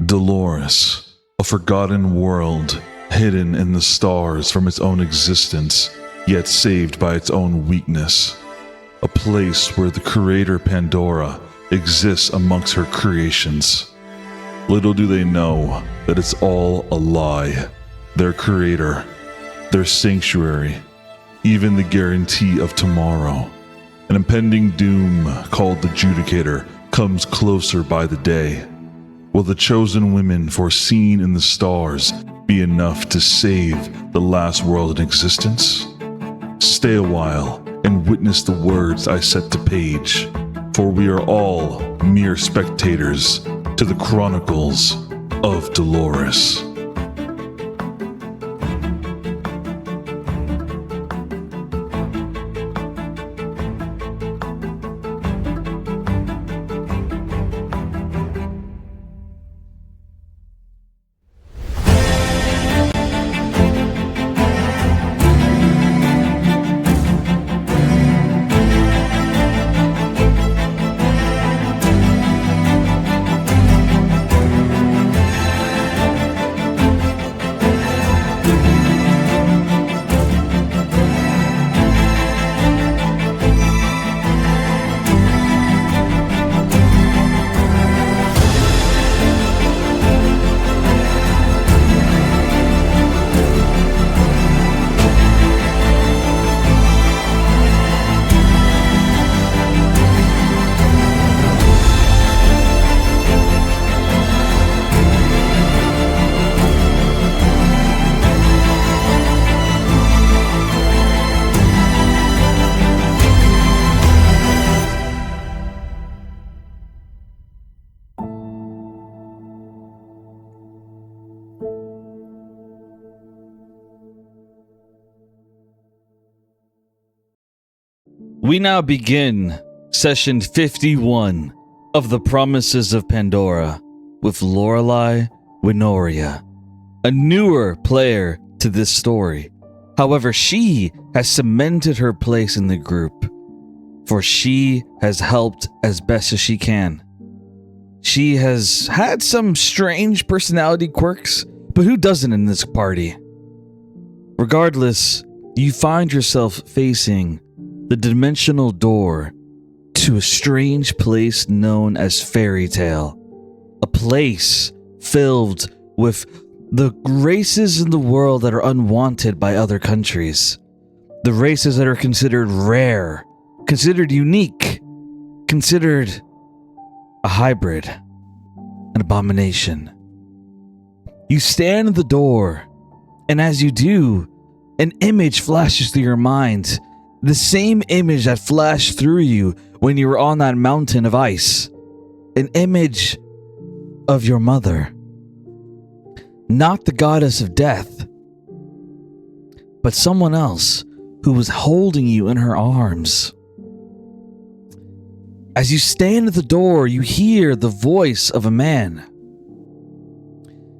Dolores, a forgotten world, hidden in the stars from its own existence, yet saved by its own weakness. A place where the creator Pandora exists amongst her creations. Little do they know that it's all a lie. Their creator, their sanctuary, even the guarantee of tomorrow. An impending doom called the Judicator comes closer by the day. Will the chosen women foreseen in the stars be enough to save the last world in existence? Stay a while and witness the words I set to page, for we are all mere spectators to the Chronicles of Dolores. We now begin session 51 of the Promises of Pandora with Lorelei Winoria, a newer player to this story. However, she has cemented her place in the group, for she has helped as best as she can. She has had some strange personality quirks, but who doesn't in this party? Regardless, you find yourself facing the dimensional door to a strange place known as Fairy Tale. A place filled with the races in the world that are unwanted by other countries. The races that are considered rare, considered unique, considered a hybrid, an abomination. You stand at the door, and as you do, an image flashes through your mind. The same image that flashed through you when you were on that mountain of ice. An image of your mother. Not the goddess of death, but someone else who was holding you in her arms. As you stand at the door, you hear the voice of a man.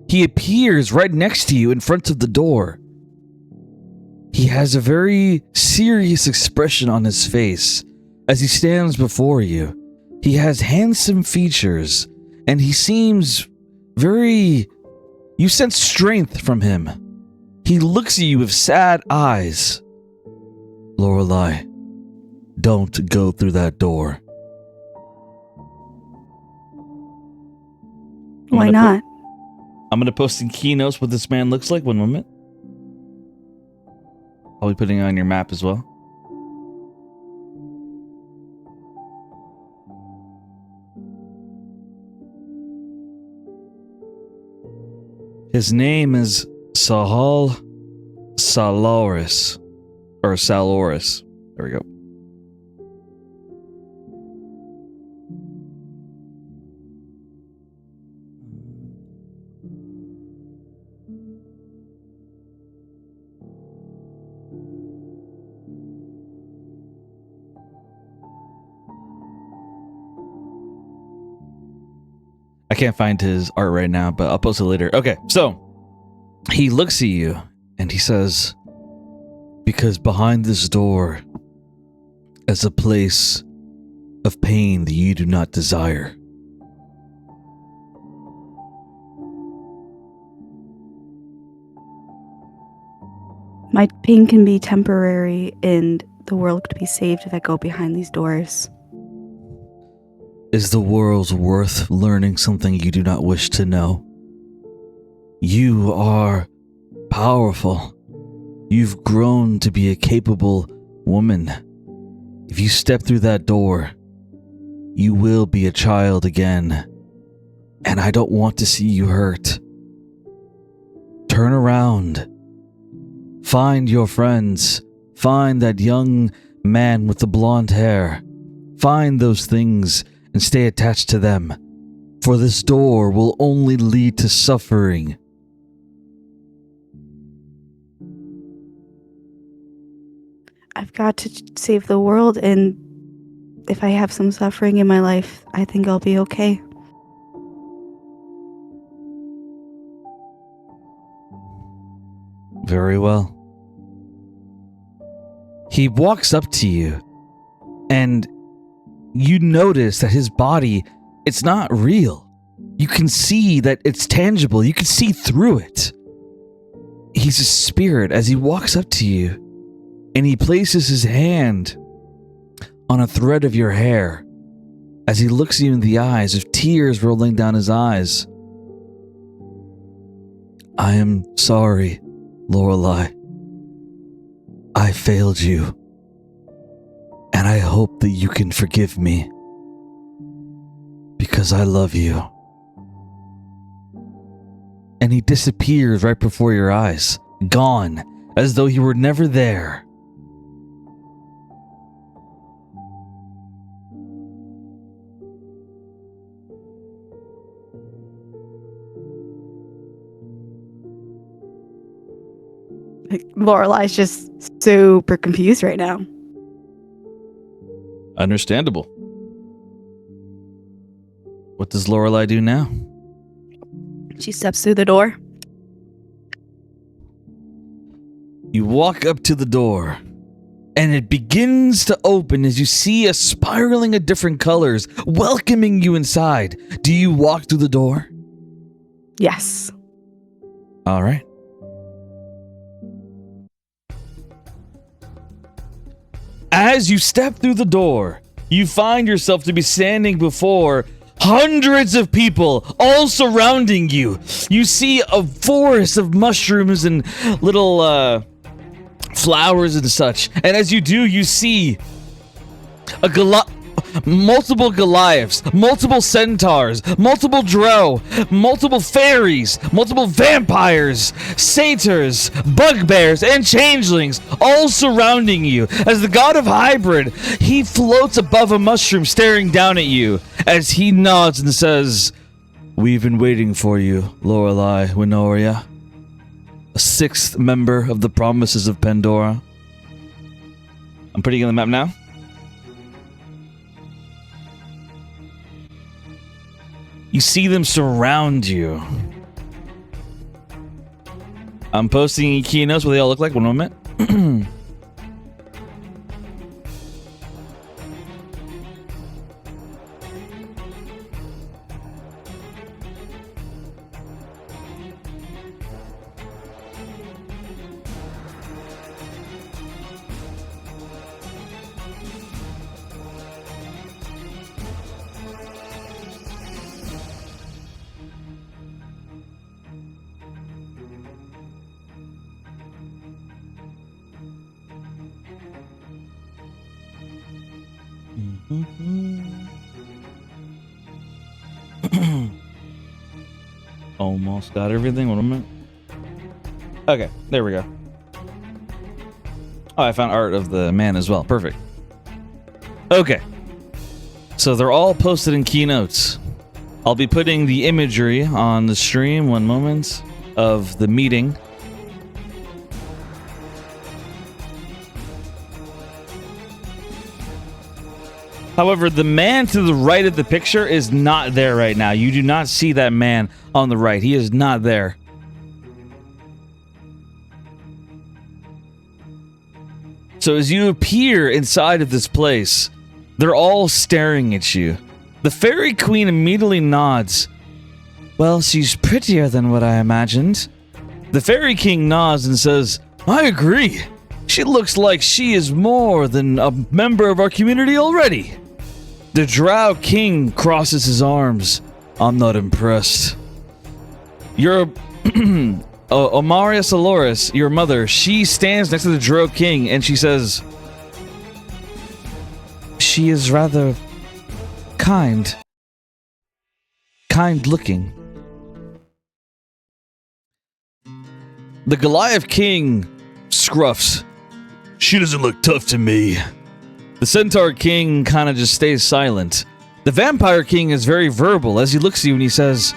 He appears right next to you in front of the door. He has a very serious expression on his face as he stands before you. He has handsome features, and he seems very... You sense strength from him. He looks at you with sad eyes. Lorelei, don't go through that door. Why not? I'm going to post in keynotes what this man looks like. One moment. I'll be putting it on your map as well. His name is Saloris. Or Saloris. There we go. I can't find his art right now, but I'll post it later. Okay, so he looks at you and he says, because behind this door is a place of pain that you do not desire. My pain can be temporary and the world could be saved if I go behind these doors. Is the world worth learning something you do not wish to know? You are powerful. You've grown to be a capable woman. If you step through that door, you will be a child again. And I don't want to see you hurt. Turn around. Find your friends. Find that young man with the blonde hair. Find those things and stay attached to them. For this door will only lead to suffering. I've got to save the world, and if I have some suffering in my life, I think I'll be okay. Very well. He walks up to you, and you notice that his body, it's not real. You can see that it's tangible. You can see through it. He's a spirit as he walks up to you, and he places his hand on a thread of your hair as he looks you in the eyes with tears rolling down his eyes. I am sorry, Lorelei. I failed you, and I hope that you can forgive me because I love you. And he disappears right before your eyes, gone, as though he were never there. Lorelei's just super confused right now. Understandable. What does Lorelei do now? She steps through the door. You walk up to the door, and it begins to open as you see a spiraling of different colors welcoming you inside. Do you walk through the door? Yes. All right. As you step through the door, you find yourself to be standing before hundreds of people all surrounding you. You see a forest of mushrooms and little flowers and such. And as you do, you see multiple Goliaths, multiple centaurs, multiple drow, multiple fairies, multiple vampires, satyrs, bugbears, and changelings all surrounding you. As the god of hybrid, he floats above a mushroom staring down at you as he nods and says, "We've been waiting for you, Lorelei Winoria, a sixth member of the Promises of Pandora." I'm putting you on the map now. You see them surround you. I'm posting keynotes what they all look like. One moment. Almost got everything. One moment. Okay, there we go. Oh, I found art of the man as well. Perfect. Okay. So they're all posted in keynotes. I'll be putting the imagery on the stream. One moment of the meeting. However, the man to the right of the picture is not there right now. You do not see that man on the right. He is not there. So as you appear inside of this place, they're all staring at you. The fairy queen immediately nods. "Well, she's prettier than what I imagined." The fairy king nods and says, I agree. She looks like she is more than a member of our community already. The Drow King crosses his arms. I'm not impressed. Your Omaria Soloris, your mother, she stands next to the Drow King and she says, she is rather kind looking. The Goliath King scruffs. She doesn't look tough to me. The Centaur King kind of just stays silent. The Vampire King is very verbal as he looks at you and he says,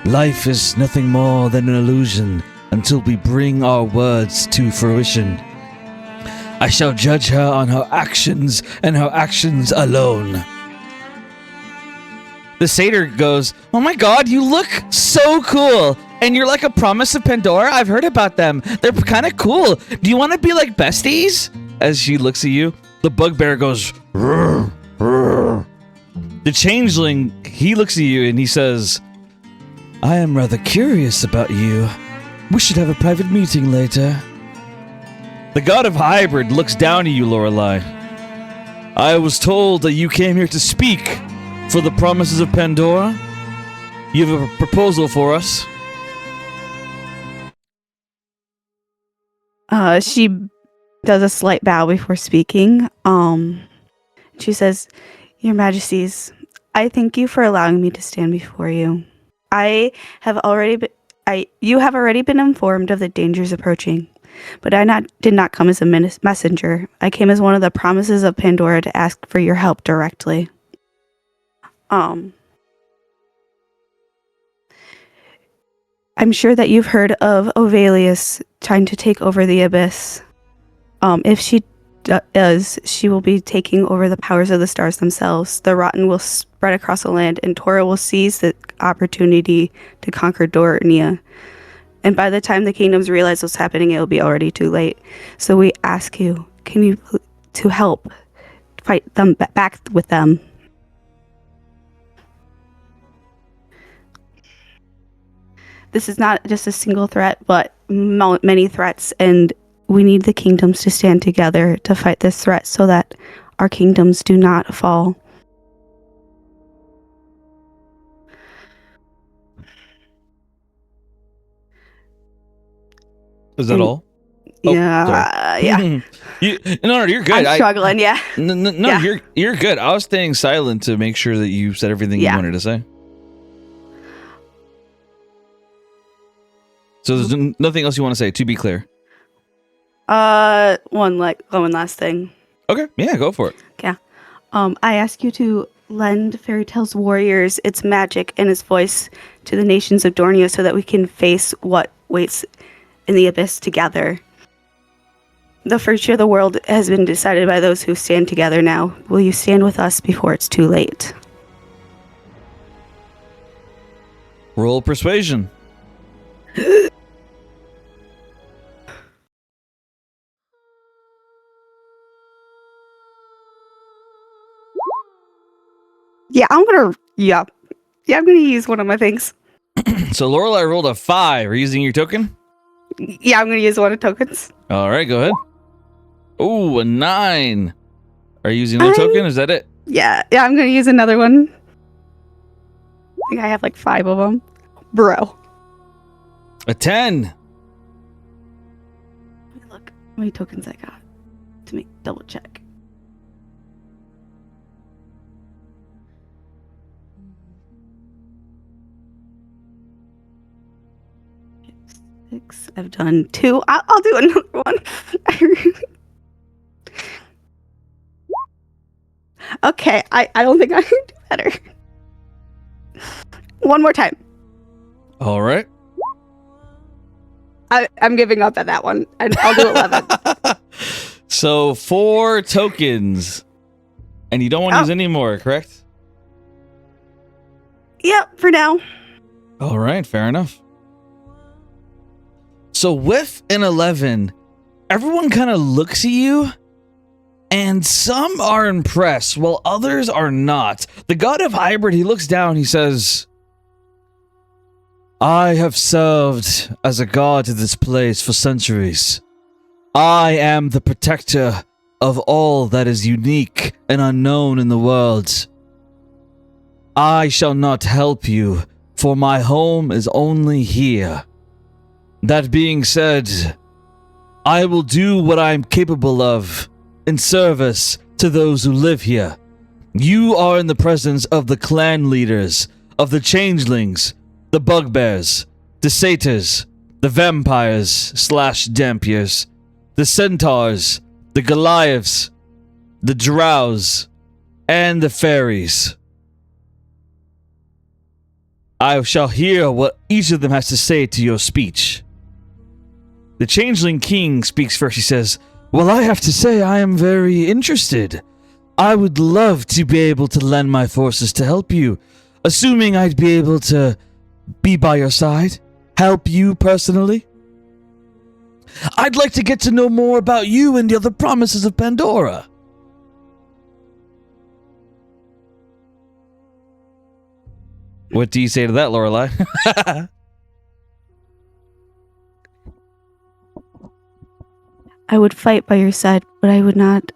life is nothing more than an illusion until we bring our words to fruition. I shall judge her on her actions and her actions alone. The satyr goes, oh my god, you look so cool. And you're like a Promise of Pandora? I've heard about them. They're kind of cool. Do you want to be like besties? As she looks at you, the bugbear goes, rrr, rrr. The changeling, he looks at you and he says, I am rather curious about you. We should have a private meeting later. The god of hybrid looks down at you, Lorelei. I was told that you came here to speak for the Promises of Pandora. You have a proposal for us. She does a slight bow before speaking. She says, Your Majesties, I thank you for allowing me to stand before you. You have already been informed of the dangers approaching, but I did not come as a messenger. I came as one of the Promises of Pandora to ask for your help directly. I'm sure that you've heard of Ovalius trying to take over the Abyss. If she does, she will be taking over the powers of the stars themselves. The Rotten will spread across the land, and Tora will seize the opportunity to conquer Dornia. And by the time the kingdoms realize what's happening, it will be already too late. So we ask you, to help fight them back with them? This is not just a single threat, but many threats, and we need the kingdoms to stand together to fight this threat so that our kingdoms do not fall. Is that all? Yeah, yeah. No, you're good. I'm struggling, yeah. No, Yeah. you're good. I was staying silent to make sure that you said everything you wanted to say. So there's nothing else you want to say, to be clear. One last thing. Okay, yeah, go for it. Yeah. I ask you to lend Fairy Tale's warriors its magic and its voice to the nations of Dornia so that we can face what waits in the abyss together. The future of the world has been decided by those who stand together now. Will you stand with us before it's too late? Roll persuasion. I'm gonna use one of my things. So Lorelei rolled a 5. Are you using your token? Yeah, I'm gonna use one of tokens. All right, go ahead. Oh, a 9. Are you using another token? Is that it? Yeah, I'm gonna use another one. I think I have like 5 of them. Bro. A 10. Look, how many tokens I got to double check. Six. I've done 2. I'll do another one. Okay, I don't think I can do better. One more time. All right. I'm giving up at that one. I'll do 11. So 4 tokens. And you don't want to use any more, correct? Yep, for now. All right, fair enough. So with an 11, everyone kind of looks at you, and some are impressed, while others are not. The god of hybrid, he looks down, he says, I have served as a god to this place for centuries. I am the protector of all that is unique and unknown in the world. I shall not help you, for my home is only here. That being said, I will do what I am capable of in service to those who live here. You are in the presence of the clan leaders, of the changelings, the bugbears, the satyrs, the vampires / dampiers, the centaurs, the Goliaths, the drows, and the fairies. I shall hear what each of them has to say to your speech. The Changeling King speaks first. He says, "Well, I have to say I am very interested. I would love to be able to lend my forces to help you, assuming I'd be able to be by your side, help you personally. I'd like to get to know more about you and the other Promises of Pandora." What do you say to that, Lorelei? I would fight by your side, but I would not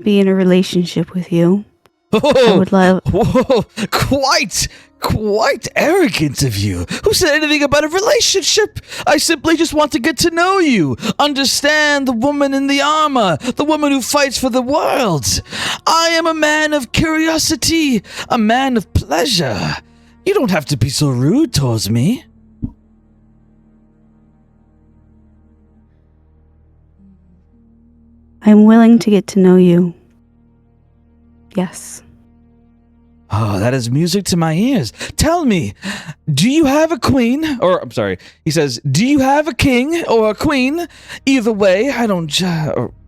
be in a relationship with you. I would love... Whoa, quite arrogant of you. Who said anything about a relationship? I simply just want to get to know you, understand the woman in the armor, the woman who fights for the world. I am a man of curiosity, a man of pleasure. You don't have to be so rude towards me. I'm willing to get to know you. Yes. Oh, that is music to my ears. Tell me, do you have a queen? Or, I'm sorry, he says, do you have a king or a queen? Either way, I don't...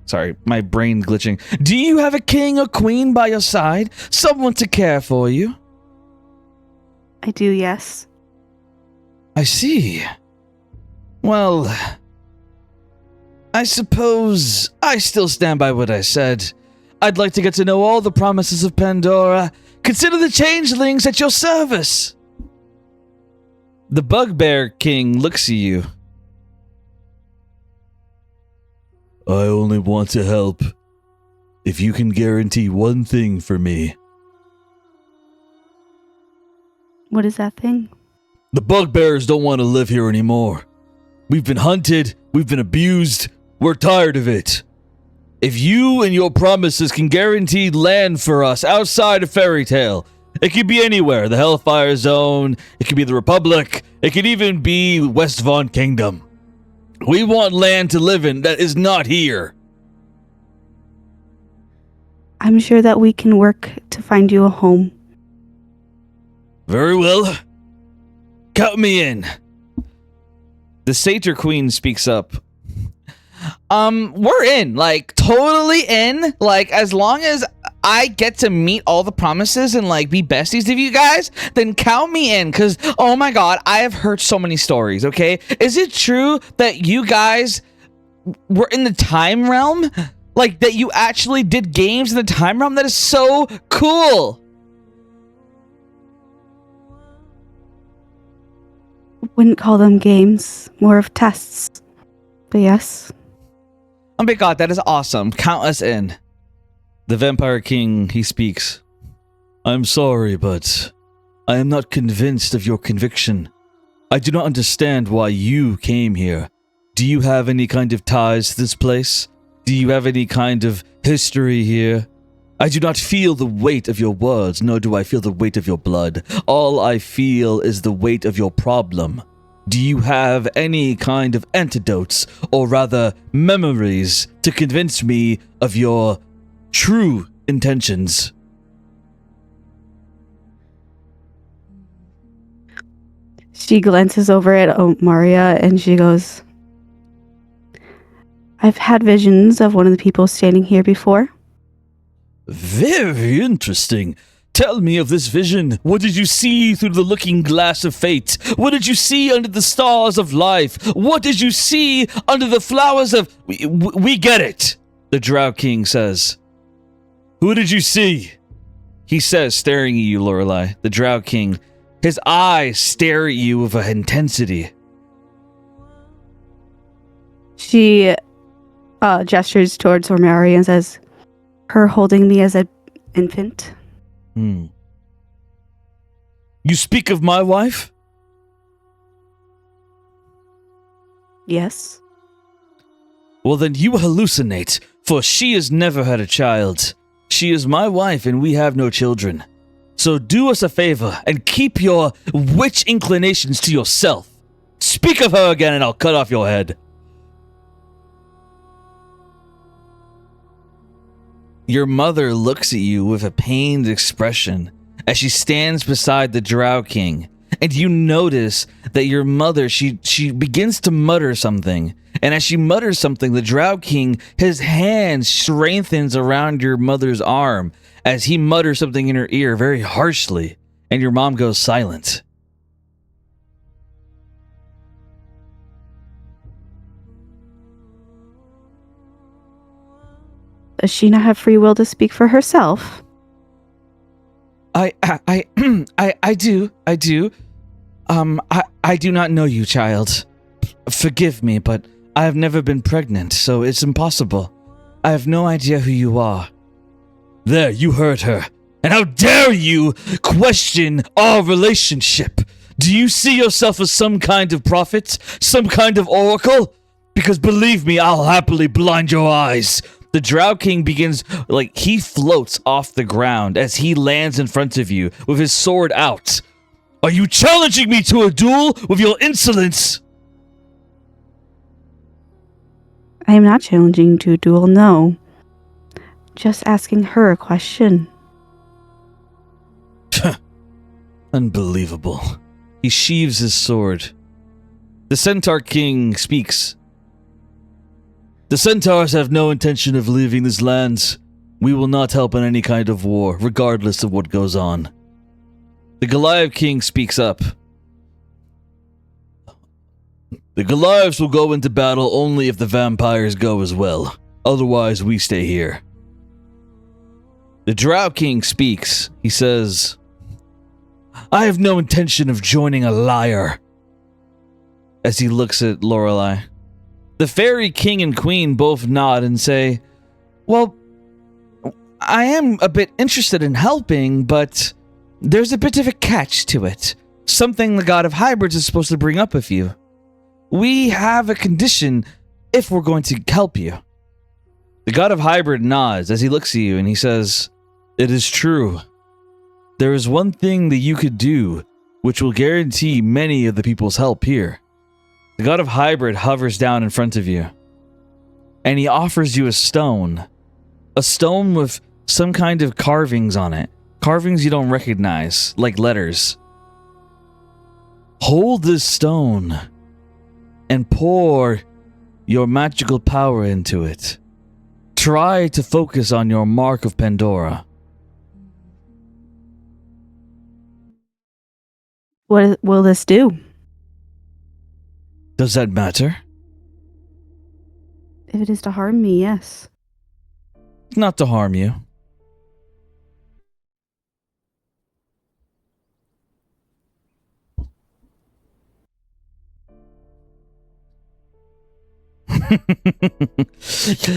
sorry, my brain glitching. Do you have a king or queen by your side? Someone to care for you? I do, yes. I see. Well, I suppose I still stand by what I said. I'd like to get to know all the Promises of Pandora. Consider the changelings at your service. The Bugbear King looks at you. I only want to help if you can guarantee one thing for me. What is that thing? The Bugbears don't want to live here anymore. We've been hunted, we've been abused, we're tired of it. If you and your promises can guarantee land for us outside of Fairy Tale, it could be anywhere, the Hellfire Zone, it could be the Republic, it could even be West Vaughn Kingdom. We want land to live in that is not here. I'm sure that we can work to find you a home. Very well. Count me in. The Satyr Queen speaks up. We're in, like, totally in. Like, as long as I get to meet all the promises and, like, be besties of you guys, then count me in, because, oh my god, I have heard so many stories, okay? Is it true that you guys were in the time realm? Like, that you actually did games in the time realm? That is so cool! Wouldn't call them games, more of tests. But yes. Oh my god, that is awesome. Count us in. The Vampire King, he speaks. I'm sorry, but I am not convinced of your conviction. I do not understand why you came here. Do you have any kind of ties to this place? Do you have any kind of history here? I do not feel the weight of your words, nor do I feel the weight of your blood. All I feel is the weight of your problem. Do you have any kind of antidotes, or rather memories, to convince me of your true intentions? She glances over at Maria and she goes, I've had visions of one of the people standing here before. Very interesting. Tell me of this vision. What did you see through the looking glass of fate? What did you see under the stars of life? What did you see under the flowers of... We get it, the Drow King says. Who did you see? He says, staring at you, Lorelei. The Drow King. His eyes stare at you with an intensity. She gestures towards Ormari and says, her holding me as an infant. You speak of my wife? Yes. Well, then you hallucinate, for she has never had a child. She is my wife, and we have no children. So do us a favor and keep your witch inclinations to yourself. Speak of her again, and I'll cut off your head. Your mother looks at you with a pained expression as she stands beside the Drow King, and you notice that your mother, she begins to mutter something. And as she mutters something, the Drow King, his hand strengthens around your mother's arm as he mutters something in her ear very harshly, and your mom goes silent. Does she not have free will to speak for herself? I do. I do not know you, child. Forgive me, but I have never been pregnant, so it's impossible. I have no idea who you are. There, you heard her. And how dare you question our relationship? Do you see yourself as some kind of prophet? Some kind of oracle? Because believe me, I'll happily blind your eyes. The Drow King begins, he floats off the ground as he lands in front of you with his sword out. Are you challenging me to a duel with your insolence? I am not challenging to a duel, no. Just asking her a question. Unbelievable. He sheaves his sword. The Centaur King speaks. The Centaurs have no intention of leaving this land. We will not help in any kind of war, regardless of what goes on. The Goliath King speaks up. The Goliaths will go into battle only if the vampires go as well. Otherwise, we stay here. The Drow King speaks. He says, I have no intention of joining a liar. As he looks at Lorelei. The Fairy King and Queen both nod and say, well, I am a bit interested in helping, but there's a bit of a catch to it. Something the God of Hybrids is supposed to bring up with you. We have a condition if we're going to help you. The God of Hybrid nods as he looks at you and he says, it is true. There is one thing that you could do which will guarantee many of the people's help here. The God of Hybrid hovers down in front of you and he offers you a stone. A stone with some kind of carvings on it. Carvings you don't recognize, like letters. Hold this stone and pour your magical power into it. Try to focus on your mark of Pandora. What will this do? Does that matter? If it is to harm me, yes. Not to harm you.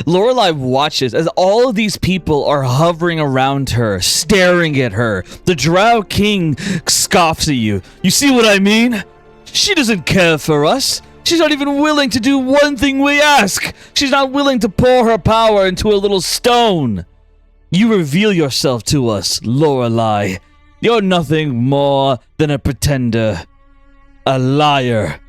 Lorelei watches as all of these people are hovering around her, staring at her. The Drow King scoffs at you. You see what I mean? She doesn't care for us. She's not even willing to do one thing we ask. She's not willing to pour her power into a little stone. You reveal yourself to us, Lorelei. You're nothing more than a pretender. A liar.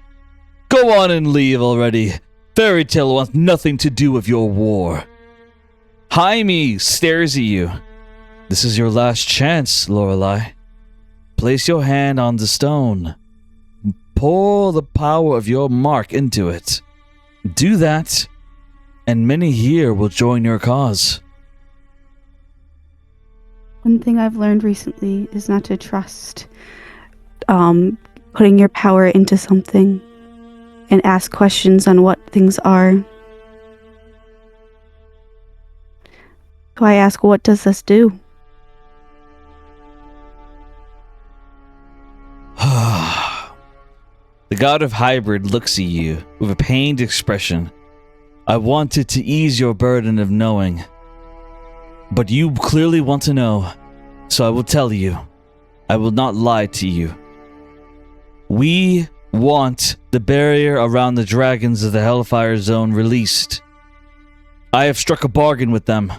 Go on and leave already. Fairy Tale wants nothing to do with your war. Jaime stares at you. This is your last chance, Lorelei. Place your hand on the stone. Pour the power of your mark into it. Do that, and many here will join your cause. One thing I've learned recently is not to trust putting your power into something and ask questions on what things are. So I ask, what does this do? The God of Hybrid looks at you with a pained expression. I wanted to ease your burden of knowing. But you clearly want to know, so I will tell you. I will not lie to you. We want the barrier around the dragons of the Hellfire Zone released. I have struck a bargain with them.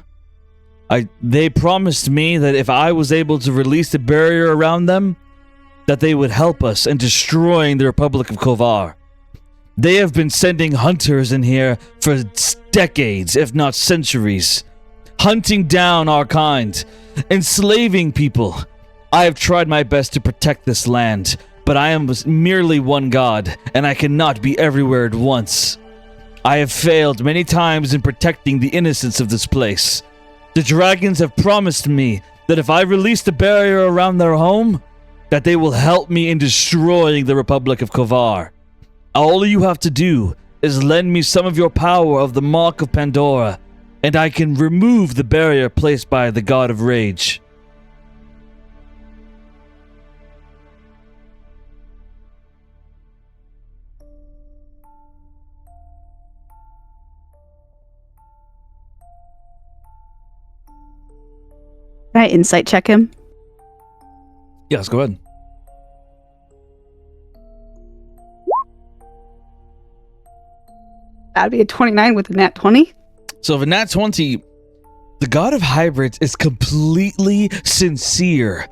They promised me that if I was able to release the barrier around them, that they would help us in destroying the Republic of Kovar. They have been sending hunters in here for decades, if not centuries, hunting down our kind, enslaving people. I have tried my best to protect this land, but I am merely one god, and I cannot be everywhere at once. I have failed many times in protecting the innocents of this place. The dragons have promised me that if I release the barrier around their home, that they will help me in destroying the Republic of Kovar. All you have to do is lend me some of your power of the Mark of Pandora, and I can remove the barrier placed by the God of Rage. Can I insight check him? Yes, go ahead. That'd be a 29 with a nat 20. So if a nat 20, the God of Hybrids is completely sincere.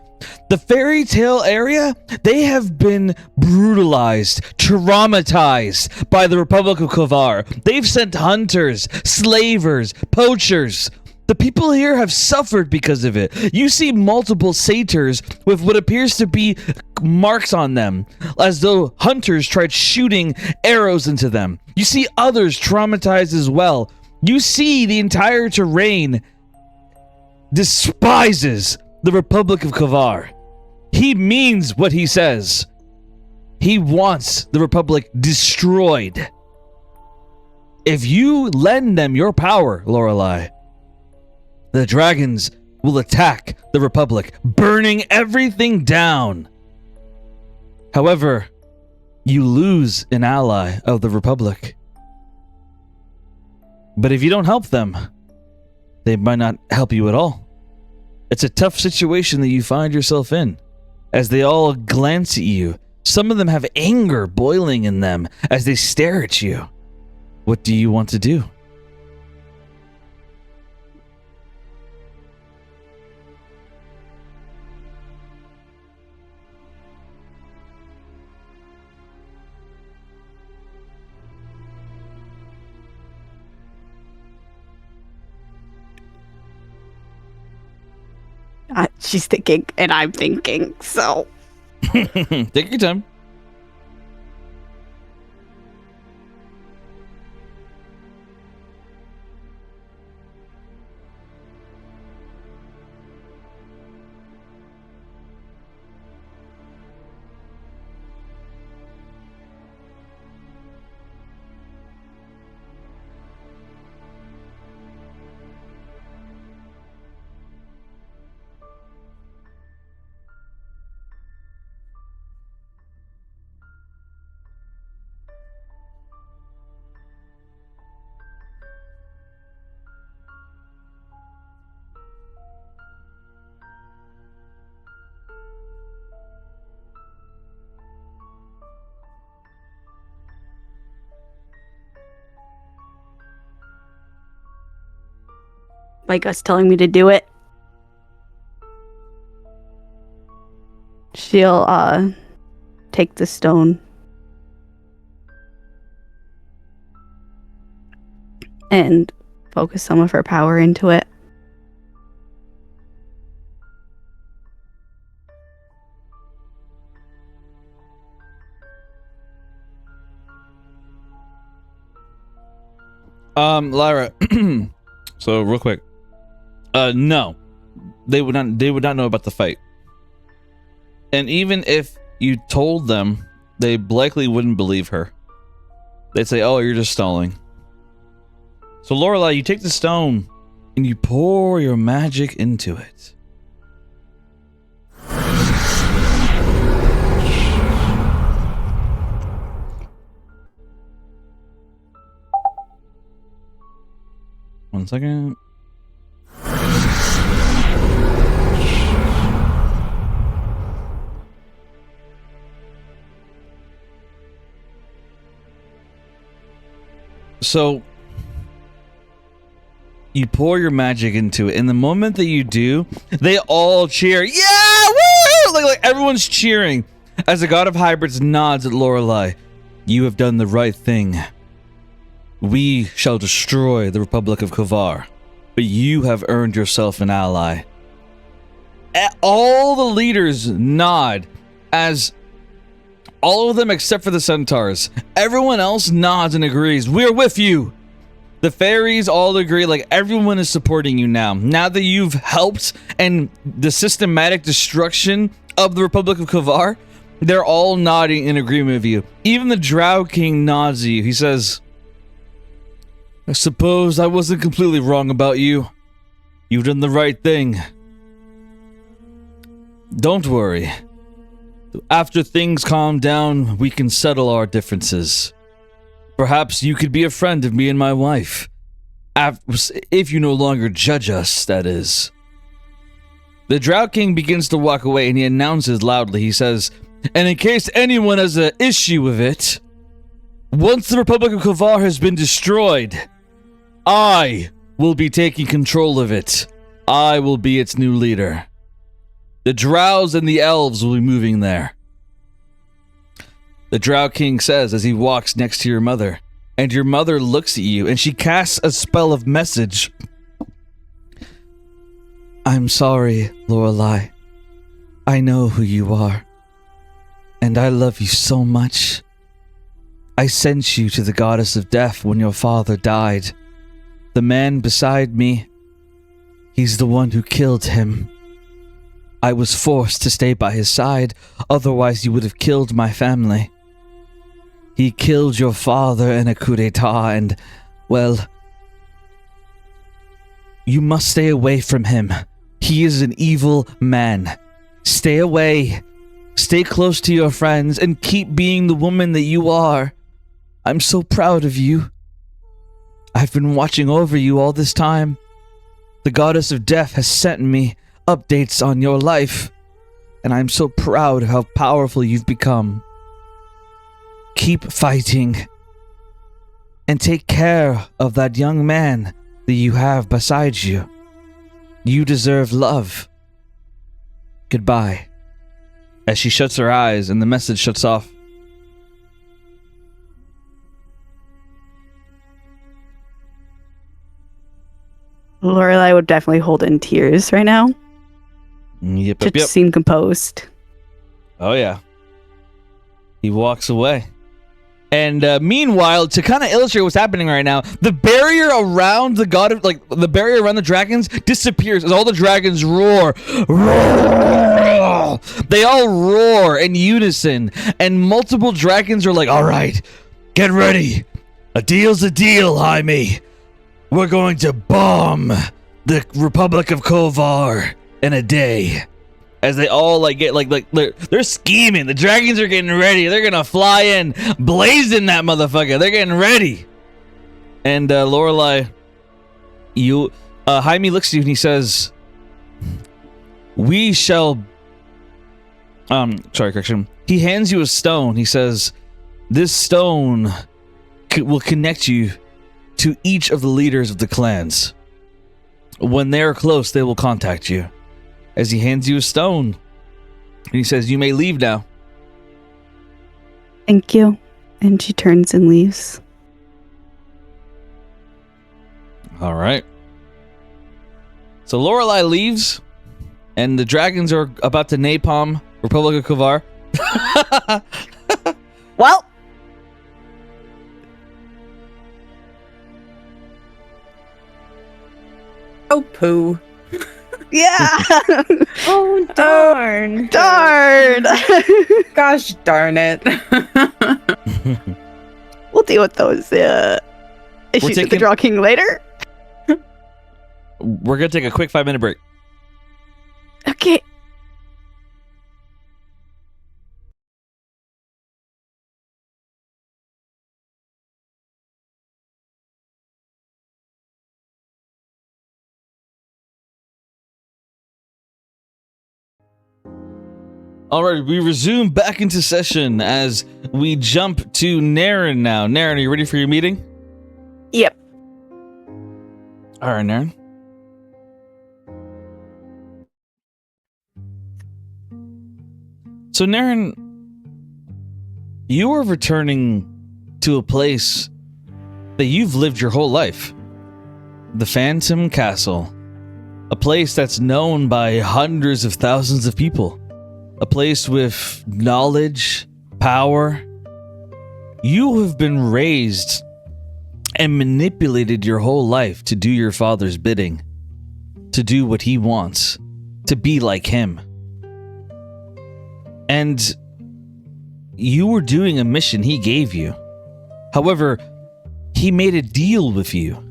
The fairy tale area, they have been brutalized, traumatized by the Republic of Kovar. They've sent hunters, slavers, poachers. The people here have suffered because of it. You see multiple satyrs with what appears to be marks on them, as though hunters tried shooting arrows into them. You see others traumatized as well. You see the entire terrain despises the Republic of Kovar. He means what he says. He wants the Republic destroyed. If you lend them your power, Lorelei, the dragons will attack the Republic, burning everything down. However, you lose an ally of the Republic. But if you don't help them, they might not help you at all. It's a tough situation that you find yourself in, as they all glance at you. Some of them have anger boiling in them as they stare at you. What do you want to do? She's thinking, and I'm thinking, so. Take your time. Like us telling me to do it. She'll take the stone and focus some of her power into it. Lyra. So real quick. No. They would not know about the fight. And even if you told them, they likely wouldn't believe her. They'd say, "Oh, you're just stalling." So Lorelei, you take the stone and you pour your magic into it. 1 second. So you pour your magic into it, and the moment that you do, they all cheer. Yeah, woo! Like everyone's cheering as the god of hybrids nods at Lorelei. You have done the right thing. We shall destroy the Republic of Kovar, but you have earned yourself an ally. All the leaders nod as all of them except for the centaurs. Everyone else nods and agrees. We're with you. The fairies all agree, like everyone is supporting you now. Now that you've helped and the systematic destruction of the Republic of Kovar, they're all nodding in agreement with you. Even the Drow King nods at you. He says, I suppose I wasn't completely wrong about you. You've done the right thing. Don't worry. After things calm down, we can settle our differences. Perhaps you could be a friend of me and my wife. If you no longer judge us, that is. The Drow King begins to walk away and he announces loudly, he says, and in case anyone has an issue with it, once the Republic of Kovar has been destroyed, I will be taking control of it. I will be its new leader. The Drows and the Elves will be moving there. The Drow King says as he walks next to your mother, and your mother looks at you and she casts a spell of message. I'm sorry, Lorelei. I know who you are, and I love you so much. I sent you to the goddess of death when your father died. The man beside me, he's the one who killed him. I was forced to stay by his side, otherwise you would have killed my family. He killed your father in a coup d'etat and, well, you must stay away from him. He is an evil man. Stay away. Stay close to your friends and keep being the woman that you are. I'm so proud of you. I've been watching over you all this time. The goddess of death has sent me updates on your life, and I'm so proud of how powerful you've become. Keep fighting, and take care of that young man that you have beside you. You deserve love. Goodbye. As she shuts her eyes and the message shuts off. Lorelai would definitely hold in tears right now. Yep. Just seem composed. Oh yeah. He walks away. And meanwhile, to kind of illustrate what's happening right now, the barrier around the god of, like, the barrier around the dragons disappears as all the dragons roar. Roar! They all roar in unison, and multiple dragons are like, all right, get ready. A deal's a deal, Jaime. We're going to bomb the Republic of Kovar in a day. As they all get they're scheming. The dragons are getting ready. They're gonna fly in, blazing that motherfucker. They're getting ready. And Lorelei, Jaime looks at you and he says, "We shall." Correction. He hands you a stone. He says, "This stone will connect you to each of the leaders of the clans. When they are close, they will contact you." As he hands you a stone. And he says, you may leave now. Thank you. And she turns and leaves. All right. So Lorelei leaves, and the dragons are about to napalm Republic of Kovar. Well. Oh, poo. Yeah. Oh, darn. Darn. Gosh darn it. We'll deal with those issues with the Draw King later. We're going to take a quick 5-minute break. Okay. All right, we resume back into session as we jump to Naren now. Naren, are you ready for your meeting? Yep. All right, Naren. So, Naren, you are returning to a place that you've lived your whole life. The Phantom Castle. A place that's known by hundreds of thousands of people. A place with knowledge, power. You have been raised and manipulated your whole life to do your father's bidding. To do what he wants. To be like him. And you were doing a mission he gave you. However, he made a deal with you.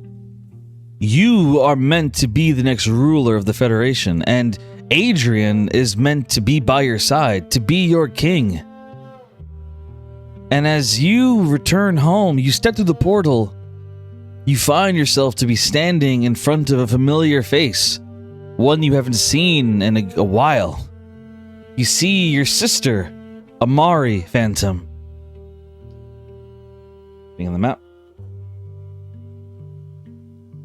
You are meant to be the next ruler of the Federation, and Adrian is meant to be by your side, to be your king. And as you return home, you step through the portal, you find yourself to be standing in front of a familiar face, one you haven't seen in a while. You see your sister, Amari Phantom. Being on the map.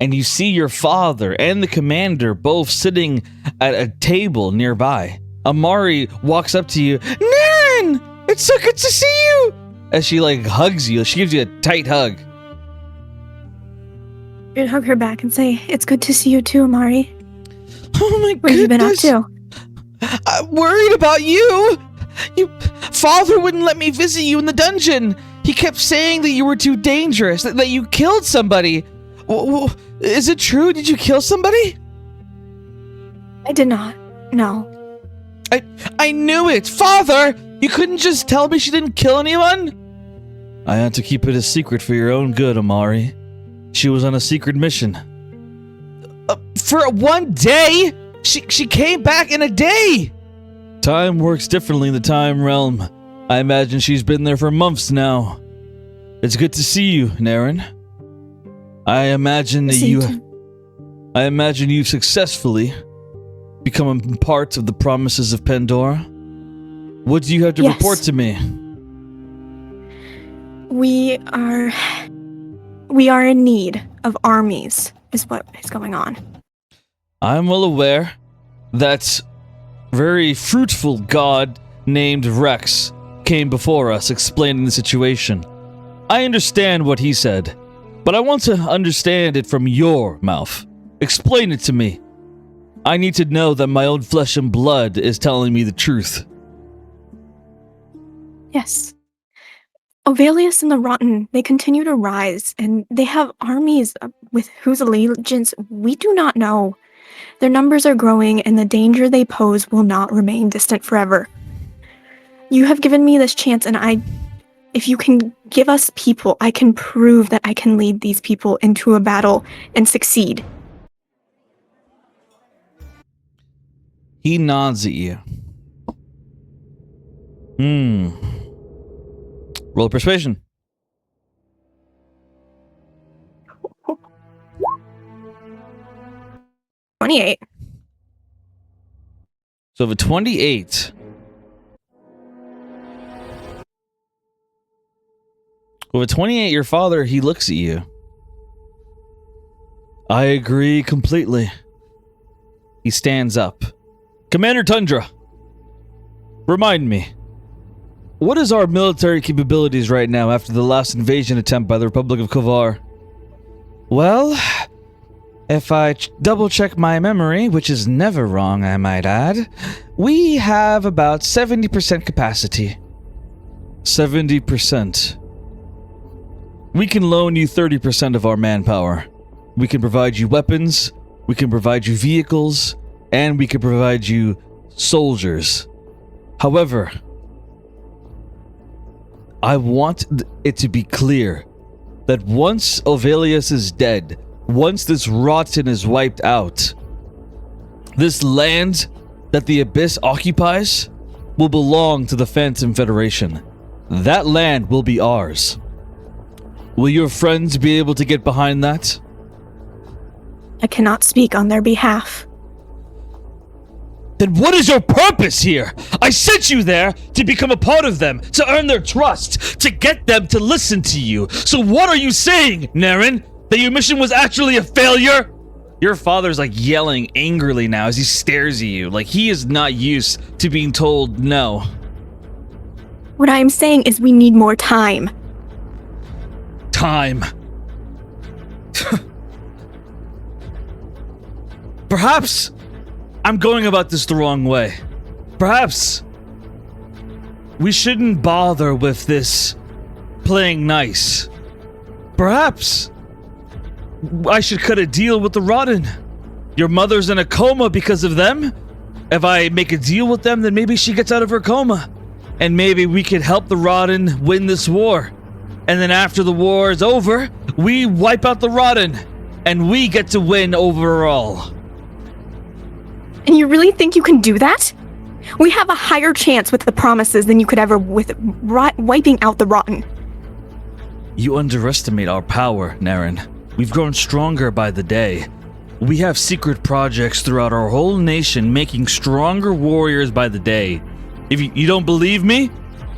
And you see your father and the commander both sitting at a table nearby. Amari walks up to you. Naren! It's so good to see you! As she hugs you. She gives you a tight hug. You'd hug her back and say, "It's good to see you too, Amari." Oh my goodness. What have you been up to? I'm worried about you. Father wouldn't let me visit you in the dungeon. He kept saying that you were too dangerous, that you killed somebody. Is it true? Did you kill somebody? I did not. No. I knew it. Father, you couldn't just tell me she didn't kill anyone? I had to keep it a secret for your own good, Amari. She was on a secret mission. For one day? She came back in a day! Time works differently in the time realm. I imagine she's been there for months now. It's good to see you, Naren. I imagine you've successfully become a part of the Promises of Pandora. What do you have to report to me? We are in need of armies, is what is going on. I'm well aware that very fruitful god named Rex came before us explaining the situation. I understand what he said, but I want to understand it from your mouth. Explain it to me. I need to know that my own flesh and blood is telling me the truth. Yes. Ovalius and the Rotten, they continue to rise, and they have armies with whose allegiance we do not know. Their numbers are growing, and the danger they pose will not remain distant forever. You have given me this chance, and if you can give us people, I can prove that I can lead these people into a battle and succeed. He nods at you. Roll persuasion. Oh. 28. So of a 28. With a 28, your father, he looks at you. I agree completely. He stands up. Commander Tundra, remind me, what is our military capabilities right now after the last invasion attempt by the Republic of Kovar? Well, if I double check my memory, which is never wrong, I might add, we have about 70% capacity. 70%. We can loan you 30% of our manpower. We can provide you weapons, we can provide you vehicles, and we can provide you soldiers. However, I want it to be clear that once Ovalius is dead, once this Rotten is wiped out, this land that the Abyss occupies will belong to the Phantom Federation. That land will be ours. Will your friends be able to get behind that? I cannot speak on their behalf. Then what is your purpose here? I sent you there to become a part of them, to earn their trust, to get them to listen to you. So what are you saying, Naren? That your mission was actually a failure? Your father's like yelling angrily now as he stares at you, like he is not used to being told no. What I am saying is we need more time. Time. Perhaps I'm going about this the wrong way. Perhaps we shouldn't bother with this playing nice. Perhaps I should cut a deal with the Rotten. Your mother's in a coma because of them. If I make a deal with them, then maybe she gets out of her coma. And maybe we could help the Rotten win this war. And then after the war is over, we wipe out the Rotten. And we get to win overall. And you really think you can do that? We have a higher chance with the promises than you could ever with wiping out the Rotten. You underestimate our power, Naren. We've grown stronger by the day. We have secret projects throughout our whole nation making stronger warriors by the day. If you don't believe me,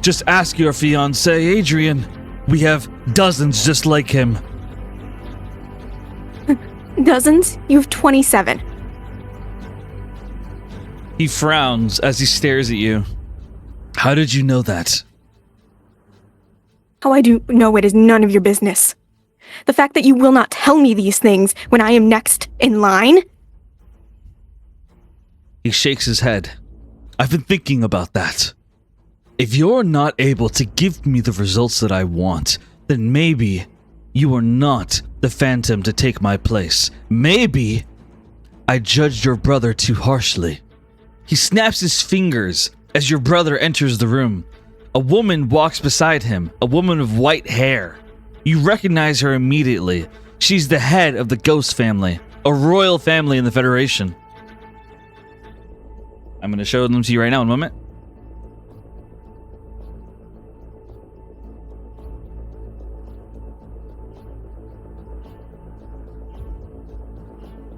just ask your fiancé, Adrian. We have dozens just like him. Dozens? You have 27. He frowns as he stares at you. How did you know that? How I do know it is none of your business. The fact that you will not tell me these things when I am next in line? He shakes his head. I've been thinking about that. If you're not able to give me the results that I want, then maybe you are not the Phantom to take my place. Maybe I judged your brother too harshly. He snaps his fingers as your brother enters the room. A woman walks beside him, a woman of white hair. You recognize her immediately. She's the head of the Ghost family, a royal family in the Federation. I'm going to show them to you right now in a moment.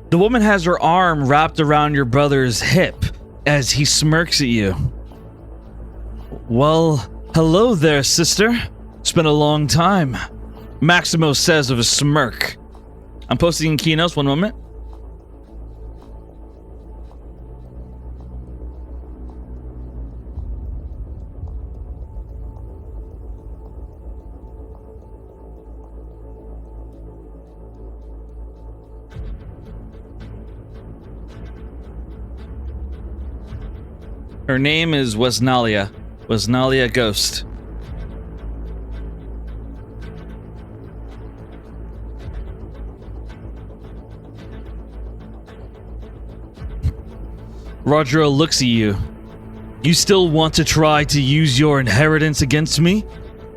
The woman has her arm wrapped around your brother's hip as he smirks at you. Well, hello there, sister. It's been a long time, Maximo says with a smirk. I'm posting in keynotes, one moment. Her name is Wesnalia. Wesnalia Ghost. Rodro looks at you. You still want to try to use your inheritance against me?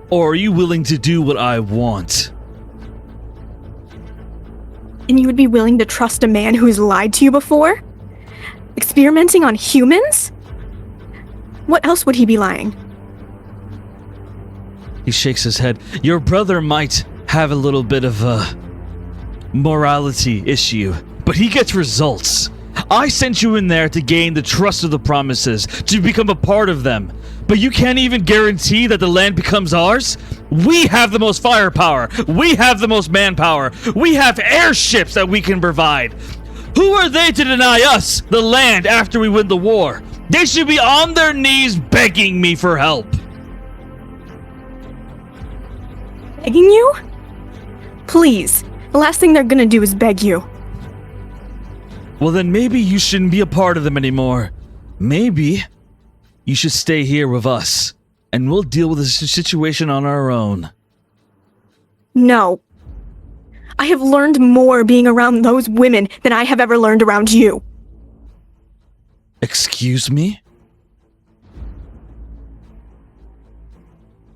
Or are you willing to do what I want? And you would be willing to trust a man who's lied to you before? Experimenting on humans? What else would he be lying? He shakes his head. Your brother might have a little bit of a morality issue, but he gets results. I sent you in there to gain the trust of the Promises, to become a part of them. But you can't even guarantee that the land becomes ours? We have the most firepower. We have the most manpower. We have airships that we can provide. Who are they to deny us the land after we win the war? They should be on their knees begging me for help. Begging you? Please. The last thing they're gonna do is beg you. Well, then maybe you shouldn't be a part of them anymore. Maybe you should stay here with us, and we'll deal with the situation on our own. No. I have learned more being around those women than I have ever learned around you. Excuse me?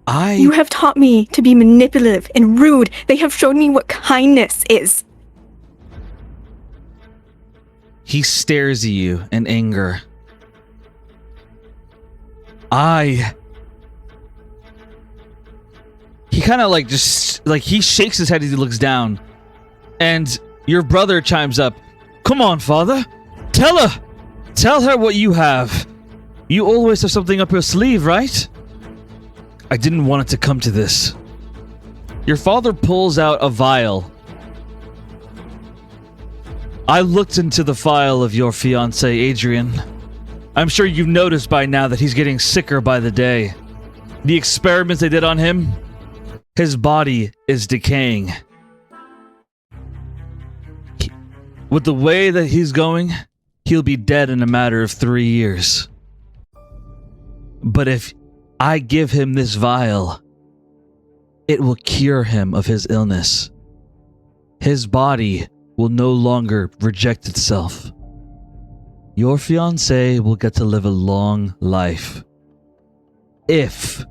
You have taught me to be manipulative and rude. They have shown me what kindness is. He stares at you in anger. He kind of like just like he shakes his head as he looks down. And your brother chimes up. Come on, father. Tell her. Tell her what you have. You always have something up your sleeve, right? I didn't want it to come to this. Your father pulls out a vial. I looked into the file of your fiancé, Adrian. I'm sure you've noticed by now that he's getting sicker by the day. The experiments they did on him, his body is decaying. With the way that he's going, he'll be dead in a matter of 3 years. But if I give him this vial, it will cure him of his illness. His body will no longer reject itself. Your fiancé will get to live a long life. If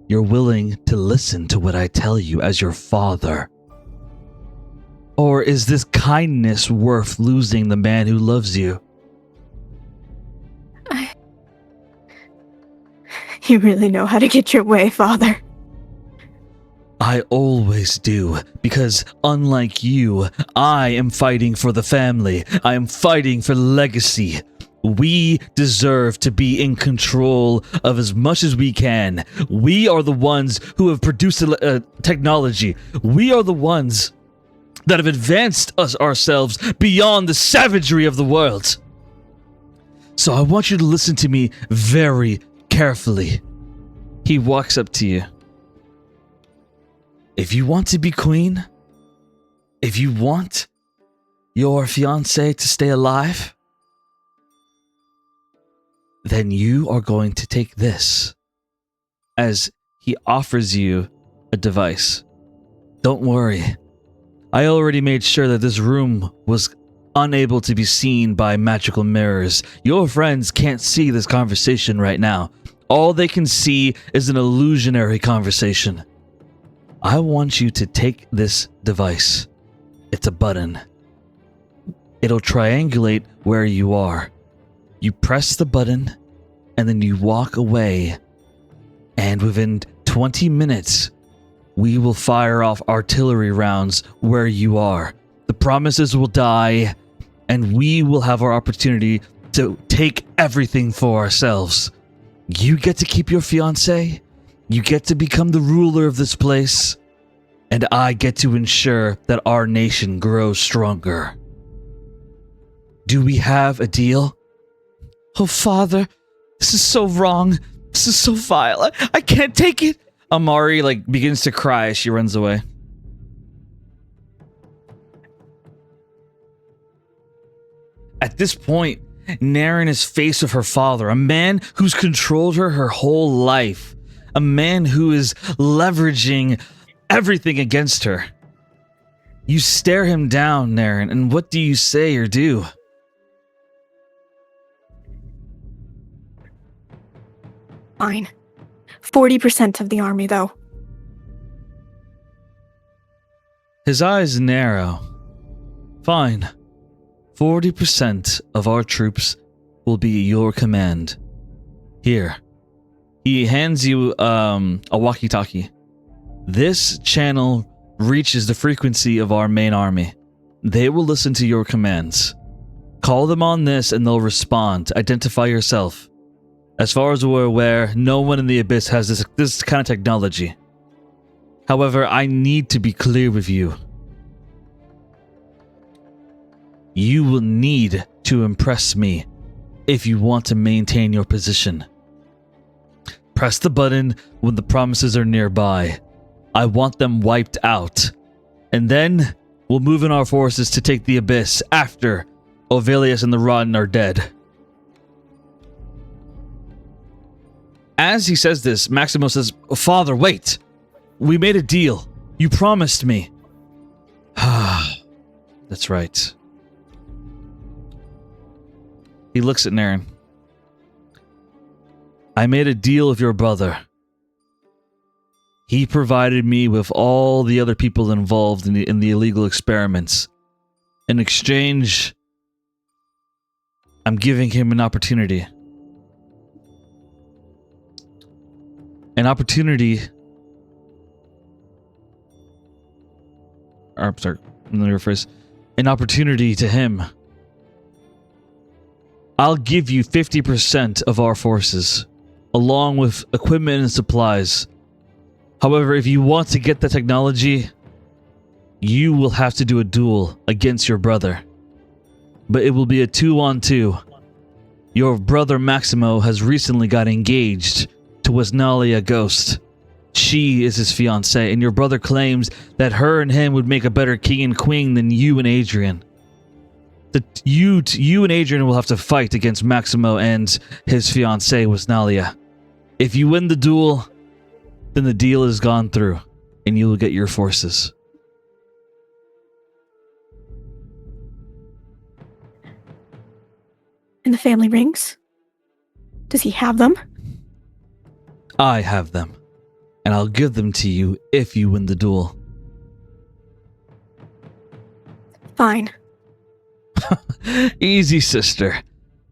you're willing to listen to what I tell you as your father. Or is this kindness worth losing the man who loves you? You really know how to get your way, Father. I always do, because unlike you, I am fighting for the family. I am fighting for legacy. We deserve to be in control of as much as we can. We are the ones who have produced technology. We are the ones that have advanced us ourselves beyond the savagery of the world. So I want you to listen to me very carefully. He walks up to you. If you want to be queen, if you want your fiancé to stay alive, then you are going to take this, as he offers you a device. Don't worry. I already made sure that this room was unable to be seen by magical mirrors. Your friends can't see this conversation right now. All they can see is an illusionary conversation. I want you to take this device. It's a button. It'll triangulate where you are. You press the button, and then you walk away. And within 20 minutes, we will fire off artillery rounds where you are. The promises will die, and we will have our opportunity to take everything for ourselves. You get to keep your fiancé. You get to become the ruler of this place. And I get to ensure that our nation grows stronger. Do we have a deal? Oh, Father, this is so wrong. This is so vile. I can't take it. Amari begins to cry as she runs away. At this point, Naren is faced with her father, a man who's controlled her whole life, a man who is leveraging everything against her. You stare him down, Naren, and what do you say or do? Fine. 40% of the army, though. His eyes narrow. Fine. 40% of our troops will be at your command. Here. He hands you a walkie-talkie. This channel reaches the frequency of our main army. They will listen to your commands. Call them on this and they'll respond. Identify yourself. As far as we're aware, no one in the Abyss has this kind of technology. However, I need to be clear with you. You will need to impress me if you want to maintain your position. Press the button when the promises are nearby. I want them wiped out. And then we'll move in our forces to take the Abyss after Ovelius and the Rotten are dead. As he says this, Maximo says, Father, wait. We made a deal. You promised me. That's right. He looks at Naren. I made a deal with your brother. He provided me with all the other people involved in the illegal experiments. In exchange, I'm giving him an opportunity. An opportunity... Or, sorry, let me rephrase. An opportunity to him I'll give you 50% of our forces, along with equipment and supplies. However, if you want to get the technology, you will have to do a duel against your brother. But it will be a 2-on-2. Your brother Maximo has recently got engaged to Wesnalia Ghost. She is his fiancée, and your brother claims that her and him would make a better king and queen than you and Adrian. You and Adrian will have to fight against Maximo and his fiancée Wesnalia. If you win the duel, then the deal is gone through, and you will get your forces. And the family rings? Does he have them? I have them, and I'll give them to you if you win the duel. Fine. Easy, sister.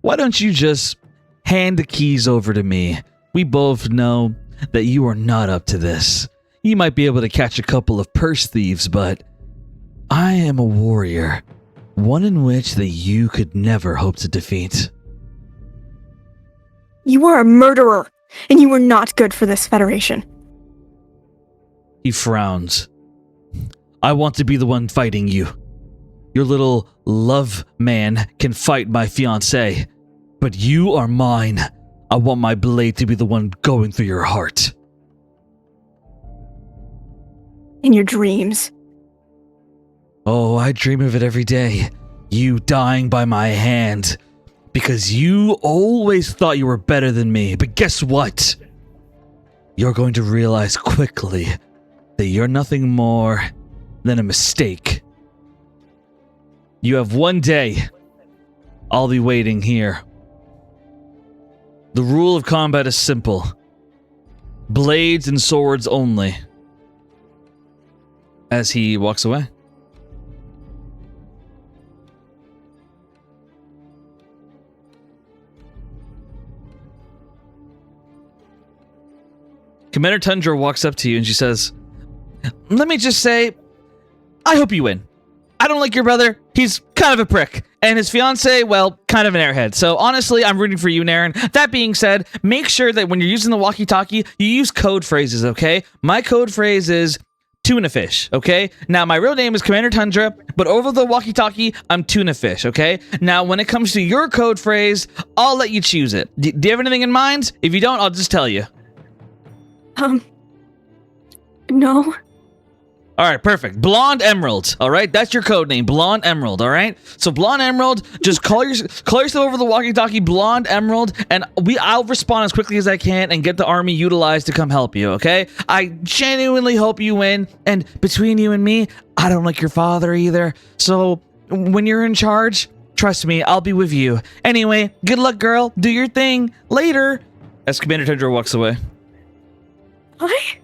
Why don't you just hand the keys over to me? We both know that you are not up to this. You might be able to catch a couple of purse thieves, but I am a warrior. One in which that you could never hope to defeat. You are a murderer, and you are not good for this Federation. He frowns. I want to be the one fighting you. Your little love man can fight my fiancé, but you are mine. I want my blade to be the one going through your heart. In your dreams. Oh, I dream of it every day. You dying by my hand. Because you always thought you were better than me. But guess what? You're going to realize quickly that you're nothing more than a mistake. You have 1 day. I'll be waiting here. The rule of combat is simple. Blades and swords only. As he walks away. Commander Tundra walks up to you and she says, let me just say, I hope you win. I don't like your brother. He's kind of a prick. And his fiancée, well, kind of an airhead. So honestly, I'm rooting for you, Naren. That being said, make sure that when you're using the walkie-talkie, you use code phrases, okay? My code phrase is tuna fish, okay? Now, my real name is Commander Tundra, but over the walkie-talkie, I'm tuna fish, okay? Now, when it comes to your code phrase, I'll let you choose it. Do you have anything in mind? If you don't, I'll just tell you. No. All right, perfect. Blonde Emerald. All right, that's your code name, Blonde Emerald. All right. So Blonde Emerald, just call yourself over the walkie-talkie, Blonde Emerald, and I'll respond as quickly as I can and get the army utilized to come help you. Okay. I genuinely hope you win. And between you and me, I don't like your father either. So when you're in charge, trust me, I'll be with you. Anyway, good luck, girl. Do your thing. Later. As Commander Tundra walks away. What?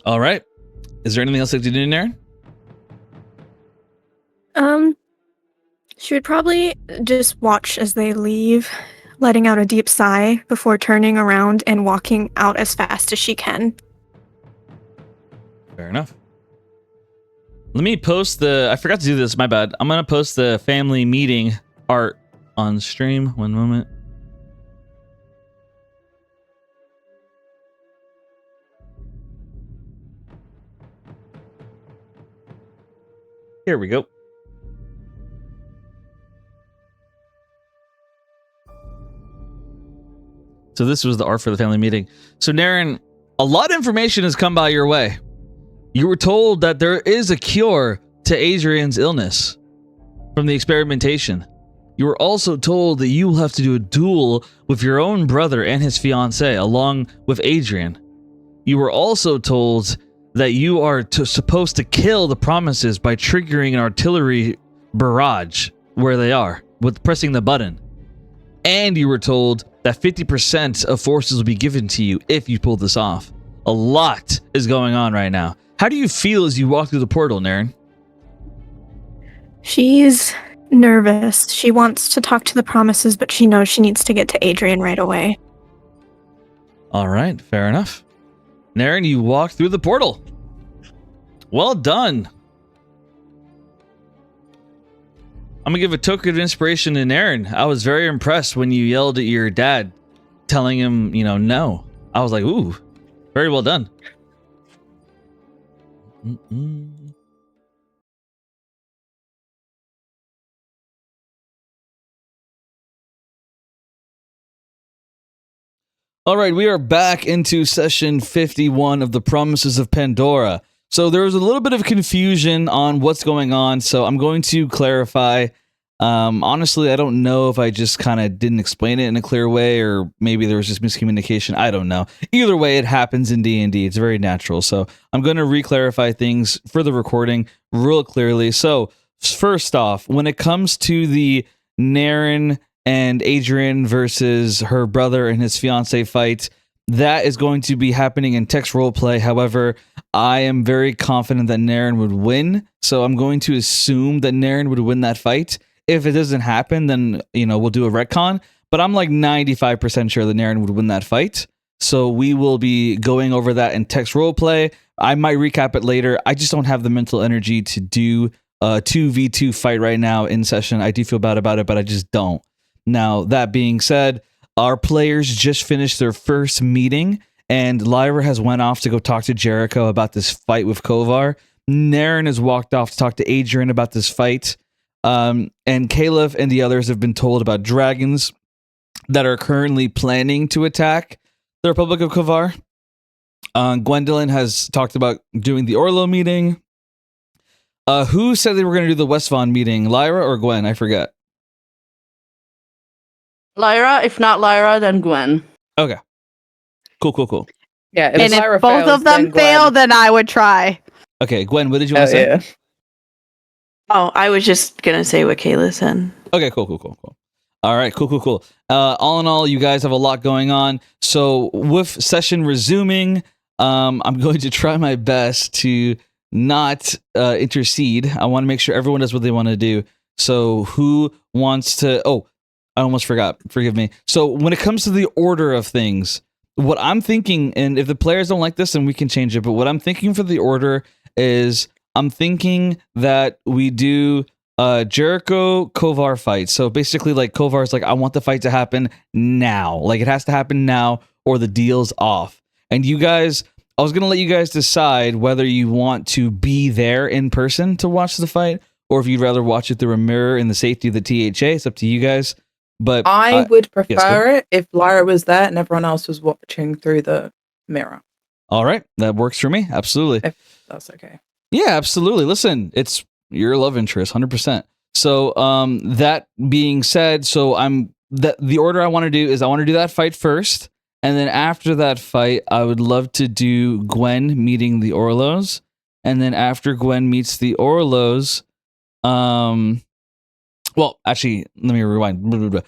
All right. Is there anything else that you do in there? She would probably just watch as they leave, letting out a deep sigh before turning around and walking out as fast as she can. Fair enough. Let me post I forgot to do this, my bad. I'm going to post the family meeting art on stream. One moment. Here we go. So this was the art for the family meeting. So Naren, a lot of information has come by your way. You were told that there is a cure to Adrian's illness from the experimentation. You were also told that you will have to do a duel with your own brother and his fiancée, along with Adrian. You were also told that you are supposed to kill the Promises by triggering an artillery barrage where they are, with pressing the button. And you were told that 50% of forces will be given to you if you pull this off. A lot is going on right now. How do you feel as you walk through the portal, Naren? She's nervous. She wants to talk to the Promises, but she knows she needs to get to Adrian right away. All right, fair enough. Naren, you walk through the portal. Well done. I'm gonna give a token of inspiration to Naren. I was very impressed when you yelled at your dad, telling him, no. I was like, ooh, very well done. All right, we are back into session 51 of the Promises of Pandora. So there was a little bit of confusion on what's going on, so I'm going to clarify. Honestly, I don't know if I just kind of didn't explain it in a clear way, or maybe there was just miscommunication. I don't know. Either way, it happens in D&D. It's very natural. So I'm going to re-clarify things for the recording real clearly. So first off, when it comes to the Naren and Adrian versus her brother and his fiance fight, that is going to be happening in text roleplay. However, I am very confident that Naren would win, so I'm going to assume that Naren would win that fight. If it doesn't happen, then we'll do a retcon, but I'm like 95% sure that Naren would win that fight. So we will be going over that in text roleplay. I might recap it later. I just don't have the mental energy to do a 2v2 fight right now in session. I do feel bad about it, but I just don't. Now, that being said, our players just finished their first meeting, and Lyra has went off to go talk to Jericho about this fight with Kovar. Naren has walked off to talk to Adrian about this fight. And Caleb and the others have been told about dragons that are currently planning to attack the Republic of Kovar. Gwendolyn has talked about doing the Orlo meeting. Who said they were going to do the Westvaughn meeting? Lyra or Gwen? I forget. Lyra. If not Lyra, then Gwen. Okay. Cool. Yeah, And Lyra if both fails, of them then Gwen. fail, then I would try. Okay, Gwen, what did you want to say? Yeah. Oh, I was just gonna say what Kayla said. Okay, cool. All right, cool. All in all, you guys have a lot going on. So with session resuming, I'm going to try my best to not intercede. I want to make sure everyone does what they want to do. So who wants to... Oh, I almost forgot. Forgive me. So when it comes to the order of things, what I'm thinking, and if the players don't like this, then we can change it, but what I'm thinking for the order is I'm thinking that we do Jericho Kovar fight. So basically, like, Kovar's like, I want the fight to happen now. Like, it has to happen now or the deal's off. And you guys, I was going to let you guys decide whether you want to be there in person to watch the fight, or if you'd rather watch it through a mirror in the safety of the THA. It's up to you guys. But I would prefer yes, it if Lyra was there and everyone else was watching through the mirror. all right, that works for me. Absolutely. If that's okay. Yeah, absolutely. Listen, it's your love interest, 100%. So, that being said, the order I want to do is I want to do that fight first, and then after that fight, I would love to do Gwen meeting the Orlos, and then after Gwen meets the Orlos, well, actually, let me rewind.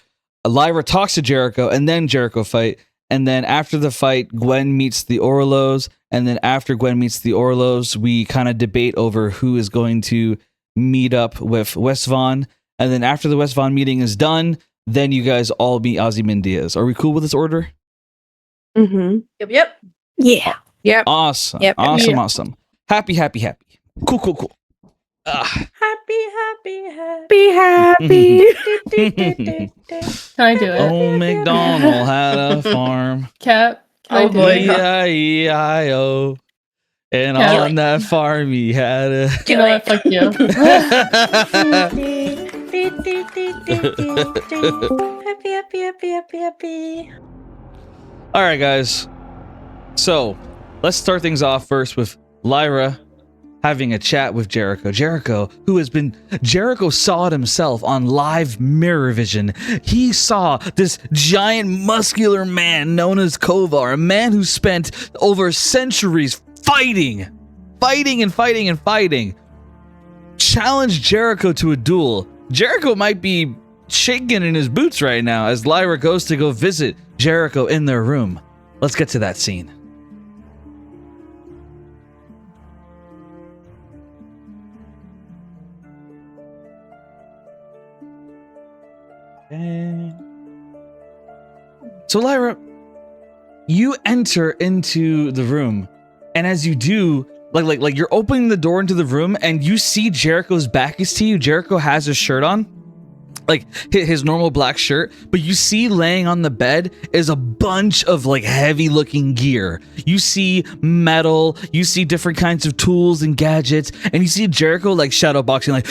Lyra talks to Jericho, and then Jericho fight. And then after the fight, Gwen meets the Orlos. And then after Gwen meets the Orlos, we kind of debate over who is going to meet up with Westvaughn. And then after the Westvaughn meeting is done, then you guys all meet Ozymandias. Are we cool with this order? Mm-hmm. Yep. Yeah. Yep. Awesome. Yep. Awesome. Happy. Cool. Happy. Be happy. Can I do it? Old MacDonald had a farm. Cap. Can I Oh, do boy. it? E-I-E-I-O. And Yeah. on that farm he had a... You know what? Fuck you. Happy. All right, guys. So let's start things off first with Lyra having a chat with Jericho. Jericho saw it himself on live mirror vision. He saw this giant muscular man known as Kovar, a man who spent over centuries fighting, challenged Jericho to a duel. Jericho might be shaking in his boots right now as Lyra goes to go visit Jericho in their room. Let's get to that scene. So Lyra, you enter into the room, and as you do, like you're opening the door into the room, and you see Jericho's back is to you. Jericho has his shirt on, like his normal black shirt, but you see laying on the bed is a bunch of like heavy looking gear. You see metal, you see different kinds of tools and gadgets, and you see Jericho like shadow boxing, like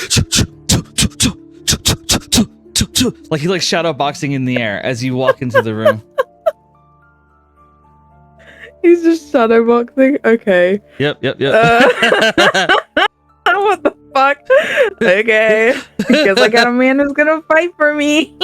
like he like shadow boxing in the air as you walk into the room. He's just shadowboxing. Okay. Yep. What the fuck? Okay. Guess I got a man who's gonna fight for me.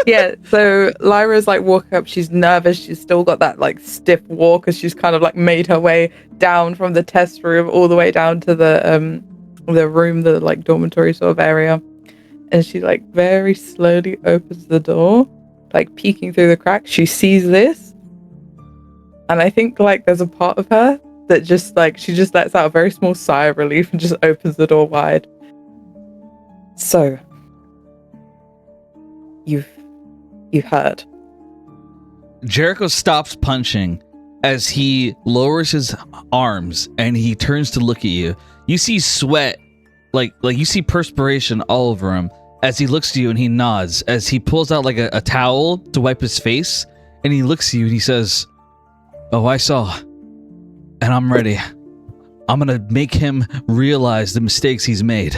Yeah. So Lyra's like walking up. She's nervous. She's still got that like stiff walk because she's kind of like made her way down from the test room all the way down to the room, the like dormitory sort of area. And she like very slowly opens the door, like peeking through the crack. She sees this, and I think like there's a part of her that just like she just lets out a very small sigh of relief and just opens the door wide. So you've heard. Jericho stops punching as he lowers his arms and he turns to look at you. You see sweat, like you see perspiration all over him as he looks to you, and he nods as he pulls out like a towel to wipe his face, and he looks at you and he says, "Oh, I saw, and I'm ready. I'm gonna make him realize the mistakes he's made.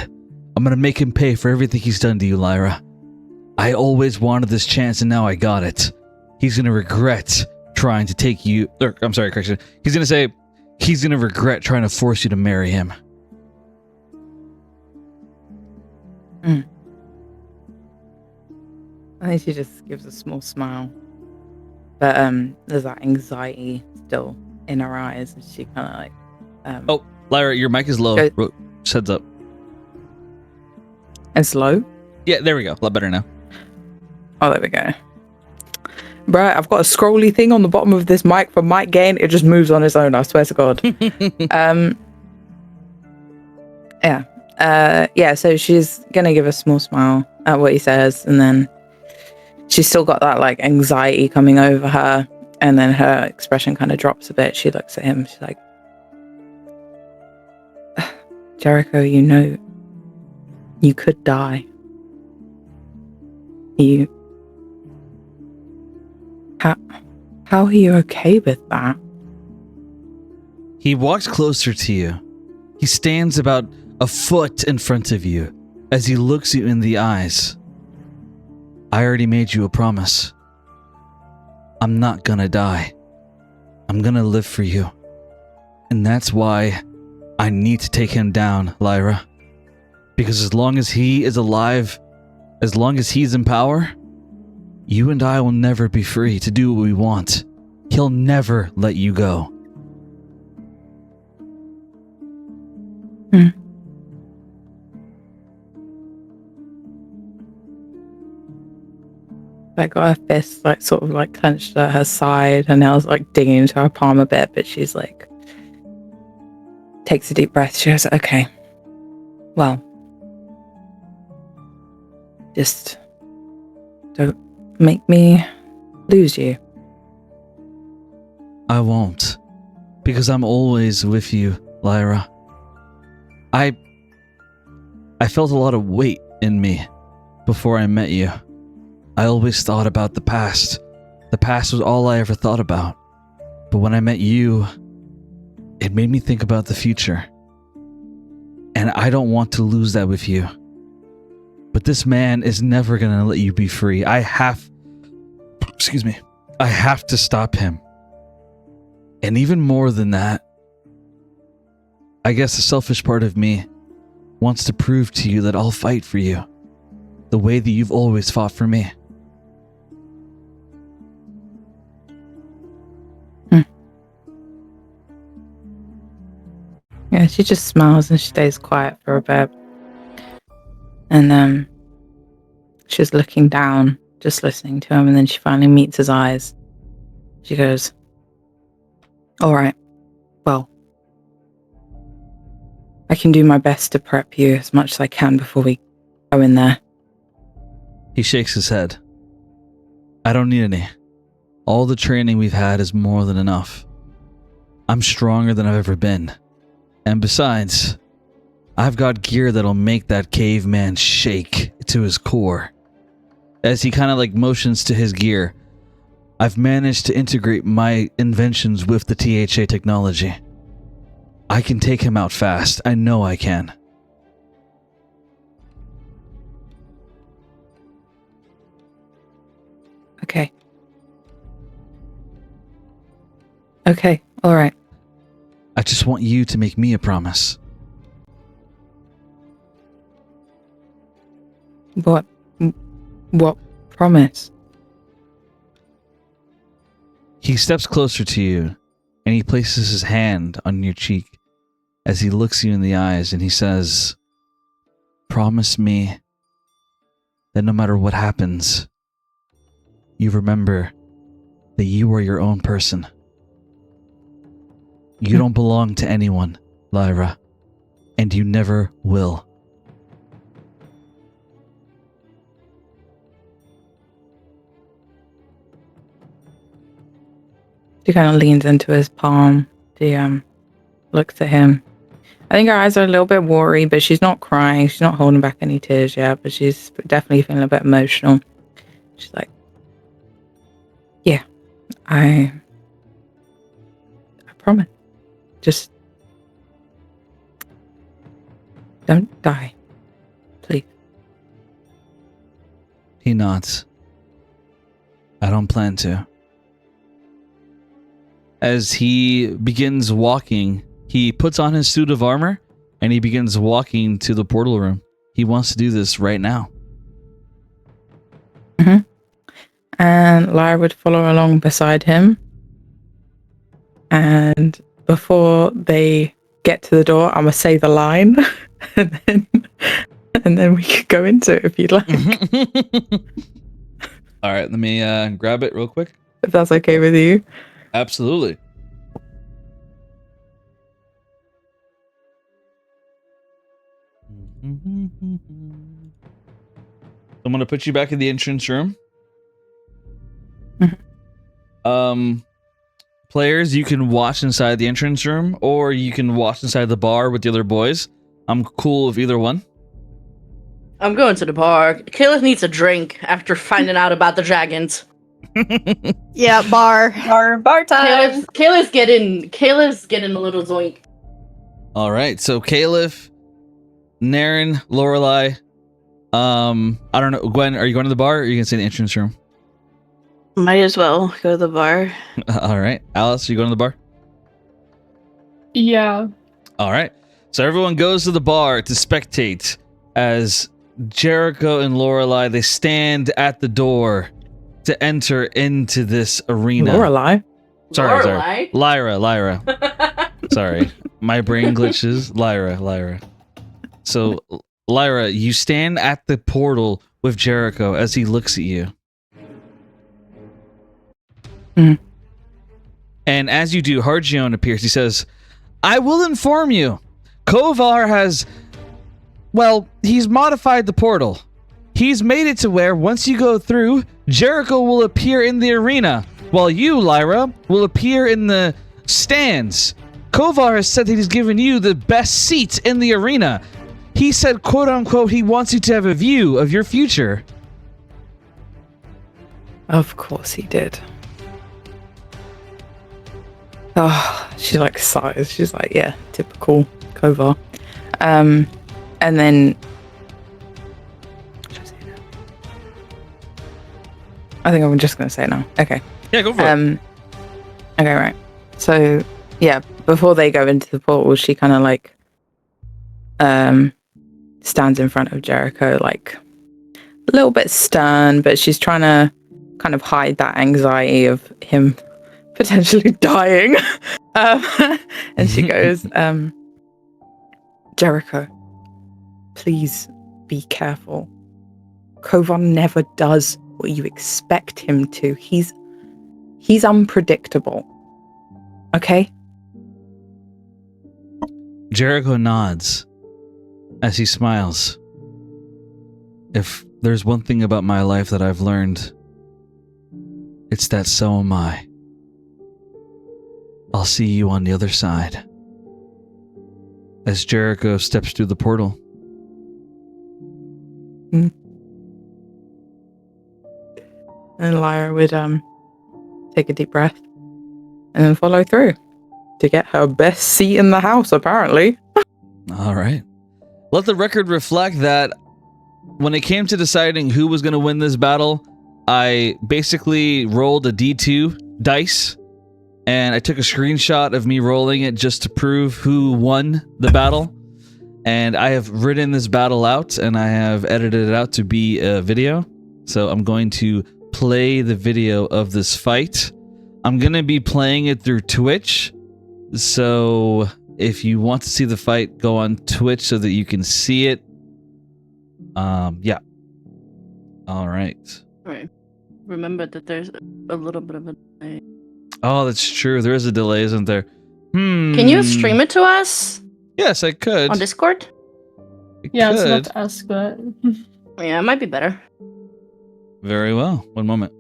I'm gonna make him pay for everything he's done to you, Lyra. I always wanted this chance, and now I got it. He's gonna regret trying to take you, or I'm sorry, correction. He's gonna say he's gonna regret trying to force you to marry him." I think she just gives a small smile, but there's that anxiety still in her eyes, and she kind of like Oh, Lyra, your mic is low. Just heads up. It's low. Yeah, there we go. A lot better now. Oh, there we go. Right, I've got a scrolly thing on the bottom of this mic for mic gain. It just moves on its own, I swear to God. Yeah, so she's gonna give a small smile at what he says, and then she's still got that like anxiety coming over her, and then her expression kind of drops a bit. She looks at him, she's like, "Jericho, you know, you could die. How are you okay with that?" He walks closer to you. He stands about a foot in front of you as he looks you in the eyes. "I already made you a promise. I'm not gonna die. I'm gonna live for you. And that's why I need to take him down, Lyra. Because as long as he is alive, as long as he's in power, you and I will never be free to do what we want. He'll never let you go." I got her fist like sort of like clenched at her side, her nails like digging into her palm a bit, but she's like takes a deep breath. She goes, "Okay, well, just don't make me lose you." "I won't, because I'm always with you, Lyra. I felt a lot of weight in me before I met you. I always thought about the past. The past was all I ever thought about. But when I met you, it made me think about the future. And I don't want to lose that with you. But this man is never going to let you be free. I have to stop him. And even more than that, I guess the selfish part of me wants to prove to you that I'll fight for you the way that you've always fought for me." Yeah, she just smiles and she stays quiet for a bit. And she's looking down, just listening to him, and then she finally meets his eyes. She goes, "All right, well, I can do my best to prep you as much as I can before we go in there." He shakes his head. "I don't need any. All the training we've had is more than enough. I'm stronger than I've ever been. And besides, I've got gear that'll make that caveman shake to his core. As he kind of like motions to his gear, I've managed to integrate my inventions with the THA technology. I can take him out fast. I know I can. Okay. Okay, all right. I just want you to make me a promise. What promise? He steps closer to you, and he places his hand on your cheek as he looks you in the eyes, and he says, "Promise me that no matter what happens, you remember that you are your own person. You don't belong to anyone, Lyra, and you never will." She kind of leans into his palm. She looks at him. I think her eyes are a little bit watery, but she's not crying. She's not holding back any tears yet, but she's definitely feeling a bit emotional. She's like, "Yeah, I promise. Just don't die, please." He nods. "I don't plan to." As he begins walking, he puts on his suit of armor and he begins walking to the portal room. He wants to do this right now. And Lyra would follow along beside him. And before they get to the door, I'm gonna say the line, and then we could go into it if you'd like, All right, let me grab it real quick. if that's okay with you. Absolutely. I'm gonna put you back in the entrance room. Players, you can watch inside the entrance room, or you can watch inside the bar with the other boys. I'm cool with either one. I'm going to the bar. Caleb needs a drink after finding out about the dragons. Yeah, bar. Bar time. Caleb's getting a little zoink. All right, so Caliph, Naren, Lorelei. I don't know, Gwen. Are you going to the bar, or are you gonna stay in the entrance room? Might as well go to the bar. All right, Alice, are you going to the bar? Yeah. All right. So everyone goes to the bar to spectate as Jericho and Lorelei, they stand at the door to enter into this arena. Lorelei. Sorry. Lyra. Sorry. My brain glitches. Lyra. So, Lyra, you stand at the portal with Jericho as he looks at you. And as you do, Hargion appears. He says, "I will inform you. Kovar has... Well, he's modified the portal. He's made it to where, once you go through, Jericho will appear in the arena, while you, Lyra, will appear in the stands. Kovar has said that he's given you the best seats in the arena. He said, quote-unquote, he wants you to have a view of your future." Of course he did. Oh, she like sighs. She's like, "Yeah, typical Kovar." And then I think I'm just gonna say it now. Okay. Yeah, go for it. Okay, right. So yeah, before they go into the portal, she kind of like stands in front of Jericho, like a little bit stern, but she's trying to kind of hide that anxiety of him potentially dying. And she goes, "Jericho, please be careful. Kovar never does what you expect him to. He's unpredictable. Okay?" Jericho nods as he smiles. "If there's one thing about my life that I've learned, it's that so am I. I'll see you on the other side. As Jericho steps through the portal. And Lyra would take a deep breath and then follow through to get her best seat in the house, apparently. All right. Let the record reflect that when it came to deciding who was going to win this battle, I basically rolled a D2 dice, and I took a screenshot of me rolling it just to prove who won the battle. And I have written this battle out, and I have edited it out to be a video. So I'm going to play the video of this fight. I'm going to be playing it through Twitch. So if you want to see the fight, go on Twitch so that you can see it. Yeah. All right. Right. Remember that there's a little bit of a delay. Oh, that's true. There is a delay, isn't there? Can you stream it to us Yes, I could. on Discord? Yeah, I was about to ask that. Yeah, it might be better. Very well. One moment.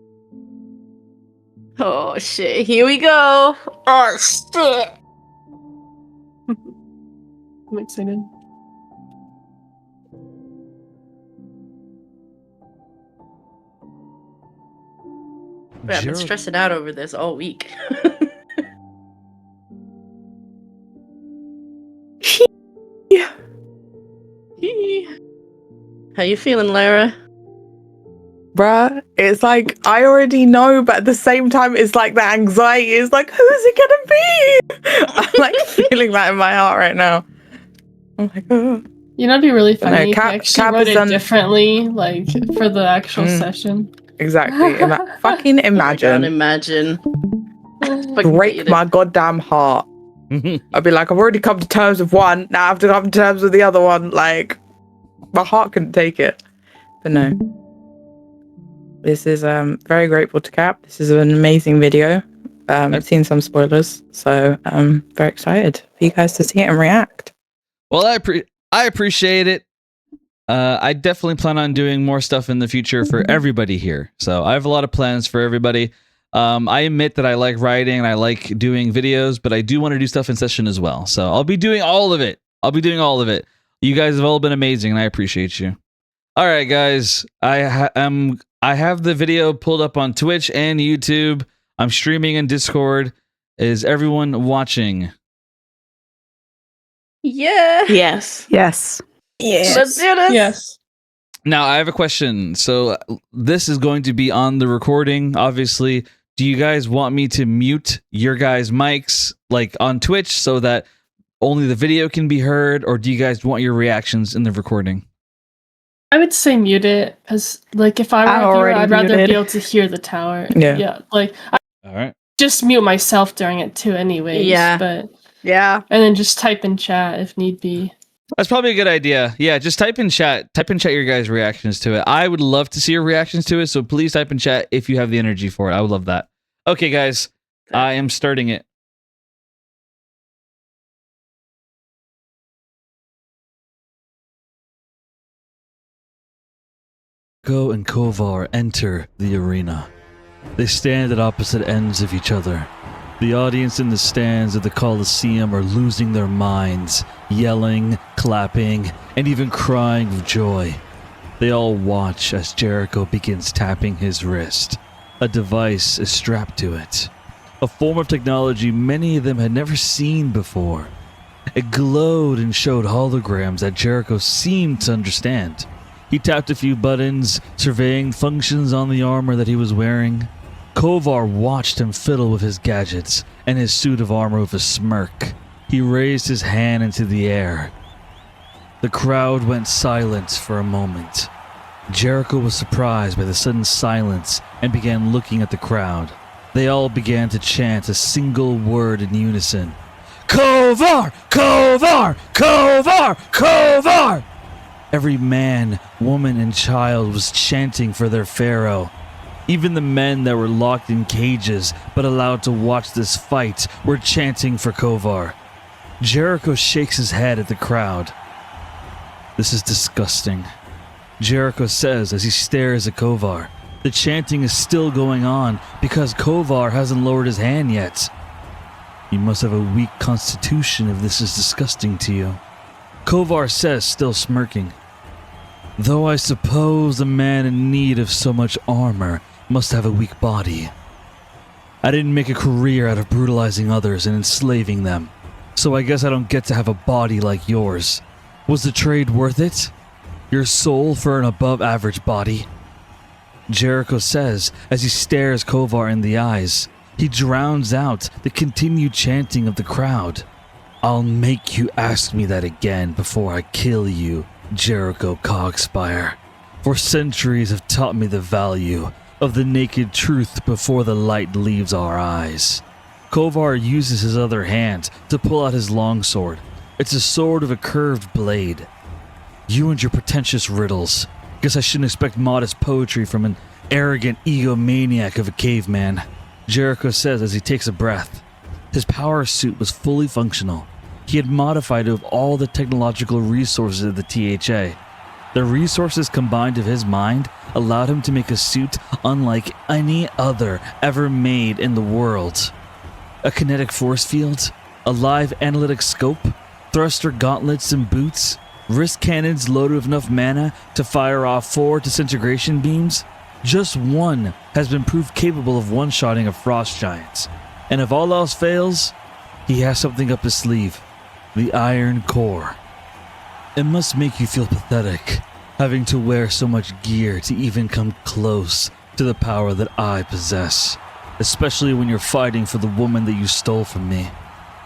Oh shit! Here we go. Oh shit! I'm excited. Wait, I've been stressing out over this all week. Yeah. How you feeling, Lara? Bruh, it's like, I already know, but at the same time, it's like the anxiety is like, who is it gonna be? I'm like feeling that in my heart right now. I'm like, oh. You know, it'd be really But no, funny if you Cap actually has wrote it done- differently, like for the actual session. Exactly. Fucking Can't imagine. imagine. Break my goddamn heart. I'd be like, I've already come to terms with one, now I have to come to terms with the other one. Like, my heart couldn't take it. But no. This is very grateful to Cap. This is an amazing video. I've seen some spoilers, so I'm very excited for you guys to see it and react. Well, I appreciate it. I definitely plan on doing more stuff in the future for everybody here. So I have a lot of plans for everybody. I admit that I like writing and I like doing videos, but I do want to do stuff in session as well. So I'll be doing all of it. You guys have all been amazing, and I appreciate you. All right, guys. I have the video pulled up on Twitch and YouTube. I'm streaming in Discord. Is everyone watching? Yeah. Yes. Yes. Let's do this. Yes. Now, I have a question. So this is going to be on the recording, obviously. Do you guys want me to mute your guys' mics, like on Twitch, so that only the video can be heard, or do you guys want your reactions in the recording? I would say mute it, because like if I I'm were a viewer, already I'd rather muted. be able to hear the tower. Yeah. Like I All right. just mute myself during it too, anyways. Yeah. But Yeah. and then just type in chat if need be. That's probably a good idea. Yeah, just type in chat your guys' reactions to it. I would love to see your reactions to it, so please type in chat if you have the energy for it. I would love that. Okay, guys, I am starting it. Go and Kovar enter the arena. They stand at opposite ends of each other. The audience in the stands of the Colosseum are losing their minds, yelling, clapping, and even crying with joy. They all watch as Jericho begins tapping his wrist. A device is strapped to it. A form of technology many of them had never seen before. It glowed and showed holograms that Jericho seemed to understand. He tapped a few buttons, surveying functions on the armor that he was wearing. Kovar watched him fiddle with his gadgets and his suit of armor with a smirk. He raised his hand into the air. The crowd went silent for a moment. Jericho was surprised by the sudden silence and began looking at the crowd. They all began to chant a single word in unison. Kovar! Kovar! Kovar! Kovar! Every man, woman, and child was chanting for their pharaoh. Even the men that were locked in cages but allowed to watch this fight were chanting for Kovar. Jericho shakes his head at the crowd. This is disgusting. Jericho says as he stares at Kovar. The chanting is still going on because Kovar hasn't lowered his hand yet. You must have a weak constitution if this is disgusting to you. Kovar says, still smirking. Though I suppose a man in need of so much armor must have a weak body. I didn't make a career out of brutalizing others and enslaving them, so I guess I don't get to have a body like yours. Was the trade worth it? Your soul for an above average body? Jericho says as he stares Kovar in the eyes. He drowns out the continued chanting of the crowd. I'll make you ask me that again before I kill you, Jericho Cogspire. For centuries have taught me the value of the naked truth before the light leaves our eyes. Kovar uses his other hand to pull out his longsword. It's a sword of a curved blade. You and your pretentious riddles. Guess I shouldn't expect modest poetry from an arrogant egomaniac of a caveman, Jericho says as he takes a breath. His power suit was fully functional. He had modified it with all the technological resources of the THA. The resources combined of his mind allowed him to make a suit unlike any other ever made in the world. A kinetic force field, a live analytic scope, thruster gauntlets and boots, wrist cannons loaded with enough mana to fire off 4 disintegration beams. Just one has been proved capable of one-shotting a frost giant. And if all else fails, he has something up his sleeve. The Iron Core. It must make you feel pathetic, having to wear so much gear to even come close to the power that I possess, especially when you're fighting for the woman that you stole from me,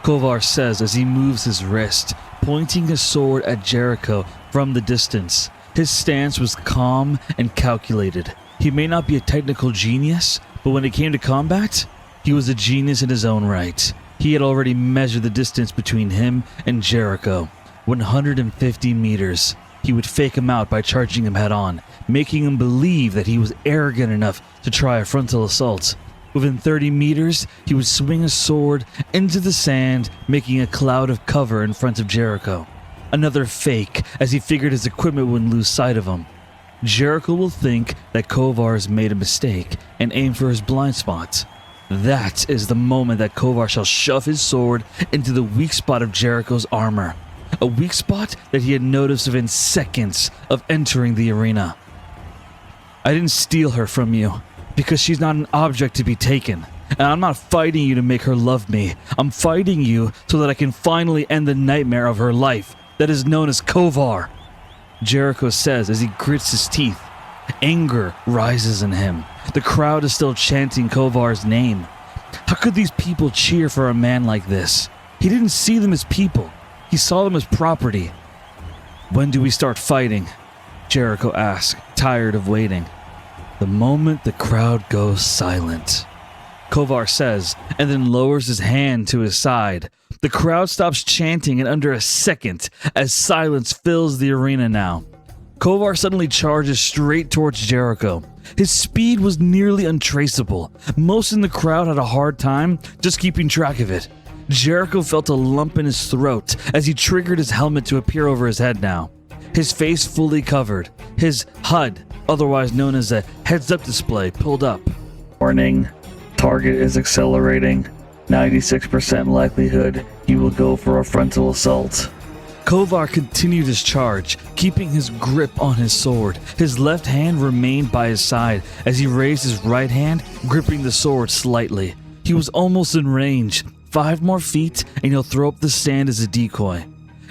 Kovar says as he moves his wrist, pointing his sword at Jericho from the distance. His stance was calm and calculated. He may not be a technical genius, but when it came to combat, he was a genius in his own right. He had already measured the distance between him and Jericho. 150 meters. He would fake him out by charging him head on, making him believe that he was arrogant enough to try a frontal assault. Within 30 meters, he would swing a sword into the sand, making a cloud of cover in front of Jericho. Another fake, as he figured his equipment wouldn't lose sight of him. Jericho will think that Kovar has made a mistake and aim for his blind spot. That is the moment that Kovar shall shove his sword into the weak spot of Jericho's armor. A weak spot that he had noticed within seconds of entering the arena. I didn't steal her from you, because she's not an object to be taken. And I'm not fighting you to make her love me. I'm fighting you so that I can finally end the nightmare of her life that is known as Kovar. Jericho says as he grits his teeth. Anger rises in him. The crowd is still chanting Kovar's name. How could these people cheer for a man like this? He didn't see them as people. He saw them as property. When do we start fighting? Jericho asked, tired of waiting. The moment the crowd goes silent, Kovar says, and then lowers his hand to his side. The crowd stops chanting in under a second as silence fills the arena now. Kovar suddenly charges straight towards Jericho. His speed was nearly untraceable. Most in the crowd had a hard time just keeping track of it. Jericho felt a lump in his throat as he triggered his helmet to appear over his head now. His face fully covered. His HUD, otherwise known as a heads-up display, pulled up. Warning. Target is accelerating. 96% likelihood he will go for a frontal assault. Kovar continued his charge, keeping his grip on his sword. His left hand remained by his side as he raised his right hand, gripping the sword slightly. He was almost in range. 5 more feet and he'll throw up the sand as a decoy.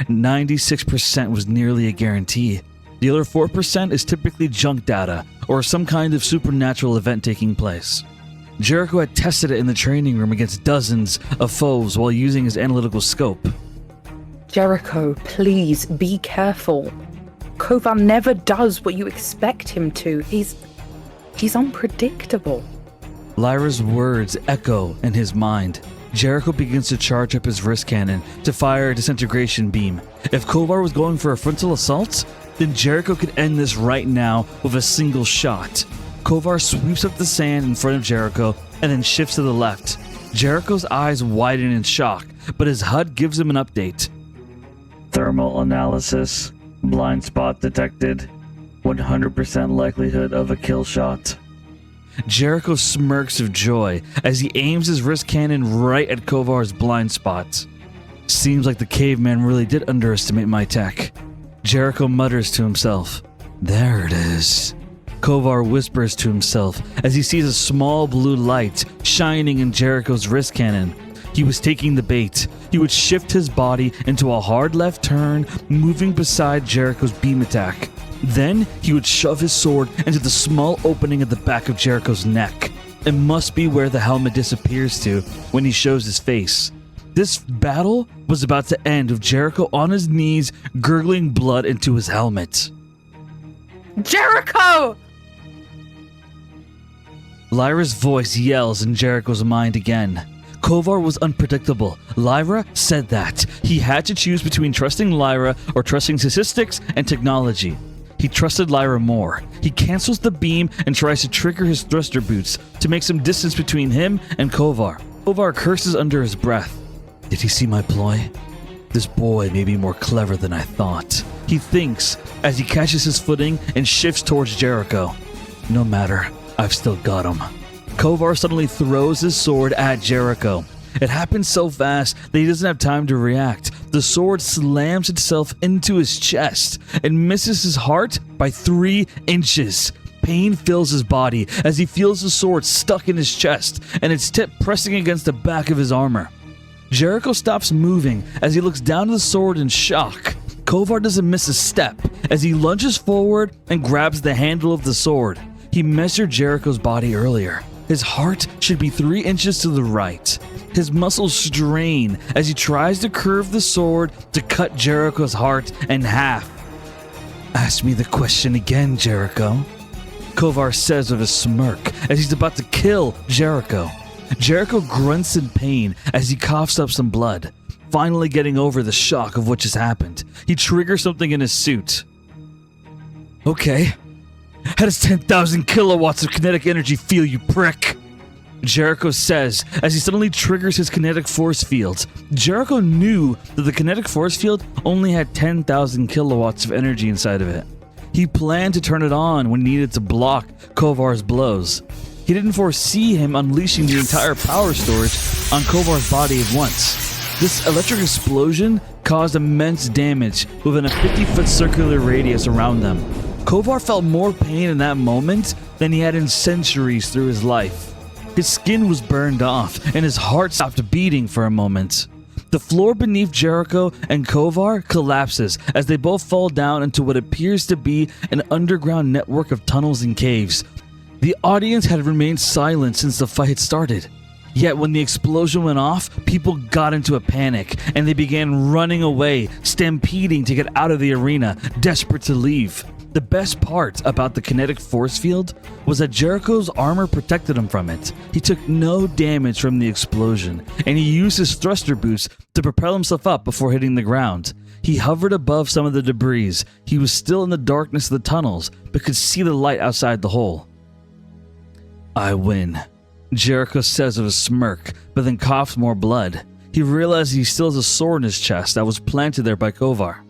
96% was nearly a guarantee. The other 4% is typically junk data or some kind of supernatural event taking place. Jericho had tested it in the training room against dozens of foes while using his analytical scope. Jericho, please be careful. Kovar never does what you expect him to. He's unpredictable. Lyra's words echo in his mind. Jericho begins to charge up his wrist cannon to fire a disintegration beam. If Kovar was going for a frontal assault, then Jericho could end this right now with a single shot. Kovar sweeps up the sand in front of Jericho and then shifts to the left. Jericho's eyes widen in shock, but his HUD gives him an update. Thermal analysis. Blind spot detected. 100% likelihood of a kill shot. Jericho smirks of joy as he aims his wrist cannon right at Kovar's blind spot. Seems like the caveman really did underestimate my tech. Jericho mutters to himself. There it is. Kovar whispers to himself as he sees a small blue light shining in Jericho's wrist cannon. He was taking the bait. He would shift his body into a hard left turn, moving beside Jericho's beam attack. Then he would shove his sword into the small opening at the back of Jericho's neck. It must be where the helmet disappears to when he shows his face. This battle was about to end with Jericho on his knees, gurgling blood into his helmet. Jericho! Lyra's voice yells in Jericho's mind again. Kovar was unpredictable. Lyra said that. He had to choose between trusting Lyra or trusting statistics and technology. He trusted Lyra more. He cancels the beam and tries to trigger his thruster boots to make some distance between him and Kovar. Kovar curses under his breath. Did he see my ploy? This boy may be more clever than I thought. He thinks as he catches his footing and shifts towards Jericho. No matter, I've still got him. Kovar suddenly throws his sword at Jericho. It happens so fast that he doesn't have time to react. The sword slams itself into his chest and misses his heart by 3 inches. Pain fills his body as he feels the sword stuck in his chest and its tip pressing against the back of his armor. Jericho stops moving as he looks down at the sword in shock. Kovar doesn't miss a step as he lunges forward and grabs the handle of the sword. He measured Jericho's body earlier. His heart should be 3 inches to the right. His muscles strain as he tries to curve the sword to cut Jericho's heart in half. Ask me the question again, Jericho. Kovar says with a smirk as he's about to kill Jericho. Jericho grunts in pain as he coughs up some blood, finally getting over the shock of what just happened. He triggers something in his suit. Okay. How does 10,000 kilowatts of kinetic energy feel, you prick? Jericho says as he suddenly triggers his kinetic force field. Jericho knew that the kinetic force field only had 10,000 kilowatts of energy inside of it. He planned to turn it on when needed to block Kovar's blows. He didn't foresee him unleashing the entire power storage on Kovar's body at once. This electric explosion caused immense damage within a 50-foot circular radius around them. Kovar felt more pain in that moment than he had in centuries through his life. His skin was burned off, and his heart stopped beating for a moment. The floor beneath Jericho and Kovar collapses as they both fall down into what appears to be an underground network of tunnels and caves. The audience had remained silent since the fight had started. Yet when the explosion went off, people got into a panic, and they began running away, stampeding to get out of the arena, desperate to leave. The best part about the kinetic force field was that Jericho's armor protected him from it. He took no damage from the explosion, and he used his thruster boots to propel himself up before hitting the ground. He hovered above some of the debris. He was still in the darkness of the tunnels, but could see the light outside the hole. I win, Jericho says with a smirk, but then coughs more blood. He realizes he still has a sword in his chest that was planted there by Kovar.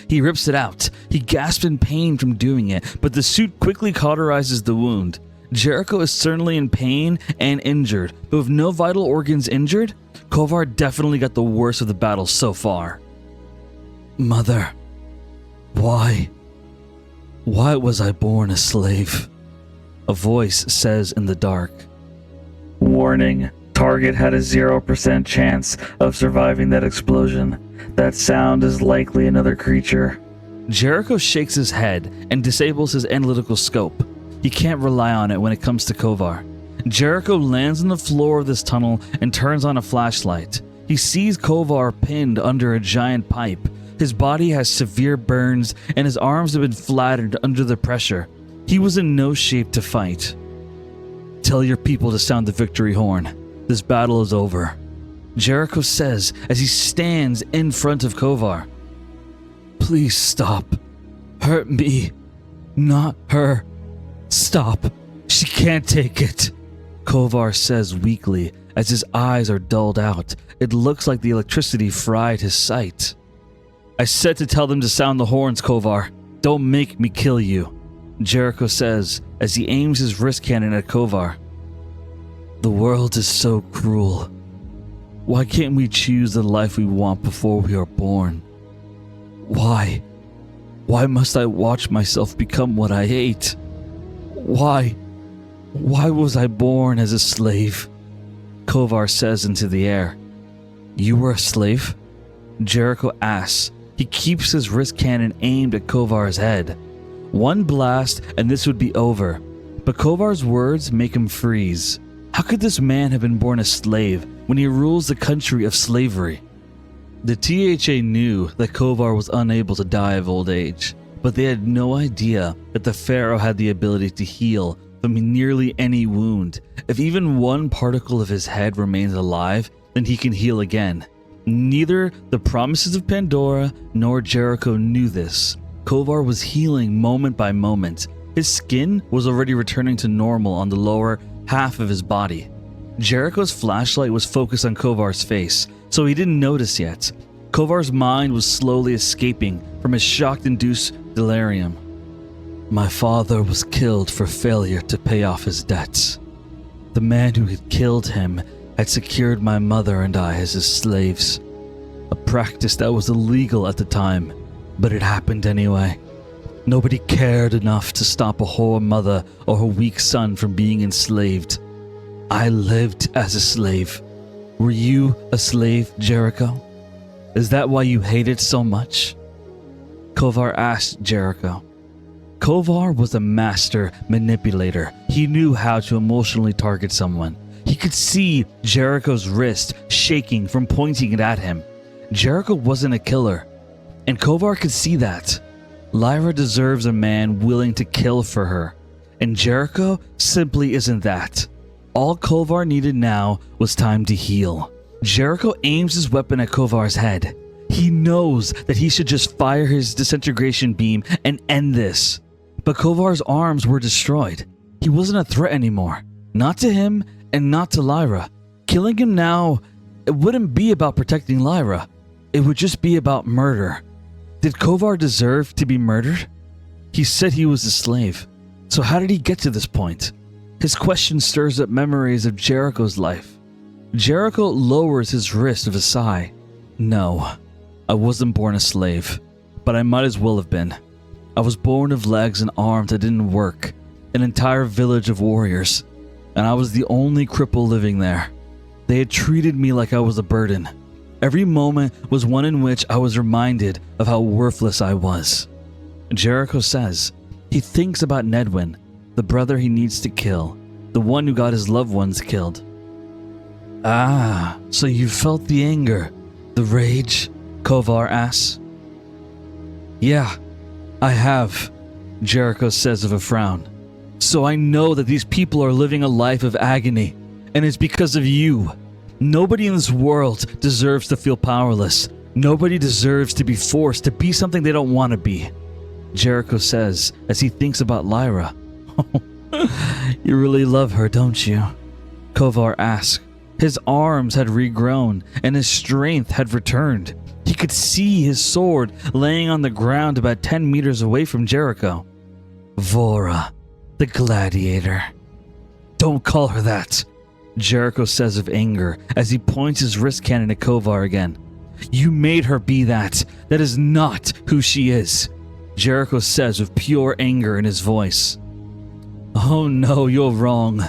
He rips it out. He gasps in pain from doing it, but the suit quickly cauterizes the wound. Jericho is certainly in pain and injured, but with no vital organs injured, Kovar definitely got the worst of the battle so far. Mother, why was I born a slave? A voice says in the dark. Warning. Target had a 0% chance of surviving that explosion. That sound is likely another creature. Jericho shakes his head and disables his analytical scope. He can't rely on it when it comes to Kovar. Jericho lands on the floor of this tunnel and turns on a flashlight. He sees Kovar pinned under a giant pipe. His body has severe burns and his arms have been flattened under the pressure. He was in no shape to fight. Tell your people to sound the victory horn. This battle is over, Jericho says as he stands in front of Kovar. Please stop. Hurt me. Not her. Stop. She can't take it. Kovar says weakly as his eyes are dulled out. It looks like the electricity fried his sight. I said to tell them to sound the horns, Kovar. Don't make me kill you. Jericho says as he aims his wrist cannon at Kovar. The world is so cruel. Why can't we choose the life we want before we are born? Why? Why must I watch myself become what I hate? Why? Why was I born as a slave? Kovar says into the air. You were a slave? Jericho asks. He keeps his wrist cannon aimed at Kovar's head. One blast and this would be over, but Kovar's words make him freeze. How could this man have been born a slave when he rules the country of slavery? The THA knew that Kovar was unable to die of old age, but they had no idea that the pharaoh had the ability to heal from nearly any wound. If even one particle of his head remains alive, then he can heal again. Neither the Promises of Pandora nor Jericho knew this. Kovar was healing moment by moment. His skin was already returning to normal on the lower half of his body. Jericho's flashlight was focused on Kovar's face, so he didn't notice yet. Kovar's mind was slowly escaping from his shock-induced delirium. My father was killed for failure to pay off his debts. The man who had killed him had secured my mother and I as his slaves. A practice that was illegal at the time, but it happened anyway. Nobody cared enough to stop a whore mother or her weak son from being enslaved. I lived as a slave. Were you a slave, Jericho? Is that why you hate it so much? Kovar asked Jericho. Kovar was a master manipulator. He knew how to emotionally target someone. He could see Jericho's wrist shaking from pointing it at him. Jericho wasn't a killer, and Kovar could see that. Lyra deserves a man willing to kill for her, and Jericho simply isn't that. All Kovar needed now was time to heal. Jericho aims his weapon at Kovar's head. He knows that he should just fire his disintegration beam and end this. But Kovar's arms were destroyed. He wasn't a threat anymore. Not to him and not to Lyra. Killing him now, it wouldn't be about protecting Lyra. It would just be about murder. Did Kovar deserve to be murdered? He said he was a slave. So how did he get to this point? His question stirs up memories of Jericho's life. Jericho lowers his wrist with a sigh. No, I wasn't born a slave, but I might as well have been. I was born of legs and arms that didn't work, an entire village of warriors, and I was the only cripple living there. They had treated me like I was a burden. Every moment was one in which I was reminded of how worthless I was. Jericho says he thinks about Nedwin, the brother he needs to kill, the one who got his loved ones killed. Ah, so you felt the anger, the rage? Kovar asks. Yeah, I have, Jericho says with a frown. So I know that these people are living a life of agony, and it's because of you. Nobody in this world deserves to feel powerless. Nobody deserves to be forced to be something they don't want to be, Jericho says as he thinks about Lyra. You really love her, don't you? Kovar asks. His arms had regrown and his strength had returned. He could see his sword laying on the ground about 10 meters away from Jericho. Vora, the gladiator. Don't call her that, Jericho says with anger as he points his wrist cannon at Kovar again. You made her be that. That is not who she is, Jericho says with pure anger in his voice. Oh no, you're wrong.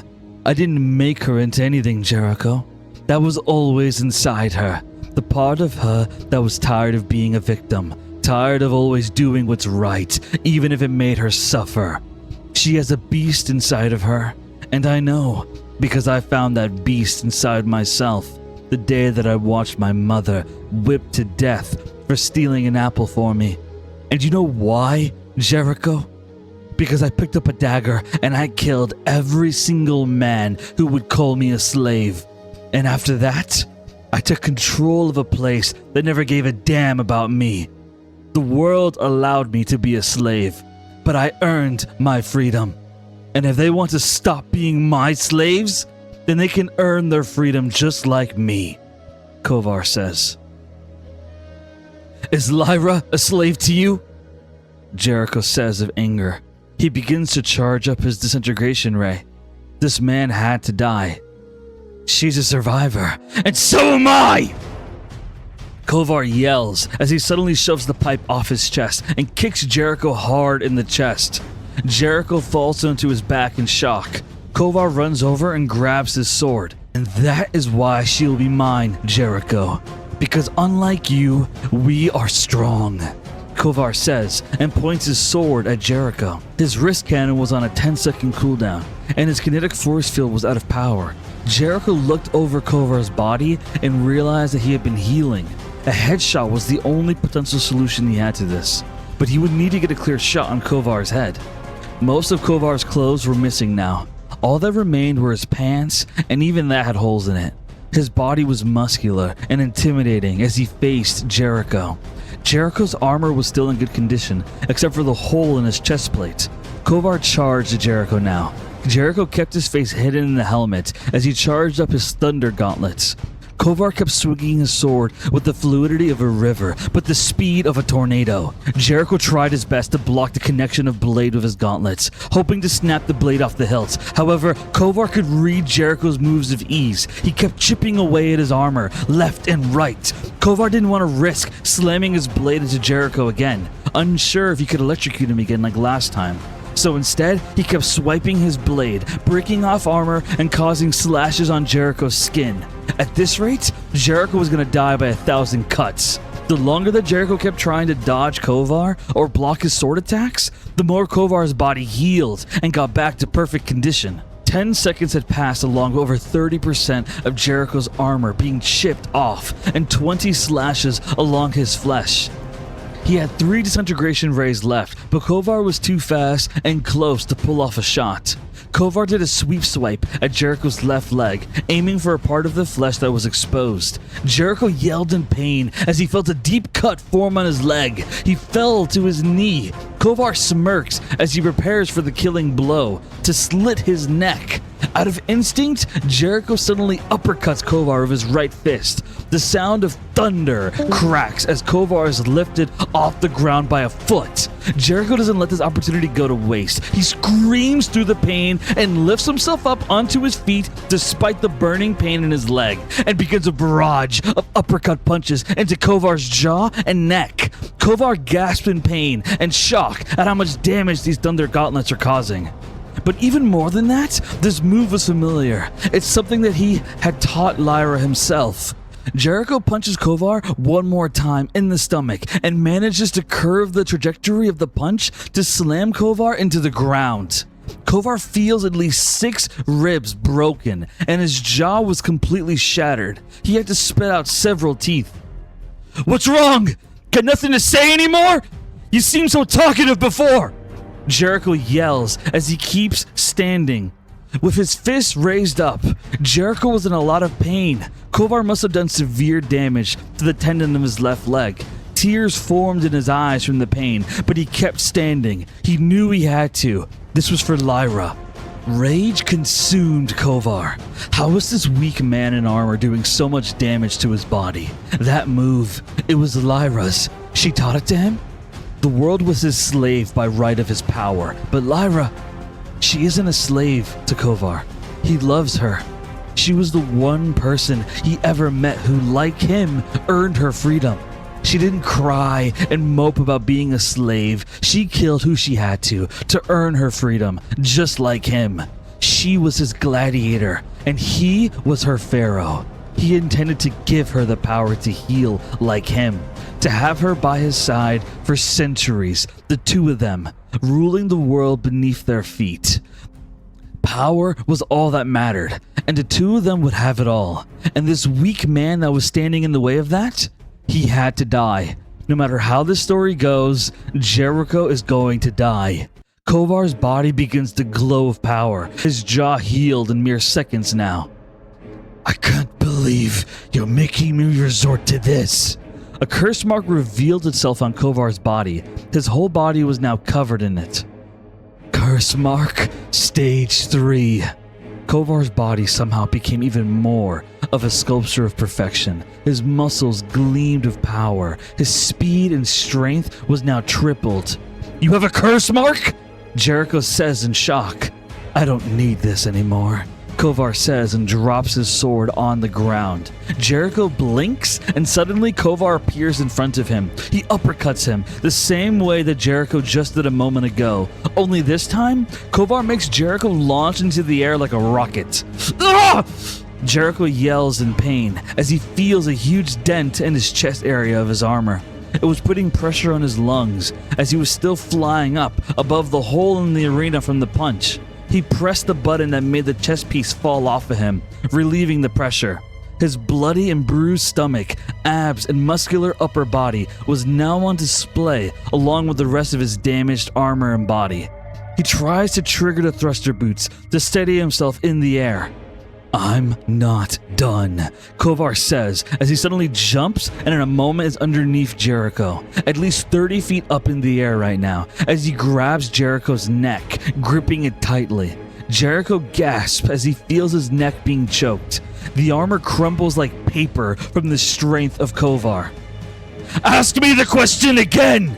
I didn't make her into anything, Jericho. That was always inside her. The part of her that was tired of being a victim, tired of always doing what's right, even if it made her suffer. She has a beast inside of her, and I know, because I found that beast inside myself the day that I watched my mother whipped to death for stealing an apple for me. And you know why, Jericho? Because I picked up a dagger and I killed every single man who would call me a slave. And after that, I took control of a place that never gave a damn about me. The world allowed me to be a slave, but I earned my freedom. And if they want to stop being my slaves, then they can earn their freedom just like me, Kovar says. Is Lyra a slave to you? Jericho says with anger. He begins to charge up his disintegration ray. This man had to die. She's a survivor, and so am I! Kovar yells as he suddenly shoves the pipe off his chest and kicks Jericho hard in the chest. Jericho falls onto his back in shock. Kovar runs over and grabs his sword. And that is why she'll be mine, Jericho. Because unlike you, we are strong. Kovar says and points his sword at Jericho. His wrist cannon was on a 10-second cooldown, and his kinetic force field was out of power. Jericho looked over Kovar's body and realized that he had been healing. A headshot was the only potential solution he had to this, but he would need to get a clear shot on Kovar's head. Most of Kovar's clothes were missing now. All that remained were his pants, and even that had holes in it. His body was muscular and intimidating as he faced Jericho. Jericho's armor was still in good condition, except for the hole in his chest plate. Kovar charged at Jericho now. Jericho kept his face hidden in the helmet as he charged up his thunder gauntlets. Kovar kept swinging his sword with the fluidity of a river, but the speed of a tornado. Jericho tried his best to block the connection of blade with his gauntlets, hoping to snap the blade off the hilt. However, Kovar could read Jericho's moves of ease. He kept chipping away at his armor, left and right. Kovar didn't want to risk slamming his blade into Jericho again, unsure if he could electrocute him again like last time. So instead, he kept swiping his blade, breaking off armor and causing slashes on Jericho's skin. At this rate, Jericho was going to die by 1,000 cuts. The longer that Jericho kept trying to dodge Kovar or block his sword attacks, the more Kovar's body healed and got back to perfect condition. 10 seconds had passed along over 30% of Jericho's armor being chipped off and 20 slashes along his flesh. He had 3 disintegration rays left, but Kovar was too fast and close to pull off a shot. Kovar did a sweep swipe at Jericho's left leg, aiming for a part of the flesh that was exposed. Jericho yelled in pain as he felt a deep cut form on his leg. He fell to his knee. Kovar smirks as he prepares for the killing blow to slit his neck. Out of instinct, Jericho suddenly uppercuts Kovar with his right fist. The sound of thunder cracks as Kovar is lifted off the ground by a foot. Jericho doesn't let this opportunity go to waste. He screams through the pain and lifts himself up onto his feet despite the burning pain in his leg and begins a barrage of uppercut punches into Kovar's jaw and neck. Kovar gasps in pain and shock at how much damage these thunder gauntlets are causing. But even more than that, this move was familiar. It's something that he had taught Lyra himself. Jericho punches Kovar one more time in the stomach and manages to curve the trajectory of the punch to slam Kovar into the ground. Kovar feels at least 6 ribs broken and his jaw was completely shattered. He had to spit out several teeth. "What's wrong? Got nothing to say anymore? You seemed so talkative before!" Jericho yells as he keeps standing. With his fist raised up, Jericho was in a lot of pain. Kovar must have done severe damage to the tendon of his left leg. Tears formed in his eyes from the pain, but he kept standing. He knew he had to. This was for Lyra. Rage consumed Kovar. How was this weak man in armor doing so much damage to his body? That move, it was Lyra's. She taught it to him? The world was his slave by right of his power, but Lyra, she isn't a slave to Kovar. He loves her. She was the one person he ever met who, like him, earned her freedom. She didn't cry and mope about being a slave. She killed who she had to earn her freedom, just like him. She was his gladiator, and he was her pharaoh. He intended to give her the power to heal like him, to have her by his side for centuries, the two of them, ruling the world beneath their feet. Power was all that mattered, and the two of them would have it all. And this weak man that was standing in the way of that, he had to die. No matter how this story goes, Jericho is going to die. Kovar's body begins to glow with power. His jaw healed in mere seconds now. "I can't believe you're making me resort to this." A curse mark revealed itself on Kovar's body. His whole body was now covered in it. Curse mark, stage 3. Kovar's body somehow became even more of a sculpture of perfection. His muscles gleamed with power. His speed and strength was now tripled. "You have a curse mark?" Jericho says in shock, "I don't need this anymore," Kovar says and drops his sword on the ground. Jericho blinks and suddenly Kovar appears in front of him. He uppercuts him the same way that Jericho just did a moment ago. Only this time, Kovar makes Jericho launch into the air like a rocket. Ah! Jericho yells in pain as he feels a huge dent in his chest area of his armor. It was putting pressure on his lungs as he was still flying up above the hole in the arena from the punch. He pressed the button that made the chest piece fall off of him, relieving the pressure. His bloody and bruised stomach, abs, and muscular upper body was now on display along with the rest of his damaged armor and body. He tries to trigger the thruster boots to steady himself in the air. "I'm not done," Kovar says as he suddenly jumps and in a moment is underneath Jericho, at least 30 feet up in the air right now, as he grabs Jericho's neck, gripping it tightly. Jericho gasps as he feels his neck being choked. The armor crumbles like paper from the strength of Kovar. "Ask me the question again!"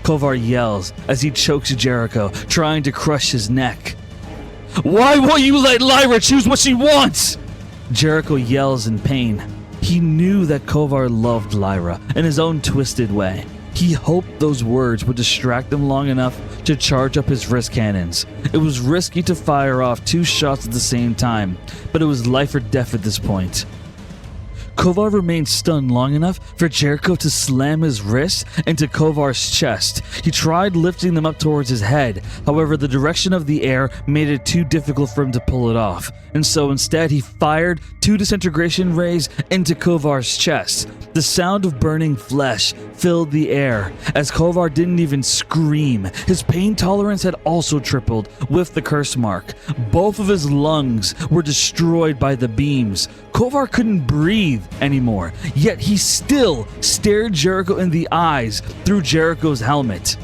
Kovar yells as he chokes Jericho, trying to crush his neck. "Why won't you let Lyra choose what she wants?" Jericho yells in pain. He knew that Kovar loved Lyra in his own twisted way. He hoped those words would distract him long enough to charge up his wrist cannons. It was risky to fire off 2 shots at the same time, but it was life or death at this point. Kovar remained stunned long enough for Jericho to slam his wrist into Kovar's chest. He tried lifting them up towards his head, however the direction of the air made it too difficult for him to pull it off, and so instead he fired 2 disintegration rays into Kovar's chest. The sound of burning flesh filled the air as Kovar didn't even scream. His pain tolerance had also tripled with the curse mark. Both of his lungs were destroyed by the beams. Kovar couldn't breathe anymore, yet he still stared Jericho in the eyes through Jericho's helmet.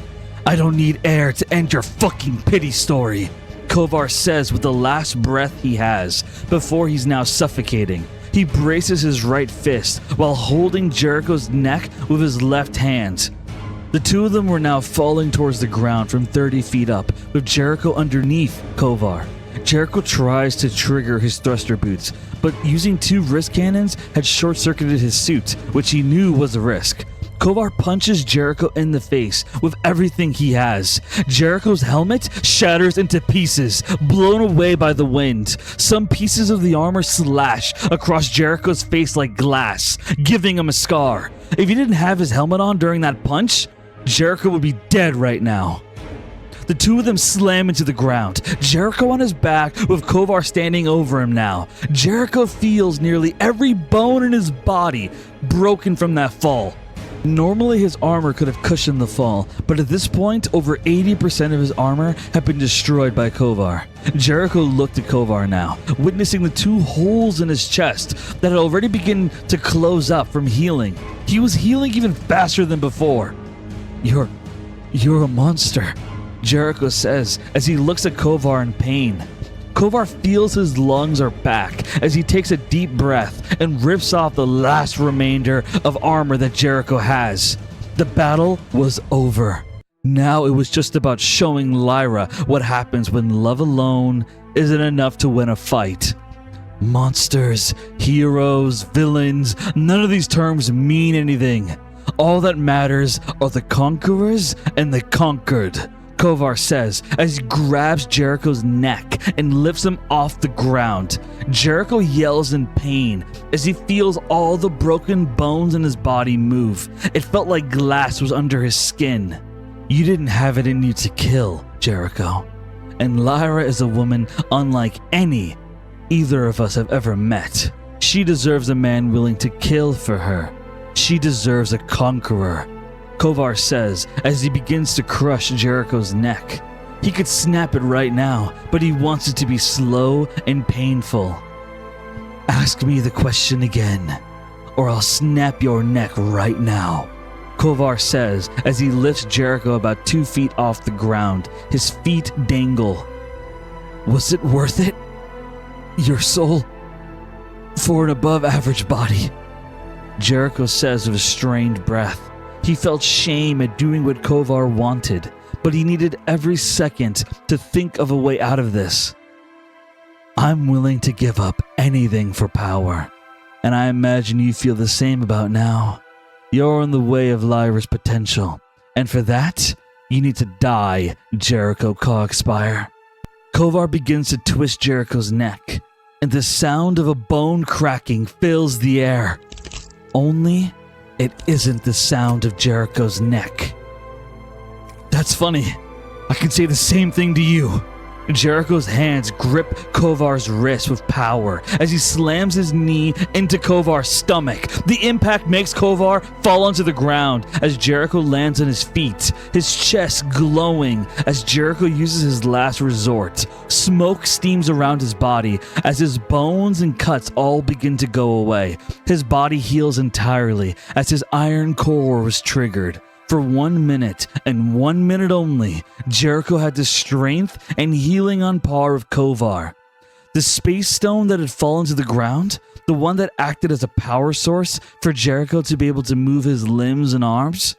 "I don't need air to end your fucking pity story," Kovar says with the last breath he has before he's now suffocating. He braces his right fist while holding Jericho's neck with his left hand. The two of them were now falling towards the ground from 30 feet up, with Jericho underneath Kovar. Jericho tries to trigger his thruster boots, but using 2 wrist cannons had short-circuited his suit, which he knew was a risk. Kovar punches Jericho in the face with everything he has. Jericho's helmet shatters into pieces, blown away by the wind. Some pieces of the armor slash across Jericho's face like glass, giving him a scar. If he didn't have his helmet on during that punch, Jericho would be dead right now. The two of them slam into the ground, Jericho on his back with Kovar standing over him now. Jericho feels nearly every bone in his body broken from that fall. Normally his armor could have cushioned the fall, but at this point over 80% of his armor had been destroyed by Kovar. Jericho looked at Kovar now, witnessing the 2 holes in his chest that had already begun to close up from healing. He was healing even faster than before. You're a monster," Jericho says as he looks at Kovar in pain. Kovar feels his lungs are back as he takes a deep breath and rips off the last remainder of armor that Jericho has. The battle was over. Now it was just about showing Lyra what happens when love alone isn't enough to win a fight. Monsters, heroes, villains, none of these terms mean anything. All that matters are the conquerors and the conquered, Kovar says as he grabs Jericho's neck and lifts him off the ground. Jericho yells in pain as he feels all the broken bones in his body move. It felt like glass was under his skin. "You didn't have it in you to kill, Jericho. And Lyra is a woman unlike any either of us have ever met. She deserves a man willing to kill for her. She deserves a conqueror," Kovar says as he begins to crush Jericho's neck. He could snap it right now, but he wants it to be slow and painful. "Ask me the question again, or I'll snap your neck right now," Kovar says as he lifts Jericho about 2 feet off the ground. His feet dangle. "Was it worth it? Your soul for an above average body," Jericho says with a strained breath. He felt shame at doing what Kovar wanted, but he needed every second to think of a way out of this. I'm willing to give up anything for power, and I imagine you feel the same about now. You're in the way of Lyra's potential, and for that, you need to die, Jericho Cogspire. Kovar begins to twist Jericho's neck, and the sound of a bone cracking fills the air. Only, it isn't the sound of Jericho's neck. That's funny. I can say the same thing to you. Jericho's hands grip Kovar's wrist with power as he slams his knee into Kovar's stomach. The impact makes Kovar fall onto the ground as Jericho lands on his feet, his chest glowing as Jericho uses his last resort. Smoke steams around his body as his bones and cuts all begin to go away. His body heals entirely as his iron core was triggered. For 1 minute, and 1 minute only, Jericho had the strength and healing on par with Kovar. The space stone that had fallen to the ground, the one that acted as a power source for Jericho to be able to move his limbs and arms,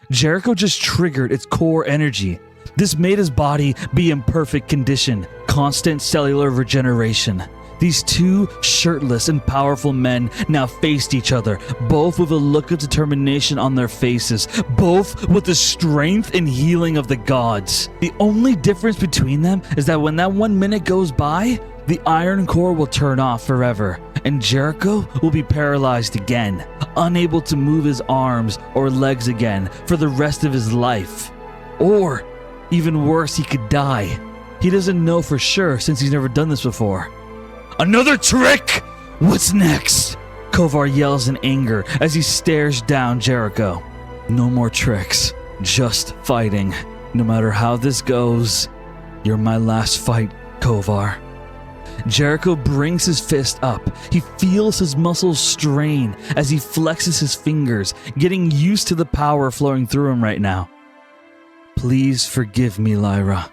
Jericho just triggered its core energy. This made his body be in perfect condition, constant cellular regeneration. These two shirtless and powerful men now faced each other, both with a look of determination on their faces, both with the strength and healing of the gods. The only difference between them is that when that 1 minute goes by, the iron core will turn off forever, and Jericho will be paralyzed again, unable to move his arms or legs again for the rest of his life. Or, even worse, he could die. He doesn't know for sure since he's never done this before. Another trick? What's next? Kovar yells in anger as he stares down Jericho. No more tricks, just fighting. No matter how this goes, you're my last fight, Kovar. Jericho brings his fist up. He feels his muscles strain as he flexes his fingers, getting used to the power flowing through him right now. Please forgive me, Lyra.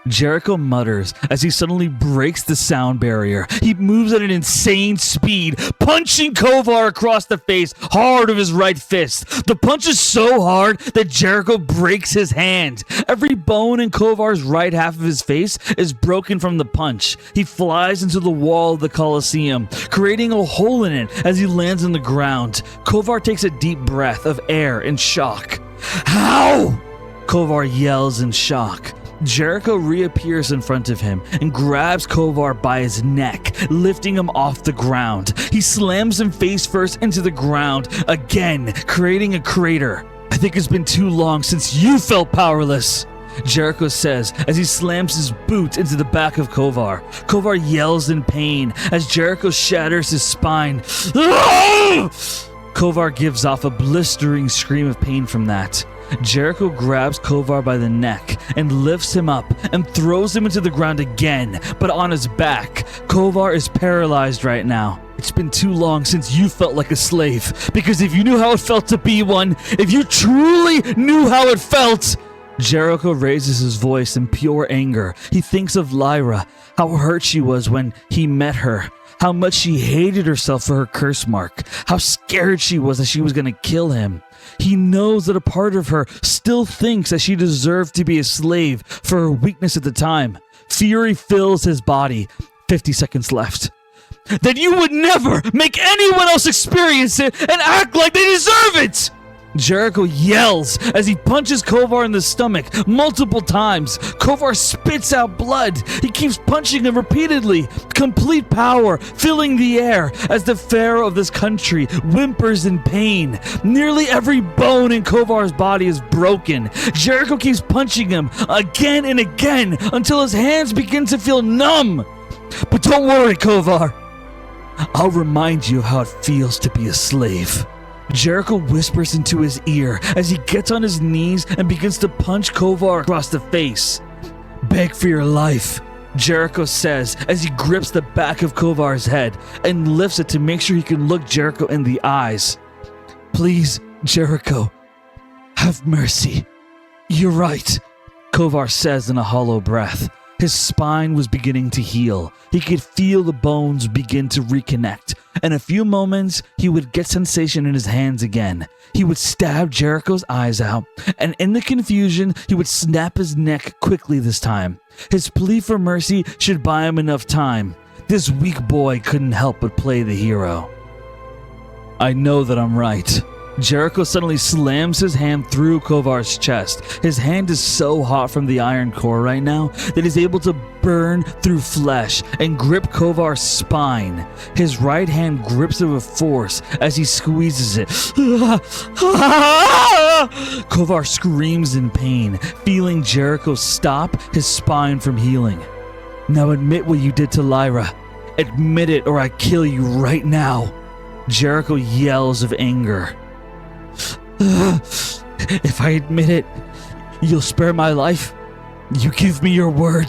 Jericho mutters as he suddenly breaks the sound barrier. He moves at an insane speed, punching Kovar across the face hard with his right fist. The punch is so hard that Jericho breaks his hand. Every bone in Kovar's right half of his face is broken from the punch. He flies into the wall of the Colosseum, creating a hole in it as he lands on the ground. Kovar takes a deep breath of air in shock. How? Kovar yells in shock. Jericho reappears in front of him and grabs Kovar by his neck, lifting him off the ground. He slams him face first into the ground again, creating a crater. I think it's been too long since you felt powerless, Jericho says as he slams his boot into the back of Kovar. Kovar yells in pain as Jericho shatters his spine. Kovar gives off a blistering scream of pain from that. Jericho grabs Kovar by the neck and lifts him up and throws him into the ground again, but on his back. Kovar is paralyzed right now. It's been too long since you felt like a slave, because if you knew how it felt to be one, if you truly knew how it felt... Jericho raises his voice in pure anger. He thinks of Lyra, how hurt she was when he met her, how much she hated herself for her curse mark, how scared she was that she was going to kill him. He knows that a part of her still thinks that she deserved to be a slave for her weakness at the time. Fury fills his body. 50 seconds left. That you would never make anyone else experience it and act like they deserve it! Jericho yells as he punches Kovar in the stomach multiple times. Kovar spits out blood. He keeps punching him repeatedly. Complete power filling the air as the pharaoh of this country whimpers in pain. Nearly every bone in Kovar's body is broken. Jericho keeps punching him again and again until his hands begin to feel numb. But don't worry, Kovar. I'll remind you how it feels to be a slave. Jericho whispers into his ear as he gets on his knees and begins to punch Kovar across the face. Beg for your life, Jericho says as he grips the back of Kovar's head and lifts it to make sure he can look Jericho in the eyes. Please, Jericho, have mercy. You're right, Kovar says in a hollow breath. His spine was beginning to heal. He could feel the bones begin to reconnect. In a few moments, he would get sensation in his hands again. He would stab Jericho's eyes out, and in the confusion, he would snap his neck quickly this time. His plea for mercy should buy him enough time. This weak boy couldn't help but play the hero. I know that I'm right. Jericho suddenly slams his hand through Kovar's chest. His hand is so hot from the iron core right now that he's able to burn through flesh and grip Kovar's spine. His right hand grips it with force as he squeezes it. Kovar screams in pain, feeling Jericho stop his spine from healing. Now admit what you did to Lyra. Admit it or I kill you right now. Jericho yells of anger. If I admit it, you'll spare my life? You give me your word?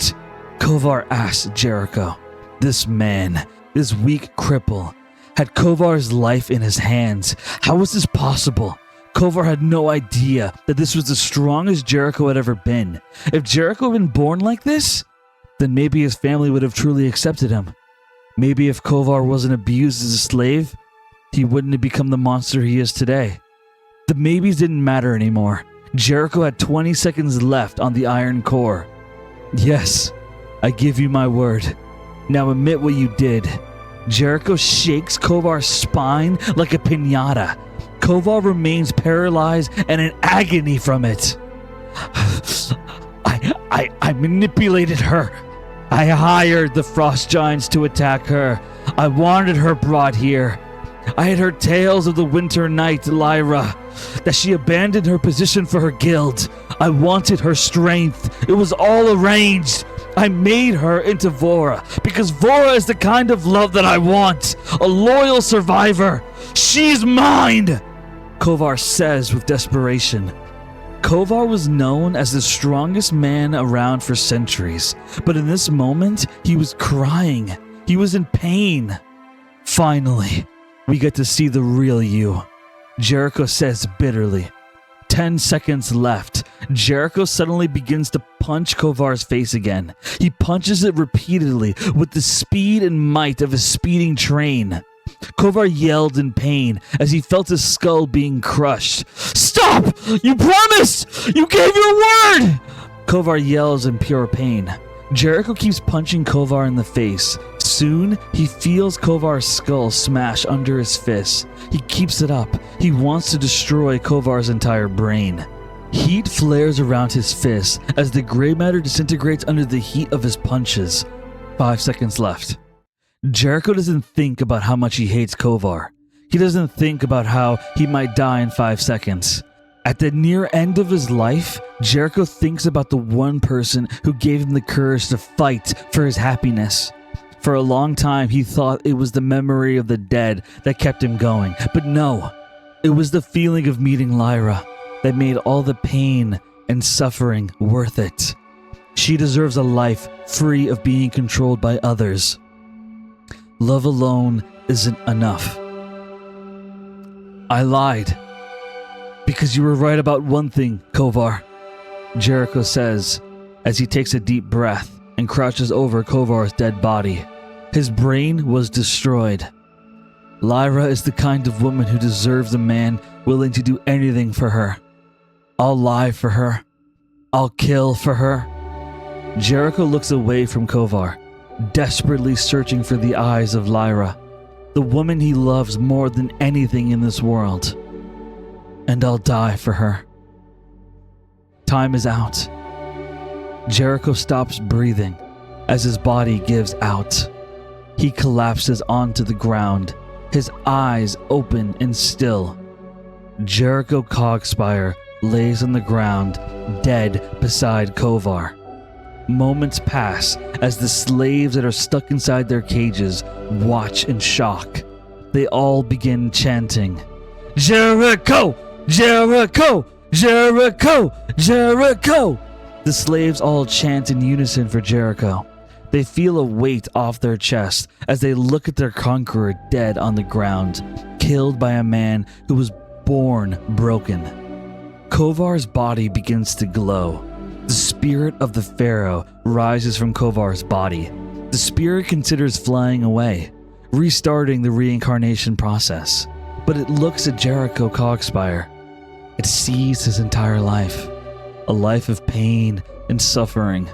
Kovar asked Jericho. This man, this weak cripple, had Kovar's life in his hands. How was this possible? Kovar had no idea that this was the strongest Jericho had ever been. If Jericho had been born like this, then maybe his family would have truly accepted him. Maybe if Kovar wasn't abused as a slave, he wouldn't have become the monster he is today. The maybes didn't matter anymore. Jericho had 20 seconds left on the iron core. Yes, I give you my word. Now admit what you did. Jericho shakes Kovar's spine like a piñata. Kovar remains paralyzed and in agony from it. I manipulated her. I hired the frost giants to attack her. I wanted her brought here. I had heard tales of the winter night, Lyra, that she abandoned her position for her guild. I wanted her strength. It was all arranged. I made her into Vora because Vora is the kind of love that I want. A loyal survivor. She's mine, Kovar says with desperation. Kovar was known as the strongest man around for centuries, but in this moment, he was crying. He was in pain. Finally, we get to see the real you, Jericho says bitterly. 10 seconds left. Jericho suddenly begins to punch Kovar's face again. He punches it repeatedly with the speed and might of a speeding train. Kovar yelled in pain as he felt his skull being crushed. Stop! You promised! You gave your word! Kovar yells in pure pain. Jericho keeps punching Kovar in the face. Soon, he feels Kovar's skull smash under his fists. He keeps it up. He wants to destroy Kovar's entire brain. Heat flares around his fists as the gray matter disintegrates under the heat of his punches. 5 seconds left. Jericho doesn't think about how much he hates Kovar. He doesn't think about how he might die in 5 seconds. At the near end of his life, Jericho thinks about the one person who gave him the courage to fight for his happiness. For a long time, he thought it was the memory of the dead that kept him going. But no, it was the feeling of meeting Lyra that made all the pain and suffering worth it. She deserves a life free of being controlled by others. Love alone isn't enough. I lied. Because you were right about one thing, Kovar, Jericho says as he takes a deep breath and crouches over Kovar's dead body. His brain was destroyed. Lyra is the kind of woman who deserves a man willing to do anything for her. I'll lie for her. I'll kill for her. Jericho looks away from Kovar, desperately searching for the eyes of Lyra, the woman he loves more than anything in this world. And I'll die for her. Time is out. Jericho stops breathing as his body gives out. He collapses onto the ground, his eyes open and still. Jericho Cogspire lays on the ground, dead beside Kovar. Moments pass as the slaves that are stuck inside their cages watch in shock. They all begin chanting, Jericho! Jericho! Jericho! Jericho! The slaves all chant in unison for Jericho. They feel a weight off their chest as they look at their conqueror dead on the ground, killed by a man who was born broken. Kovar's body begins to glow. The spirit of the pharaoh rises from Kovar's body. The spirit considers flying away, restarting the reincarnation process. But it looks at Jericho Cogspire. It sees his entire life. A life of pain and suffering.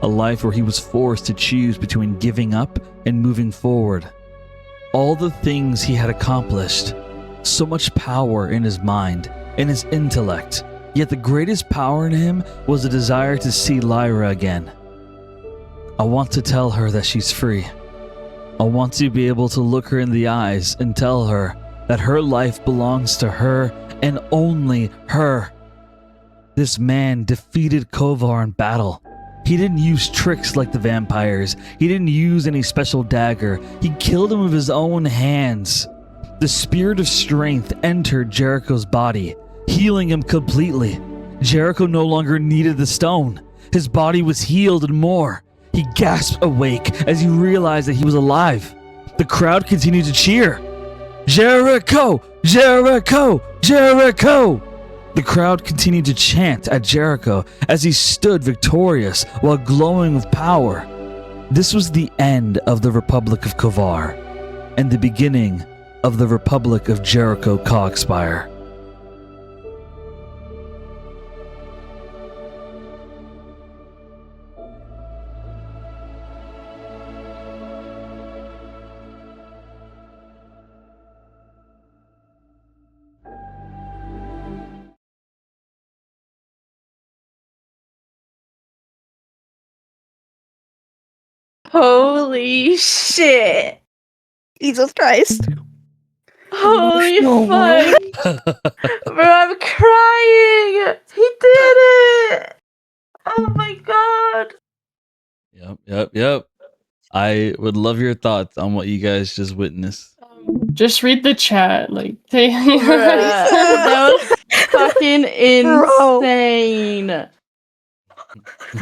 A life where he was forced to choose between giving up and moving forward. All the things he had accomplished. So much power in his mind, in his intellect. Yet the greatest power in him was a desire to see Lyra again. I want to tell her that she's free. I want to be able to look her in the eyes and tell her that her life belongs to her and only her. This man defeated Kovar in battle. He didn't use tricks like the vampires. He didn't use any special dagger. He killed him with his own hands. The spirit of strength entered Jericho's body, healing him completely. Jericho no longer needed the stone. His body was healed and more. He gasped awake as he realized that he was alive. The crowd continued to cheer. Jericho! Jericho! Jericho! The crowd continued to chant at Jericho as he stood victorious while glowing with power. This was the end of the Republic of Kovar and the beginning of the Republic of Jericho Cogspire. Holy shit! Jesus Christ. Holy Emotional. fuck! Bro, I'm crying! He did it! Oh my god! Yep. I would love your thoughts on what you guys just witnessed. Just read the chat. Like, they. Bruh, that was fucking insane.